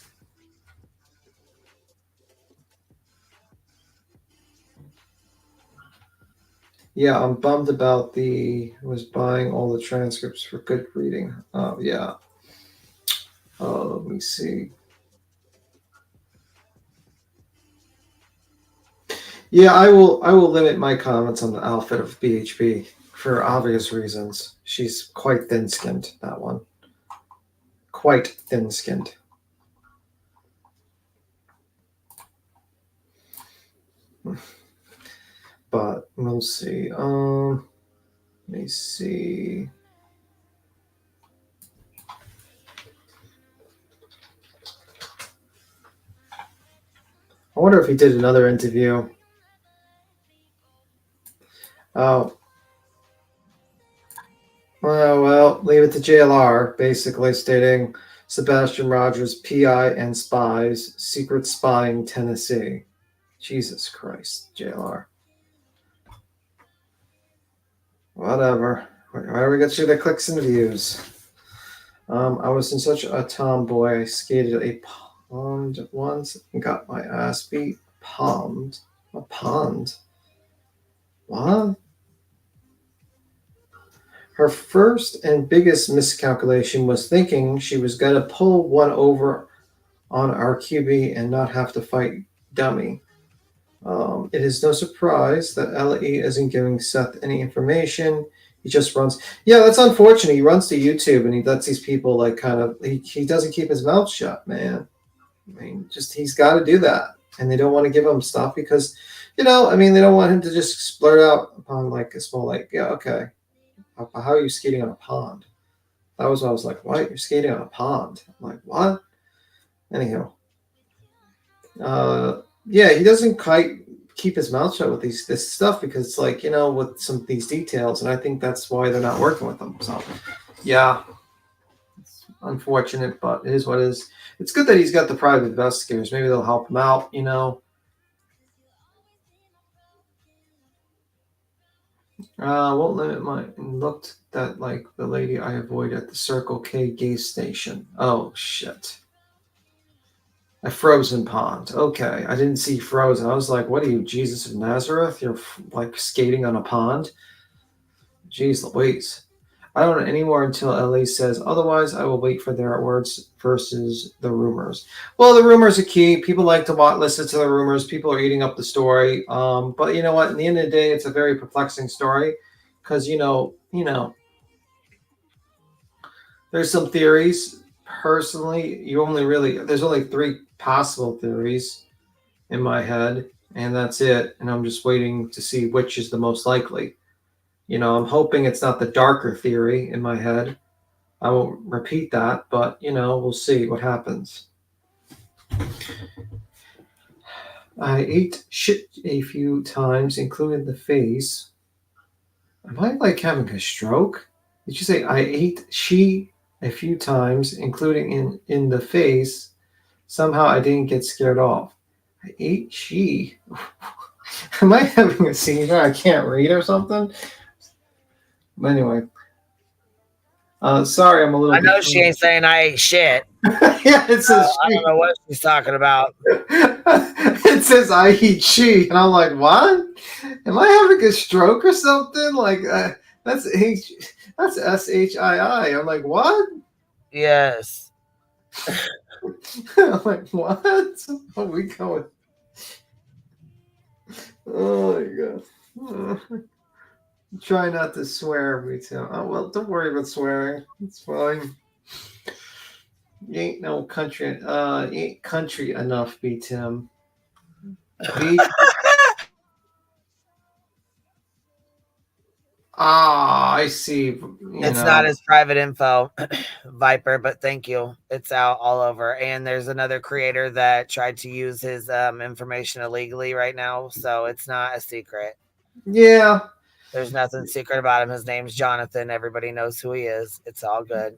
Yeah, I'm bummed about was buying all the transcripts for good reading. Oh, yeah. Let me see. Yeah, I will limit my comments on the outfit of BHP for obvious reasons. She's quite thin-skinned, that one. Quite thin-skinned. But we'll see. Let me see. I wonder if he did another interview. Oh. Well, leave it to JLR, basically stating Sebastian Rogers, PI and spies, secret spying Tennessee. Jesus Christ, JLR. Whatever. Whatever gets you the clicks and views. I was in such a tomboy. I skated a pond once and got my ass beat. Pond? A pond? What? Her first and biggest miscalculation was thinking she was going to pull one over on our QB and not have to fight dummy. It is no surprise that LE isn't giving Seth any information. He just runs. Yeah, that's unfortunate. He runs to YouTube and he lets these people he doesn't keep his mouth shut, man. I mean, he's got to do that. And they don't want to give him stuff because, they don't want him to just blurt out upon a small yeah, okay. How are you skating on a pond? That was what I was like, what? You're skating on a pond? I'm like, what? Anyhow. Yeah, he doesn't quite keep his mouth shut with this stuff because it's with some of these details, and I think that's why they're not working with him. So, yeah, it's unfortunate, but it is what it is. It's good that he's got the private investigators. Maybe they'll help him out, Won't limit my looked that like the lady I avoid at the Circle K gas station. Oh shit. A frozen pond. Okay, I didn't see frozen. I was like, what are you, Jesus of Nazareth? You're skating on a pond? Jeez Louise. I don't know anymore until LA says otherwise. I will wait for their words versus the rumors. Well, the rumors are key. People like to listen to the rumors. People are eating up the story. But you know what? In the end of the day, it's a very perplexing story because there's some theories. Personally, there's only 3 possible theories in my head, and that's it. And I'm just waiting to see which is the most likely. I'm hoping it's not the darker theory in my head. I won't repeat that, but, we'll see what happens. I ate shit a few times, including the face. Am I having a stroke? Did you say I ate a few times, including in the face? Somehow I didn't get scared off. I ate she. Am I having a seizure? I can't read or something? Anyway. Sorry, I'm a little I know she ain't saying I ate shit. Yeah, it says I don't know what she's talking about. it says I eat she, and I'm like, what? Am I having a stroke or something? Like that's SHII. I'm like, what? Yes. I'm like, what? Are we going? Oh my god. Try not to swear every time. Oh well, don't worry about swearing. It's fine. You ain't no country. You ain't country enough, B Tim. B. Ah, I see. It's not as private info, Viper, but thank you. It's out all over. And there's another creator that tried to use his information illegally right now, so it's not a secret. Yeah. There's nothing secret about him. His name's Jonathan. Everybody knows who he is. It's all good.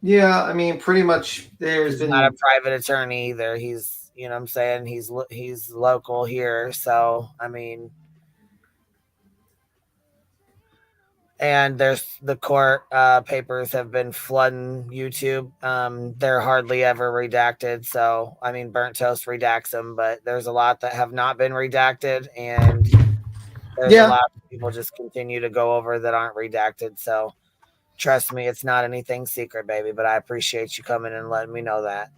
Yeah, I mean, pretty much He's not a private attorney either. He's, you know what I'm saying? He's local here, so, I mean, and there's the court papers have been flooding YouTube. They're hardly ever redacted. So, I mean, Burnt Toast redacts them, but there's a lot that have not been redacted. And there's a lot of people just continue to go over that aren't redacted. So, trust me, it's not anything secret, baby. But I appreciate you coming and letting me know that.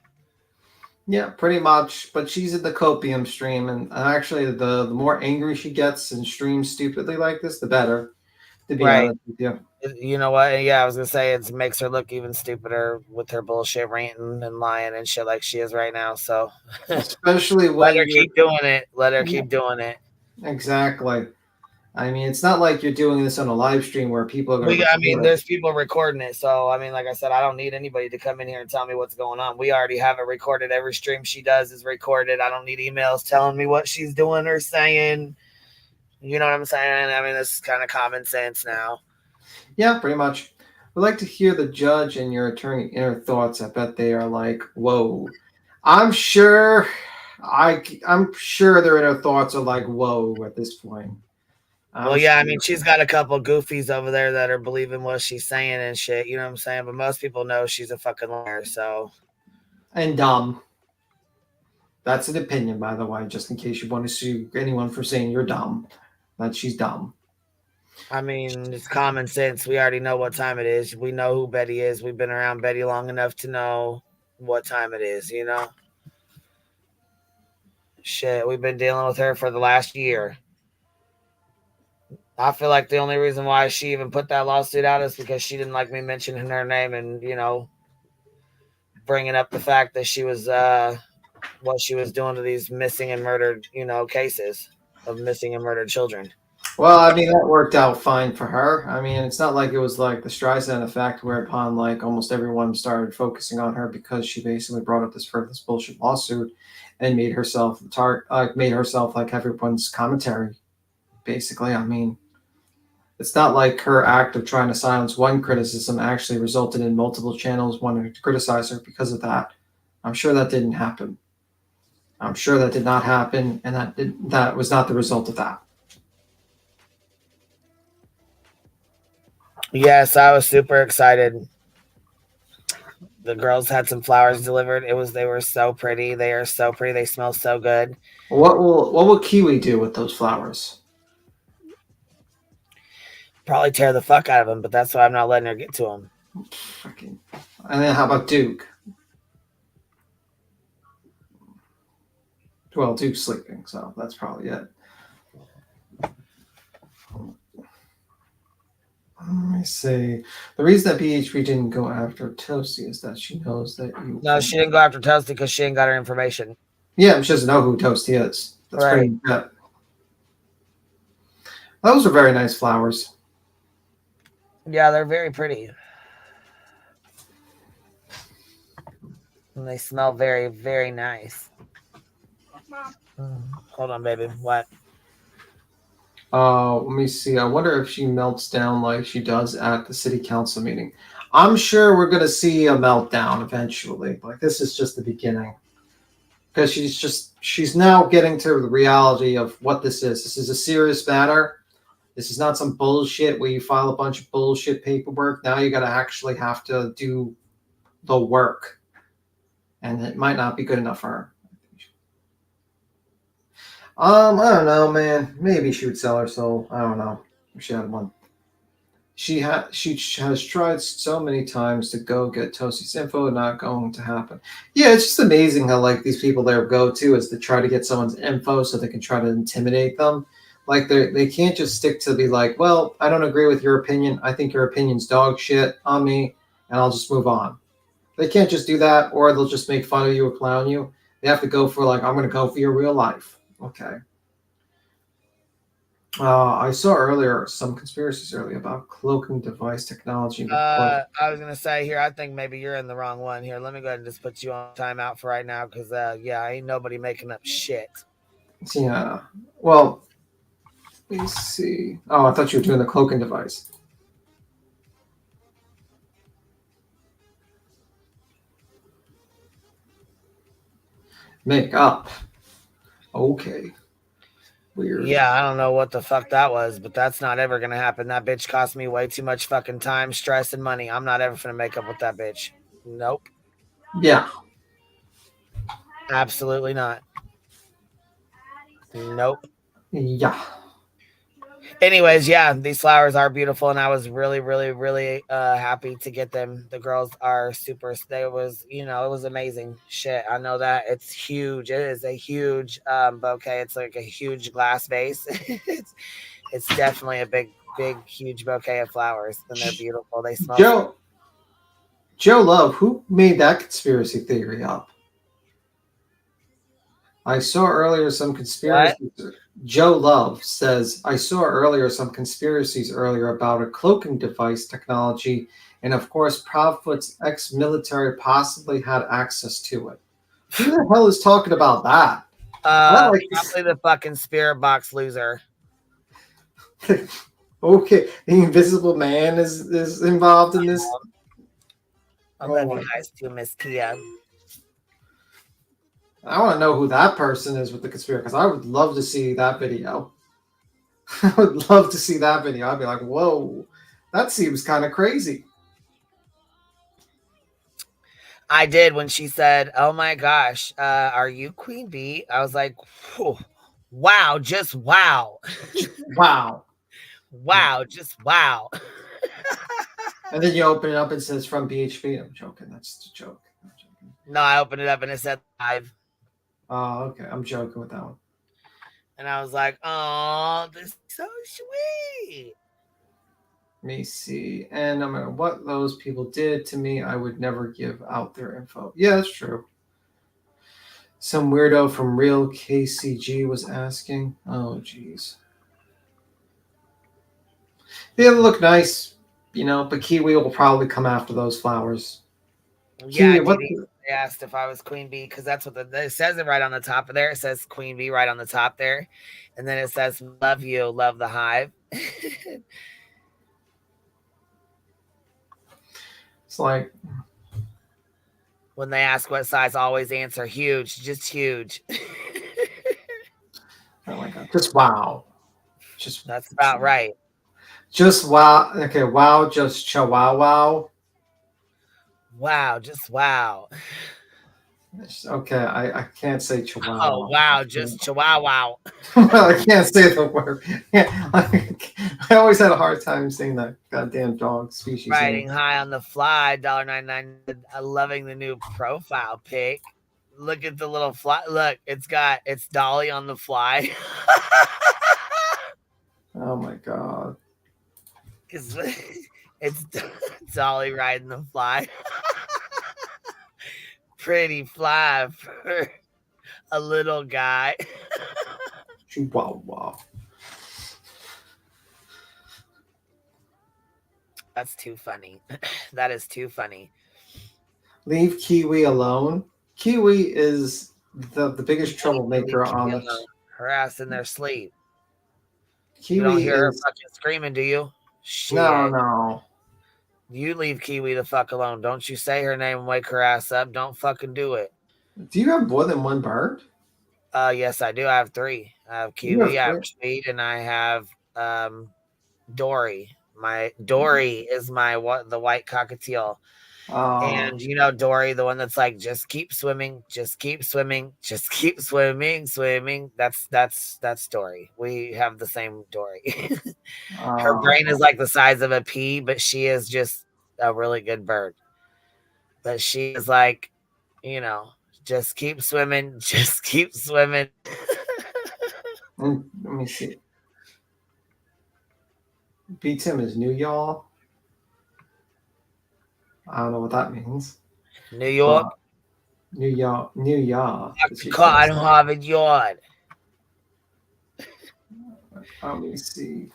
Yeah, pretty much. But she's in the copium stream. And actually, the more angry she gets and streams stupidly like this, the better. To be honest with you. You know what? Yeah, I was gonna say it makes her look even stupider with her bullshit ranting and lying and shit like she is right now. So especially when let her keep doing it. Let her keep doing it. Exactly. I mean, it's not like you're doing this on a live stream where people are going to. I mean, there's people recording it. So, I mean, like I said, I don't need anybody to come in here and tell me what's going on. We already have it recorded. Every stream she does is recorded. I don't need emails telling me what she's doing or saying. You know what I'm saying? I mean, this is kind of common sense now. Yeah, pretty much. We'd like to hear the judge and your attorney inner thoughts. I bet they are like, whoa. I'm sure their inner thoughts are like, whoa, at this point. Well, yeah, I mean, she's got a couple goofies over there that are believing what she's saying and shit. You know what I'm saying? But most people know she's a fucking liar. So, and dumb. That's an opinion, by the way, just in case you want to sue anyone for saying you're dumb. That she's dumb. I mean, it's common sense. We already know what time it is. We know who Betty is. We've been around Betty long enough to know what time it is, you know? Shit, we've been dealing with her for the last year. I feel like the only reason why she even put that lawsuit out is because she didn't like me mentioning her name and, you know, bringing up the fact that she was, what she was doing to these missing and murdered, you know, cases of missing and murdered children. Well, I mean, that worked out fine for her. I mean, it's not like it was like the Streisand effect whereupon like almost everyone started focusing on her because she basically brought up this frivolous bullshit lawsuit and made herself like everyone's commentary. Basically, I mean, it's not like her act of trying to silence one criticism actually resulted in multiple channels wanting to criticize her because of that. I'm sure that didn't happen. I'm sure that did not happen, and that was not the result of that. Yes, I was super excited. The girls had some flowers delivered. They were so pretty. They are so pretty. They smell so good. What will Kiwi do with those flowers? Probably tear the fuck out of them, but that's why I'm not letting her get to them. Fucking. And then how about Duke? Well, Duke's sleeping, so that's probably it. Let me see. The reason that BHP didn't go after Toasty is that she knows that you. No, she didn't go after Toasty because she ain't got her information. Yeah, she doesn't know who Toasty is. That's right. Pretty good. Those are very nice flowers. Yeah, they're very pretty. And they smell very, very nice. Hold on, baby. What? Let me see. I wonder if she melts down like she does at the city council meeting. I'm sure we're going to see a meltdown eventually. Like, this is just the beginning. because she's now getting to the reality of what this is. This is a serious matter. This is not some bullshit where you file a bunch of bullshit paperwork. Now you got to actually have to do the work, and it might not be good enough for her. I don't know, man. Maybe she would sell her soul. I don't know. If she had one. She has tried so many times to go get Tosi's info, not going to happen. Yeah, it's just amazing how like these people their go-to is to try to get someone's info so they can try to intimidate them. Like they can't just stick to be like, well, I don't agree with your opinion. I think your opinion's dog shit on me, and I'll just move on. They can't just do that, or they'll just make fun of you or clown you. They have to go for like, I'm going to go for your real life. Okay. I saw earlier some conspiracies earlier about cloaking device technology. I was gonna say here, I think maybe you're in the wrong one here. Let me go ahead and just put you on timeout for right now, because yeah, ain't nobody making up shit. Yeah. Well, let me see. Oh, I thought you were doing the cloaking device. Make up. Okay. Weird. Yeah, I don't know what the fuck that was, but that's not ever gonna happen. That bitch cost me way too much fucking time, stress, and money. I'm not ever gonna make up with that bitch. Nope. Yeah. Absolutely not. Nope. Yeah. Anyways, yeah, these flowers are beautiful, and I was really, really, really happy to get them. The girls are super. It was amazing. Shit, I know that it's huge. It is a huge bouquet. It's like a huge glass vase. it's definitely a big, huge bouquet of flowers, and they're beautiful. They smell. Joe Love, who made that conspiracy theory up? I saw earlier some conspiracies. What? Joe Love says, I saw earlier some conspiracies about a cloaking device technology, and of course, Proudfoot's ex-military possibly had access to it. Who the hell is talking about that? Probably the fucking spirit box loser. Okay, the Invisible Man is involved in this. I love you guys too, Miss Kia. I want to know who that person is with the conspiracy, because I would love to see that video. I would love to see that video. I'd be like, whoa, that seems kind of crazy. I did when she said, oh my gosh, are you Queen Bee? I was like, wow, just wow. Wow. Wow, just wow. And then you open it up and it says from BHP. I'm joking. That's a joke. No, I opened it up and it said live. Oh, okay. I'm joking with that one. And I was like, oh, this is so sweet. Let me see. And no matter what those people did to me, I would never give out their info. Yeah, that's true. Some weirdo from Real KCG was asking. Oh, geez. They look nice, but Kiwi will probably come after those flowers. Yeah, Kiwi, they asked if I was Queen Bee, because that's what it says it right on the top of there. It says Queen Bee right on the top there. And then it says, love you, love the hive. It's like, when they ask what size, always answer huge, just huge. Oh my God. Just wow. That's about right. Just wow. Okay, wow, just chihuahua. Wow, just wow. Okay, I can't say chihuahua. Oh, wow, just chihuahua. I can't say the word. I always had a hard time saying that goddamn dog species. Riding high on the fly, $1.99. Loving the new profile pic. Look at the little fly. Look, it's Dolly on the fly. Oh my God. It's Dolly riding the fly. Pretty fly for a little guy. Chihuahua. That's too funny. That is too funny. Leave Kiwi alone. Kiwi is the biggest troublemaker on this. Harass in their sleep. Kiwi you don't hear her fucking screaming, do you? Shit. No. You leave Kiwi the fuck alone. Don't you say her name and wake her ass up. Don't fucking do it. Do you have more than one bird? Yes, I do. I have 3. I have You have Kiwi, I have 3? Tweed, and I have Dory. My Dory is the white cockatiel. Oh. And you know Dory, the one that's like, just keep swimming, just keep swimming, just keep swimming, swimming. That's Dory. We have the same Dory. Her brain is like the size of a pea, but she is just a really good bird. But she is like, you know, just keep swimming, just keep swimming. Let me see. Beats him is New Y'all. I don't know what that means. New York. New York. New York. Cotton Harvard Yard. Let me see.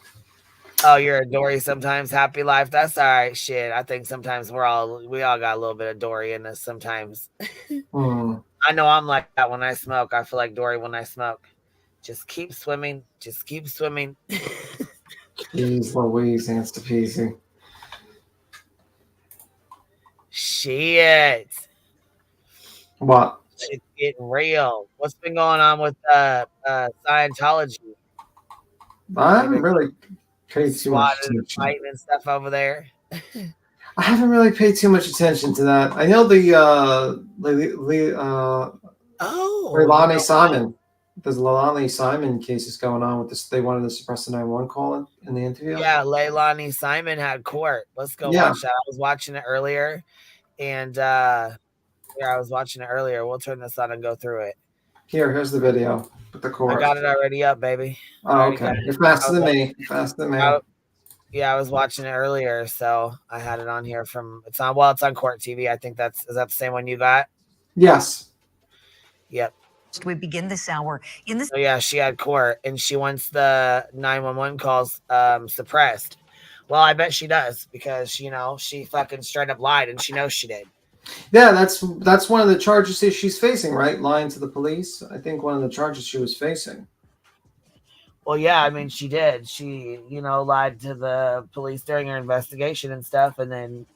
Oh, you're a Dory sometimes. Happy life. That's all right. Shit. I think sometimes we all got a little bit of Dory in us sometimes. I know I'm like that when I smoke. I feel like Dory when I smoke. Just keep swimming. Just keep swimming. Jeez Louise, Nancy Peasy. Shit. What? It's getting real. What's been going on with Scientology? I haven't really paid too much Swatted and attention. fighting and stuff over there. I haven't really paid too much attention to that. I know the Leilani Simon. There's a Leilani Simon cases going on with this. They wanted to suppress the 911 call in the interview. Yeah, Leilani Simon had court. Let's go watch that. I was watching it earlier, and yeah, I was watching it earlier. We'll turn this on and go through it. Here's the video with the court. I got it already up, baby. Oh, okay. You're faster than me. Faster than me. Yeah, I was watching it earlier, so I had it on here from. It's on Court TV. I think is that the same one you got? Yes. Yep. We begin this hour in this. So yeah, she had court, and she wants the 911 calls suppressed. Well, I bet she does because she fucking straight up lied, and she knows she did. Yeah, that's one of the charges that she's facing, right? Lying to the police. I think one of the charges she was facing. Well, yeah, I mean, she did. She, lied to the police during her investigation and stuff, and then,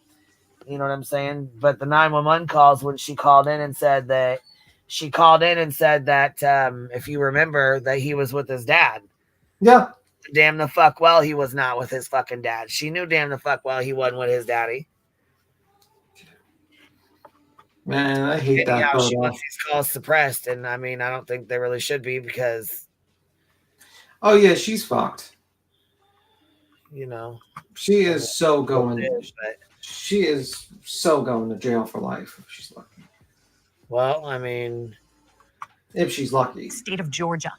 you know what I'm saying? But the 911 calls when she called in and said that if you remember, that he was with his dad. Yeah. Damn the fuck well he was not with his fucking dad. She knew damn the fuck well he wasn't with his daddy. Man, I hate that. Yeah, she wants these calls suppressed, and I mean, I don't think they really should be because. Oh yeah, she's fucked. She is so going. She is so going to jail for life if she's lucky. Well, I mean, if she's lucky. State of Georgia,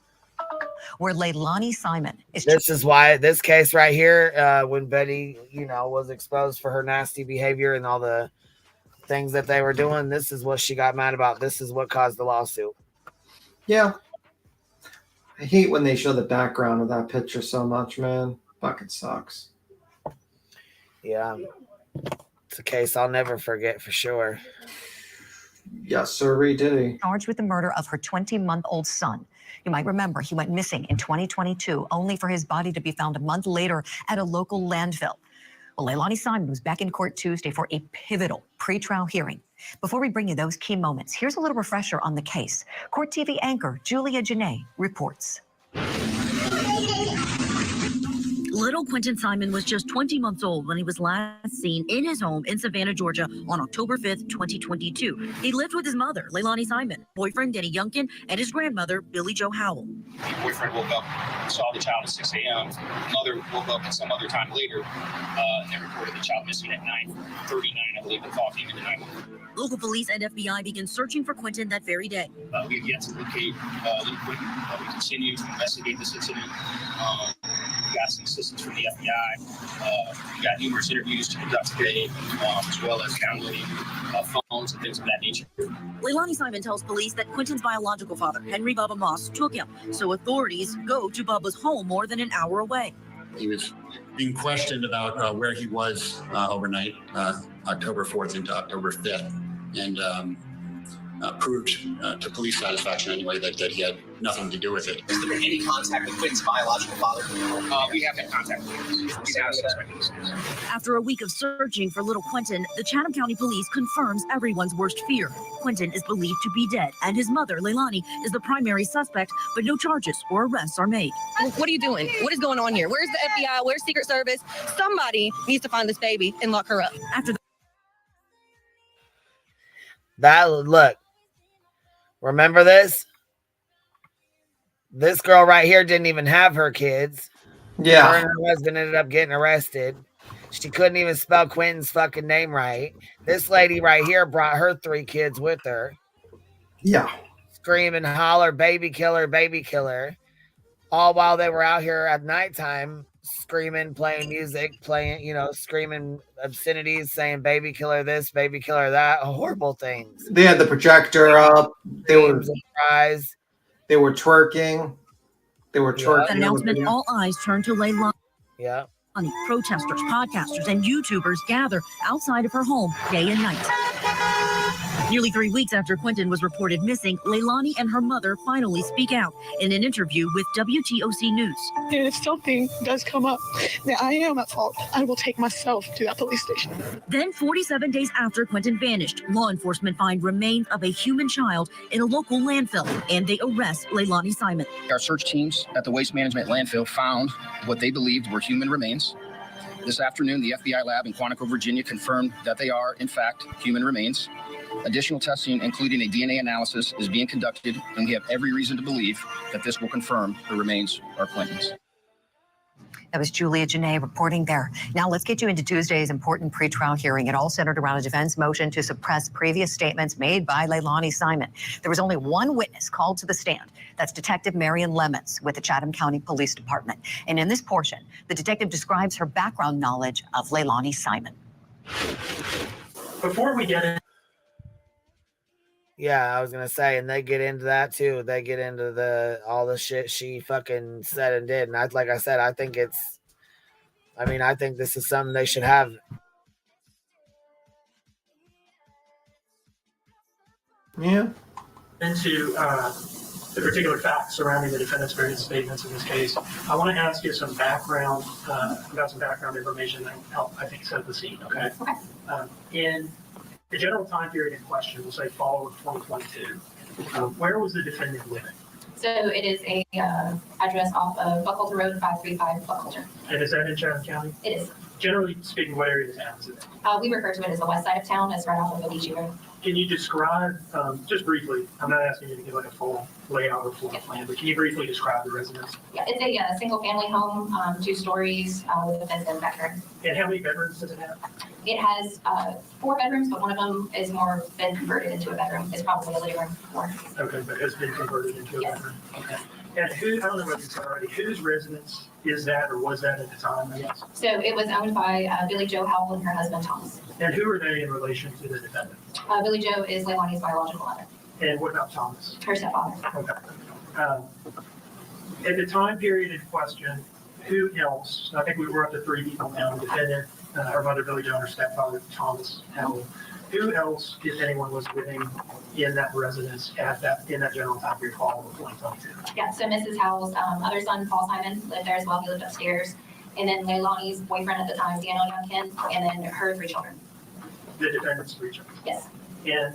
where Leilani Simon is. This is why this case right here, when Betty, was exposed for her nasty behavior and all the things that they were doing, this is what she got mad about. This is what caused the lawsuit. Yeah. I hate when they show the background of that picture so much, man. Fucking sucks. Yeah. It's a case I'll never forget for sure. Yes, sir, did he? Charged with the murder of her 20-month-old son. You might remember he went missing in 2022, only for his body to be found a month later at a local landfill. Well, Leilani Simon was back in court Tuesday for a pivotal pretrial hearing. Before we bring you those key moments, here's a little refresher on the case. Court TV anchor Julia Janae reports. Little Quentin Simon was just 20 months old when he was last seen in his home in Savannah, Georgia on October 5th, 2022. He lived with his mother, Leilani Simon, boyfriend Denny Youngkin, and his grandmother, Billy Joe Howell. The boyfriend woke up, saw the child at 6 a.m. Mother woke up at some other time later and then reported the child missing at 9:39, I believe, the call came into 911. Local police and FBI began searching for Quentin that very day. We have yet to locate little Quentin. We continue to investigate this incident. We got some assistance from the FBI. We got numerous interviews to conduct today, as well as downloading phones and things of that nature. Leilani Simon tells police that Quentin's biological father, Henry Bubba Moss, took him, so authorities go to Bubba's home more than an hour away. He was being questioned about where he was overnight, October 4th into October 5th. And proved to police satisfaction anyway that he had nothing to do with it. Has there been any contact with Quentin's biological father? We have had contact with him. He's out of suspect. After a week of searching for little Quentin, the Chatham County Police confirms everyone's worst fear. Quentin is believed to be dead, and his mother, Leilani, is the primary suspect, but no charges or arrests are made. What are you doing? What is going on here? Where's the FBI? Where's Secret Service? Somebody needs to find this baby and lock her up. After look, remember this? This girl right here didn't even have her kids. Yeah. Her and her husband ended up getting arrested. She couldn't even spell Quentin's fucking name right. This lady right here brought her 3 kids with her. Yeah. Scream and holler, baby killer, baby killer. All while they were out here at nighttime screaming, playing music, screaming obscenities, saying baby killer this, baby killer that, horrible things. They had the projector up. They were surprised. They were twerking. They were twerking. That announcement, all eyes turned to Leilani. Yeah. Protesters, podcasters, and YouTubers gather outside of her home day and night. Nearly 3 weeks after Quentin was reported missing, Leilani and her mother finally speak out in an interview with WTOC News. And if something does come up that I am at fault, I will take myself to that police station. Then 47 days after Quentin vanished, law enforcement find remains of a human child in a local landfill, and they arrest Leilani Simon. Our search teams at the waste management landfill found what they believed were human remains. This afternoon, the FBI lab in Quantico, Virginia confirmed that they are, in fact, human remains. Additional testing, including a DNA analysis, is being conducted, and we have every reason to believe that this will confirm the remains are Quentin's. That was Julia Janae reporting there. Now let's get you into Tuesday's important pretrial hearing. It all centered around a defense motion to suppress previous statements made by Leilani Simon. There was only one witness called to the stand. That's Detective Marion Lemons with the Chatham County Police Department. And in this portion, the detective describes her background knowledge of Leilani Simon. Before we get in. Yeah, I was gonna say, and they get into that too. They get into all the shit she fucking said and did. And I think I think this is something they should have. Yeah. Into the particular facts surrounding the defendant's various statements in this case, I want to ask you some background about some background information that will help, I think, set the scene. Okay. In the general time period in question, we'll say fall of 2022, where was the defendant living? So it is a address off of Buckhalter Road, 535 Buckhalter. And is that in Chatham County? It is. Generally speaking, what area of town is it? We refer to it as the west side of town. It's right off of Beachy Road. Can you describe, just briefly, I'm not asking you to give like a full layout or floor plan, but can you briefly describe the residence? Yeah, it's a single family home, 2 stories with a fenced-in backyard. And how many bedrooms does it have? It has 4 bedrooms, but one of them is been converted into a bedroom. It's probably a living room more. Okay, but has been converted into a bedroom. Okay. And I don't know what you said already, whose residence is that or was that at the time, I guess? So it was owned by Billy Joe Howell and her husband Thomas. And who are they in relation to the defendant? Billy Joe is Leilani's biological mother. And what about Thomas? Her stepfather. Okay. At the time period in question, who else? I think we were up to 3 people now. The defendant, her mother Billy Joe, and her stepfather Thomas Howell. Who else, if anyone, was living in that residence in that general time period fall of 2022? Yeah, so Mrs. Howell's other son, Paul Simon, lived there as well. He lived upstairs. And then Leilani's boyfriend at the time, Daniel Youngkin, and then her 3 children. The defendant's 3 children? Yes. And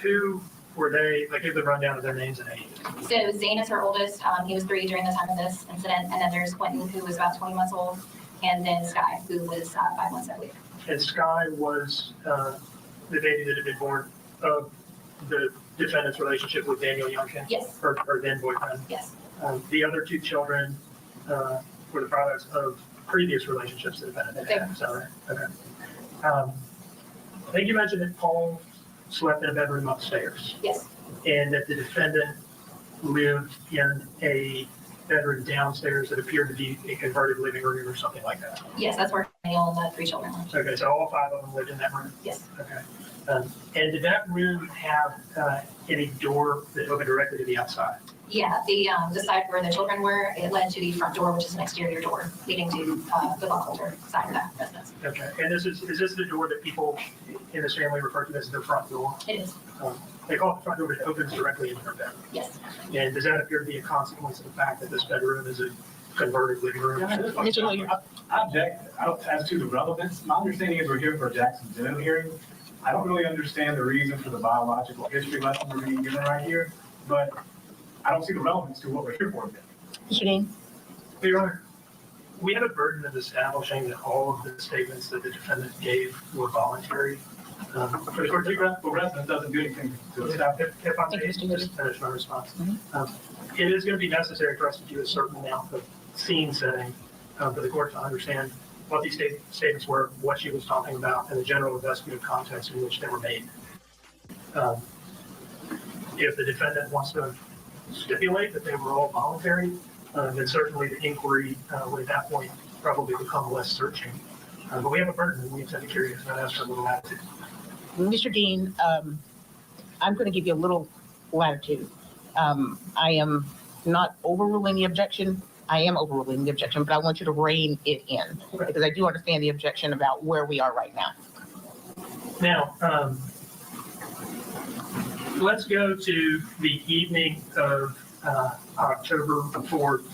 who were they? Like, give the rundown of their names and ages. So Zane is her oldest. He was 3 during the time of this incident. And then there's Quentin, who was about 20 months old. And then Sky, who was 5 months, I believe. And Sky was the baby that had been born of the defendant's relationship with Daniel Youngkin? Yes. Her then boyfriend? Yes. The other 2 children were the products of previous relationships the defendant had. Is that right? Okay. I think you mentioned that Paul slept in a bedroom upstairs. Yes. And that the defendant lived in a bedroom downstairs that appeared to be a converted living room or something like that. Yes, that's where Daniel and the 3 children lived. Okay, so all 5 of them lived in that room? Yes. Okay. And did that room have any door that opened directly to the outside? Yeah, the side where the children were, it led to the front door, which is an exterior door leading to the Buckhalter side of that residence. Okay, and is this the door that people in this family refer to as the front door? It is. They call it the front door, but it opens directly into her bedroom. Yes. And does that appear to be a consequence of the fact that this bedroom is a converted living room? I object as to the relevance. My understanding is we're here for Jackson's Zoom hearing. I don't really understand the reason for the biological history lesson we're being given right here, but I don't see the relevance to what we're here for. Mr. Dean? Your Honor, we have a burden of establishing that all of the statements that the defendant gave were voluntary. For the geographical residence doesn't do anything to establish. If I may just finish my response. It is going to be necessary for us to do a certain amount of scene setting for the court to understand what these statements were, what she was talking about, and the general investigative context in which they were made. If the defendant wants to stipulate that they were all voluntary, then certainly the inquiry would at that point probably become less searching. But we have a burden and we intend to carry it, not ask for a little attitude. Mr. Dean, I'm going to give you a little latitude. I am not overruling the objection. I am overruling the objection, but I want you to rein it in because I do understand the objection about where we are right now. Now, let's go to the evening of October 4th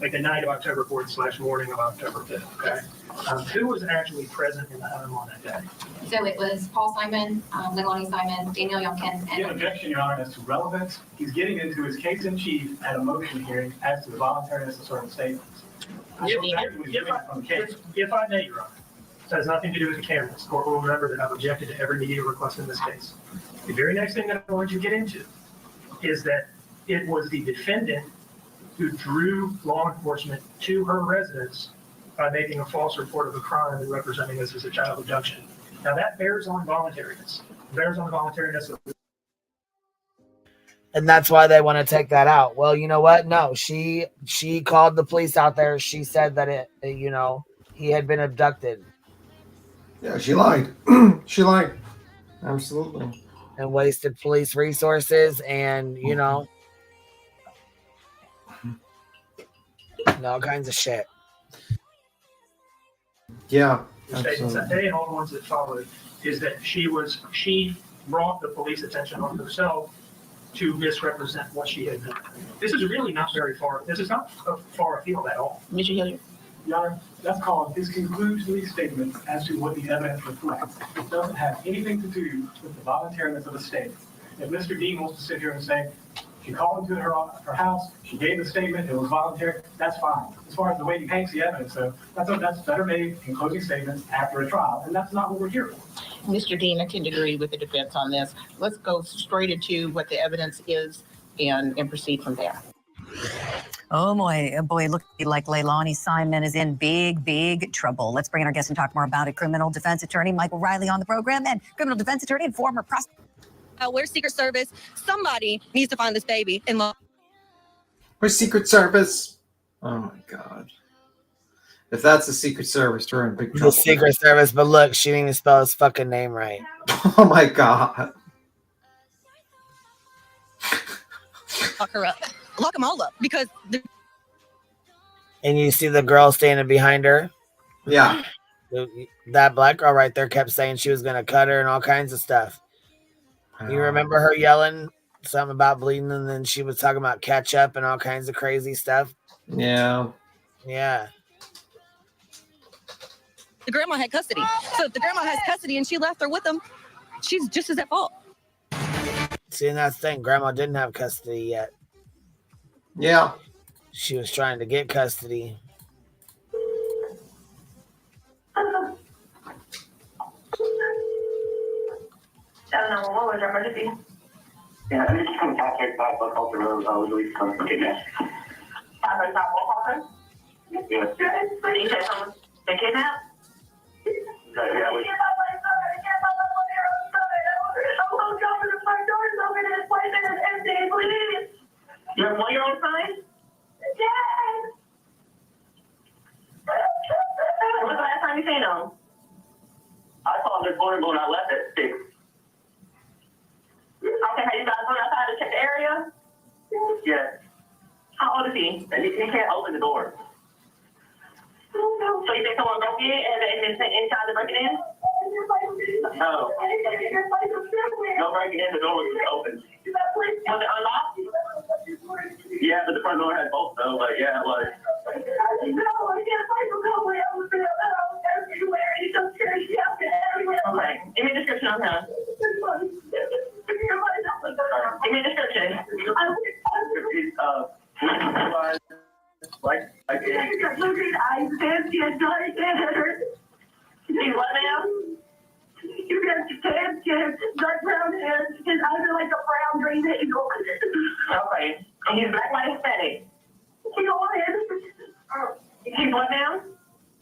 like the night of October 4th / morning of October 5th, okay? Who was actually present in the home on that day? So it was Paul Simon, Leilani Simon, Daniel Youngkin, The objection, Your Honor, as to relevance, he's getting into his case in chief at a motion hearing as to the voluntariness of certain statements. If I may, Your Honor, this has nothing to do with the cameras. The court will remember that I've objected to every media request in this case. The very next thing that I want you to get into is that it was the defendant who drew law enforcement to her residence by making a false report of a crime and representing this as a child abduction. Now that bears on voluntariness. And that's why they want to take that out. Well, you know what? No, she called the police out there. She said that he had been abducted. Yeah, she lied. She lied. Absolutely. And wasted police resources and, all kinds of shit. Yeah. The statements that day and all the ones that followed is that she brought the police attention on herself to misrepresent what she had done. This is really not very far. This is not far afield at all. Mr. Hilliard? Your Honor, that's called his conclusory statement as to what the evidence reflects. It doesn't have anything to do with the voluntariness of the statement. If Mr. Dean wants to sit here and say, she called him to her house, she gave the statement, it was voluntary, that's fine. As far as the way he paints the evidence, so that's better made in closing statements after a trial, and that's not what we're here for. Mr. Dean, I tend to agree with the defense on this. Let's go straight into what the evidence is and proceed from there. Oh boy, looks like Leilani Simon is in big trouble. Let's bring in our guest and talk more about it. Criminal defense attorney Michael Riley on the program and criminal defense attorney and former prosecutor. Where's Secret Service? Somebody needs to find this baby. Where's Secret Service? Oh my God. If that's the Secret Service, we're in big trouble. The Secret Service, but look, she didn't even spell his fucking name right. Oh my God. Lock her up. Lock them all up because. And you see the girl standing behind her? Yeah. That black girl right there kept saying she was going to cut her and all kinds of stuff. You remember her yelling something about bleeding and then she was talking about ketchup and all kinds of crazy stuff? Yeah. Yeah. The grandma had custody. So if the grandma has custody and she left her with them, she's just as at fault. See, and that's the thing. Grandma didn't have custody yet. Yeah. She was trying to get custody. What was your emergency? Yeah, I'm just from Patrick, 5 Buckhalter Road, Louis, from Kidnapping. 5 Buckhalter? Yeah. Did you say someone been kidnapped? Yeah, we... You have 1-year-old son? Yes! When was the last time you seen him? I saw him this morning when I left at 6. Okay, have you guys gone outside to check the area? Yes. How old is he? He can't open the door. So you think someone broke in and they just inside to break it in? No. No breaking in, the door was open. Was it unlocked? Yeah, but the front door had bolts though, but yeah, it was. No, I can't find the way. I was everywhere. He's so scared. He has it everywhere. Okay. Give me a description on him. Give me a description. He's like looking eyes, fancy and dark hair. He's what now? You got tan, dark brown hair. His eyes are like a brown green hazel. Okay. And he's black, white, Hispanic. He's Hawaiian. He's what now?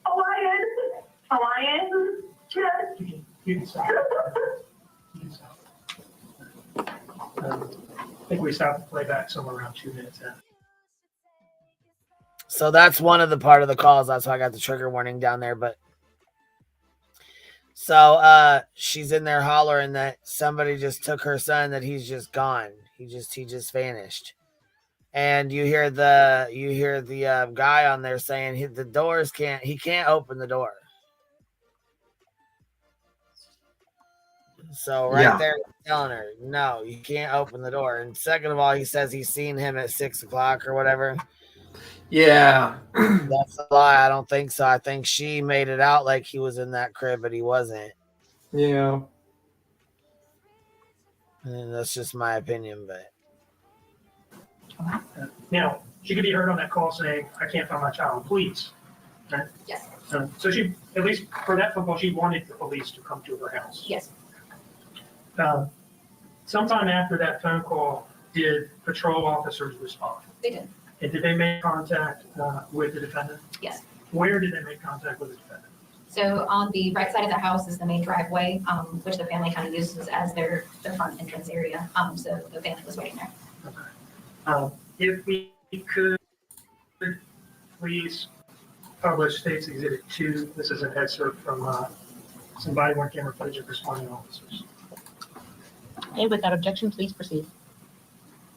Hawaiian. Hawaiian? Yes. You can stop. You can stop. I think we stopped the playback somewhere around 2 minutes in. So that's one of the part of the calls. That's why I got the trigger warning down there. But so she's in there hollering that somebody just took her son, that he's just gone. He just vanished. And you hear the guy on there saying he can't open the door. So there he's telling her, no, you can't open the door. And second of all, he says he's seen him at 6 o'clock or whatever. Yeah. That's a lie. I don't think so. I think she made it out like he was in that crib, but he wasn't. Yeah. And that's just my opinion, but. Now, she could be heard on that call saying, I can't find my child, please. Right? Yes. So she, at least for that phone call, she wanted the police to come to her house. Yes. Sometime after that phone call, did patrol officers respond? They did. And did they make contact with the defendant? Yes. Where did they make contact with the defendant? So on the right side of the house is the main driveway, which the family kind of uses as their front entrance area. So the family was waiting there. Okay. If we could please publish State's Exhibit 2. This is an excerpt from some body-worn camera footage of responding officers. Okay, without objection, please proceed.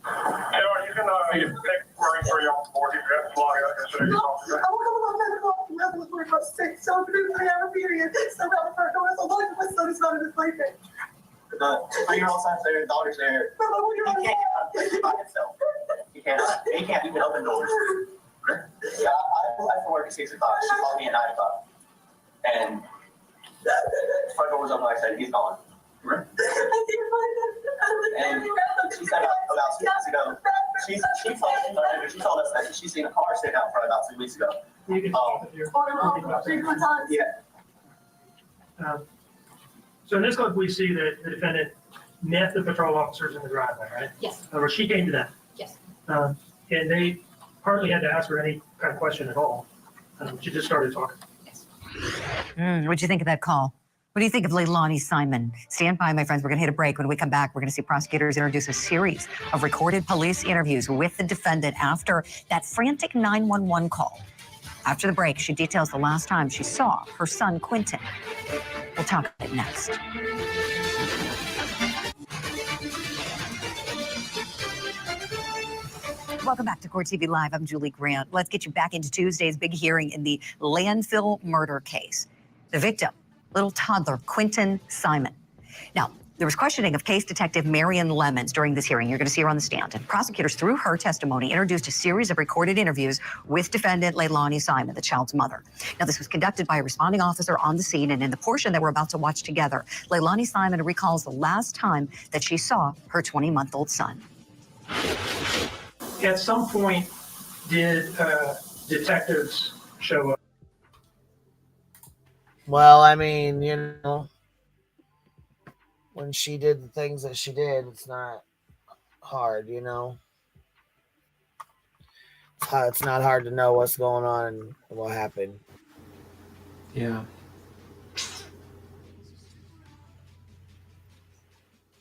You can take running for you on board. You have to log out yesterday. I was sick, so I have a period. So I was alone. My son is not in his sleeping. The 3-year-old son's there, the daughter's there. He can't by himself. He can't even open doors. Yeah, I left for work at 6 o'clock. She called me at 9 o'clock. And the front door was open. I said, he's gone. And she said about 6 weeks ago, she told us that she's seen a car sitting out front about 2 weeks ago. You can Yeah. So in this clip, we see that the defendant met the patrol officers in the driveway, right? Yes. Or she came to them. Yes. And they hardly had to ask her any kind of question at all. She just started talking. What'd you think of that call? What do you think of Leilani Simon? Stand by, my friends. We're going to hit a break. When we come back, we're going to see prosecutors introduce a series of recorded police interviews with the defendant after that frantic 911 call. After the break, she details the last time she saw her son, Quentin. We'll talk about it next. Welcome back to Court TV Live. I'm Julie Grant. Let's get you back into Tuesday's big hearing in the landfill murder case. The victim, little toddler, Quentin Simon. Now, there was questioning of case detective Marion Lemons during this hearing. You're going to see her on the stand. And prosecutors, through her testimony, introduced a series of recorded interviews with defendant Leilani Simon, the child's mother. Now, this was conducted by a responding officer on the scene. And in the portion that we're about to watch together, Leilani Simon recalls the last time that she saw her 20-month-old son. At some point, did detectives show up? Well, I mean, you know, when she did the things that she did, it's not hard, you know. It's not hard to know what's going on and what happened. Yeah.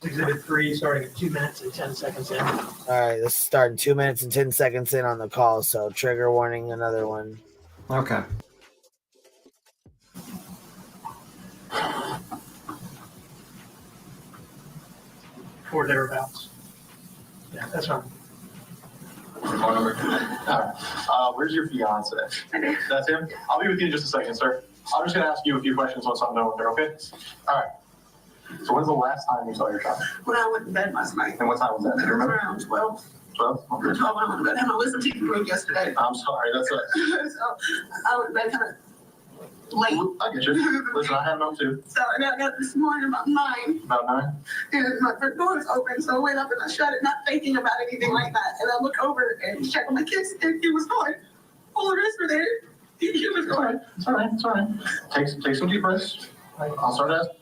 Exhibit 3, starting at 2 minutes and 10 seconds in. All right, this is starting 2 minutes and 10 seconds in on the call, so trigger warning, another one. Okay. Or thereabouts. Yeah, that's fine. Where's your fiance? That's him? I'll be with you in just a second, sir. I'm just gonna ask you a few questions once I'm done with her, okay? All right. So when's the last time you saw your child? When I went to bed last night. And what time was that? Do you remember? Around 12. 12? Okay. 12 when I went to bed. I had my wisdom teeth broke yesterday. I'm sorry, that's it. So I went to bed kind of late. I get you. Listen, I have them too. So and I got up this morning about 9. About 9? And my front door is open, so I went up and I shut it, not thinking about anything like that. And I look over and check on my kids, and he was fine. All the rest were there. He was fine. It's all right. It's all right. Take some deep breaths. I'll start asking.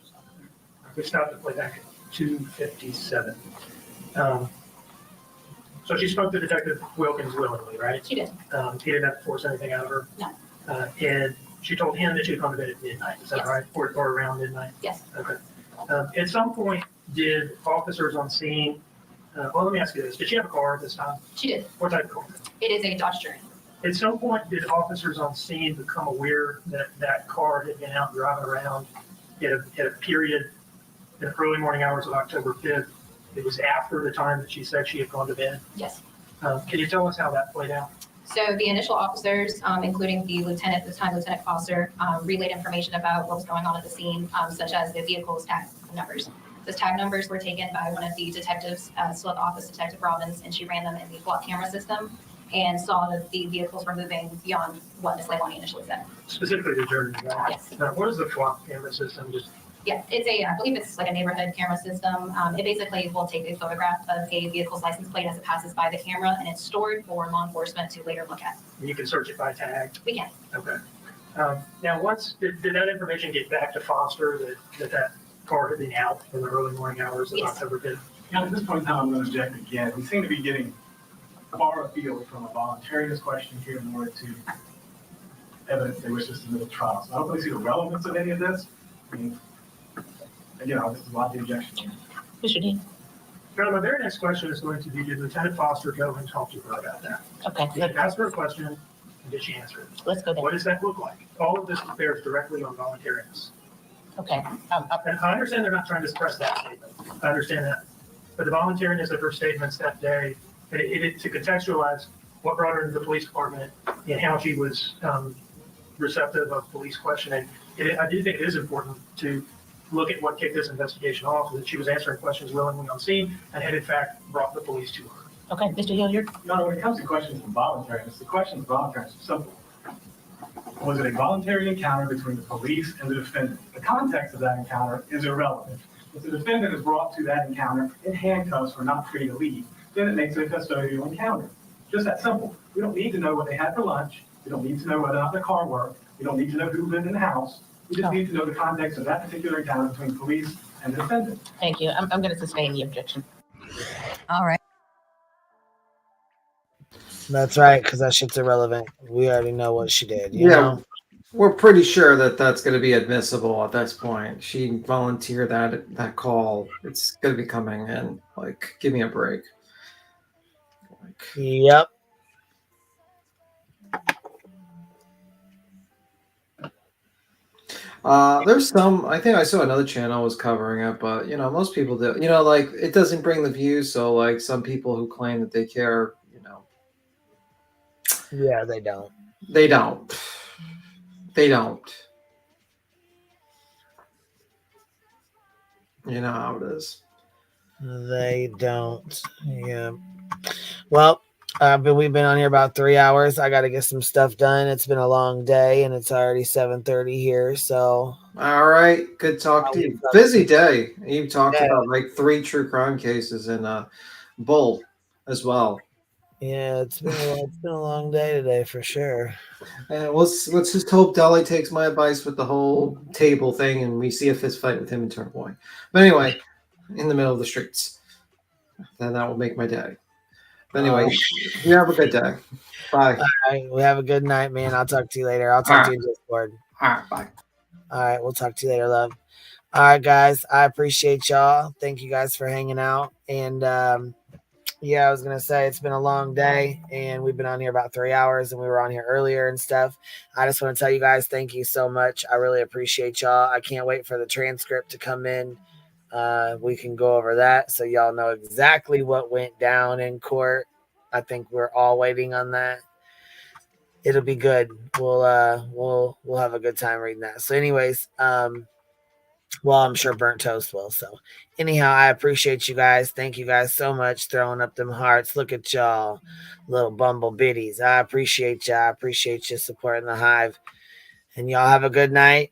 We stopped to play back at 2:57. So she spoke to Detective Wilkins willingly, right? She did. He didn't have to force anything out of her. No. And she told him that she'd gone to bed at midnight. Is that Yes. right? Or around midnight? Yes. Okay. At some point, did officers on scene? Well, let me ask you this: did she have a car at this time? She did. What type of car? It is a Dodge Journey. At some point, did officers on scene become aware that that car had been out driving around at a period in the early morning hours of October 5th? It was after the time that she said she had gone to bed. Yes. Can you tell us how that played out? So the initial officers, including the lieutenant, this time Lieutenant Foster, relayed information about what was going on at the scene, such as the vehicle's tag numbers. Those tag numbers were taken by one of the detectives, still at the office, Detective Robbins, and she ran them in the block camera system and saw that the vehicles were moving beyond what Ms. Leilani initially said. Specifically the journey, right? Yes. What is the flock camera system? Just Yeah, it's I believe it's like a neighborhood camera system. It basically will take a photograph of a vehicle's license plate as it passes by the camera, and it's stored for law enforcement to later look at. you can search it by tag. We can. Okay. Now, once did that information get back to Foster that car had been out in the early morning hours of October 5th? Yeah, at this point in time, I'm going to object again. We seem to be getting far afield from a voluntariness question here in order to evidence they wish to submit a trial. So I don't really see the relevance of any of this. I mean, again, I'll just lodge the objection. Mr. Dean. Now, my very next question is going to be, did Lieutenant Foster go and talk to her about that? Okay. Did you ask her a question, and did she answer it? Let's go there. What does that look like? All of this bears directly on voluntariness. Okay. And I understand they're not trying to suppress that statement. I understand that. But the voluntariness of her statements that day, to contextualize what brought her into the police department and how she was receptive of police questioning, I do think it is important to look at what kicked this investigation off, that she was answering questions willingly on scene and had in fact brought the police to her. Okay, Mr. Hilliard. No, when it comes to questions of voluntariness, the questions of voluntariness are simple. Was it a voluntary encounter between the police and the defendant? The context of that encounter is irrelevant. If the defendant is brought to that encounter in handcuffs for not free to leave, then it makes it a custodial encounter. Just that simple. We don't need to know what they had for lunch. We don't need to know whether or not their car worked. We don't need to know who lived in the house. We just need to know the context of that particular encounter between police and the defendant. Thank you. I'm going to sustain the objection. All right. That's right, because that shit's irrelevant. We already know what she did. You Yeah, know? we're pretty sure that that's going to be admissible at this point. She volunteered that call. It's going to be coming in. Like, give me a break. Yep. There's some, I think I saw another channel was covering it, but you know, most people do, you know, like it doesn't bring the views. So like some people who claim that they care, you know. Yeah, they don't. They don't. They don't. You know how it is. They don't. Yeah. Well, but we've been on here about 3 hours. I got to get some stuff done. It's been a long day, and it's already 7:30 here. So. All right. Good talk to you. Busy day. You talked about like 3 true crime cases and Bull as well. Yeah, it's been a long day today for sure. And let's just hope Dolly takes my advice with the whole table thing, and we see a fist fight with him and Turboy. But anyway, in the middle of the streets, then that will make my day. But anyway, you have a good day. Bye. All right, we have a good night, man. I'll talk to you later. I'll talk to you in Discord. All right, bye. All right, we'll talk to you later, love. All right, guys, I appreciate y'all. Thank you guys for hanging out. And yeah, I was gonna say it's been a long day, and we've been on here about 3 hours, and we were on here earlier and stuff. I just want to tell you guys thank you so much. I really appreciate y'all. I can't wait for the transcript to come in. We can go over that so y'all know exactly what went down in court. I think we're all waiting on that. it'll be good. We'll have a good time reading that. So anyways, well, I'm sure Burnt Toast will. So anyhow, I appreciate you guys. Thank you guys so much throwing up them hearts. Look at y'all, little bumble biddies. I appreciate y'all. I appreciate you supporting the Hive. And y'all have a good night.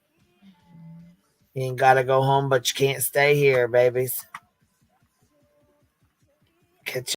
You ain't got to go home, but you can't stay here, babies. Catch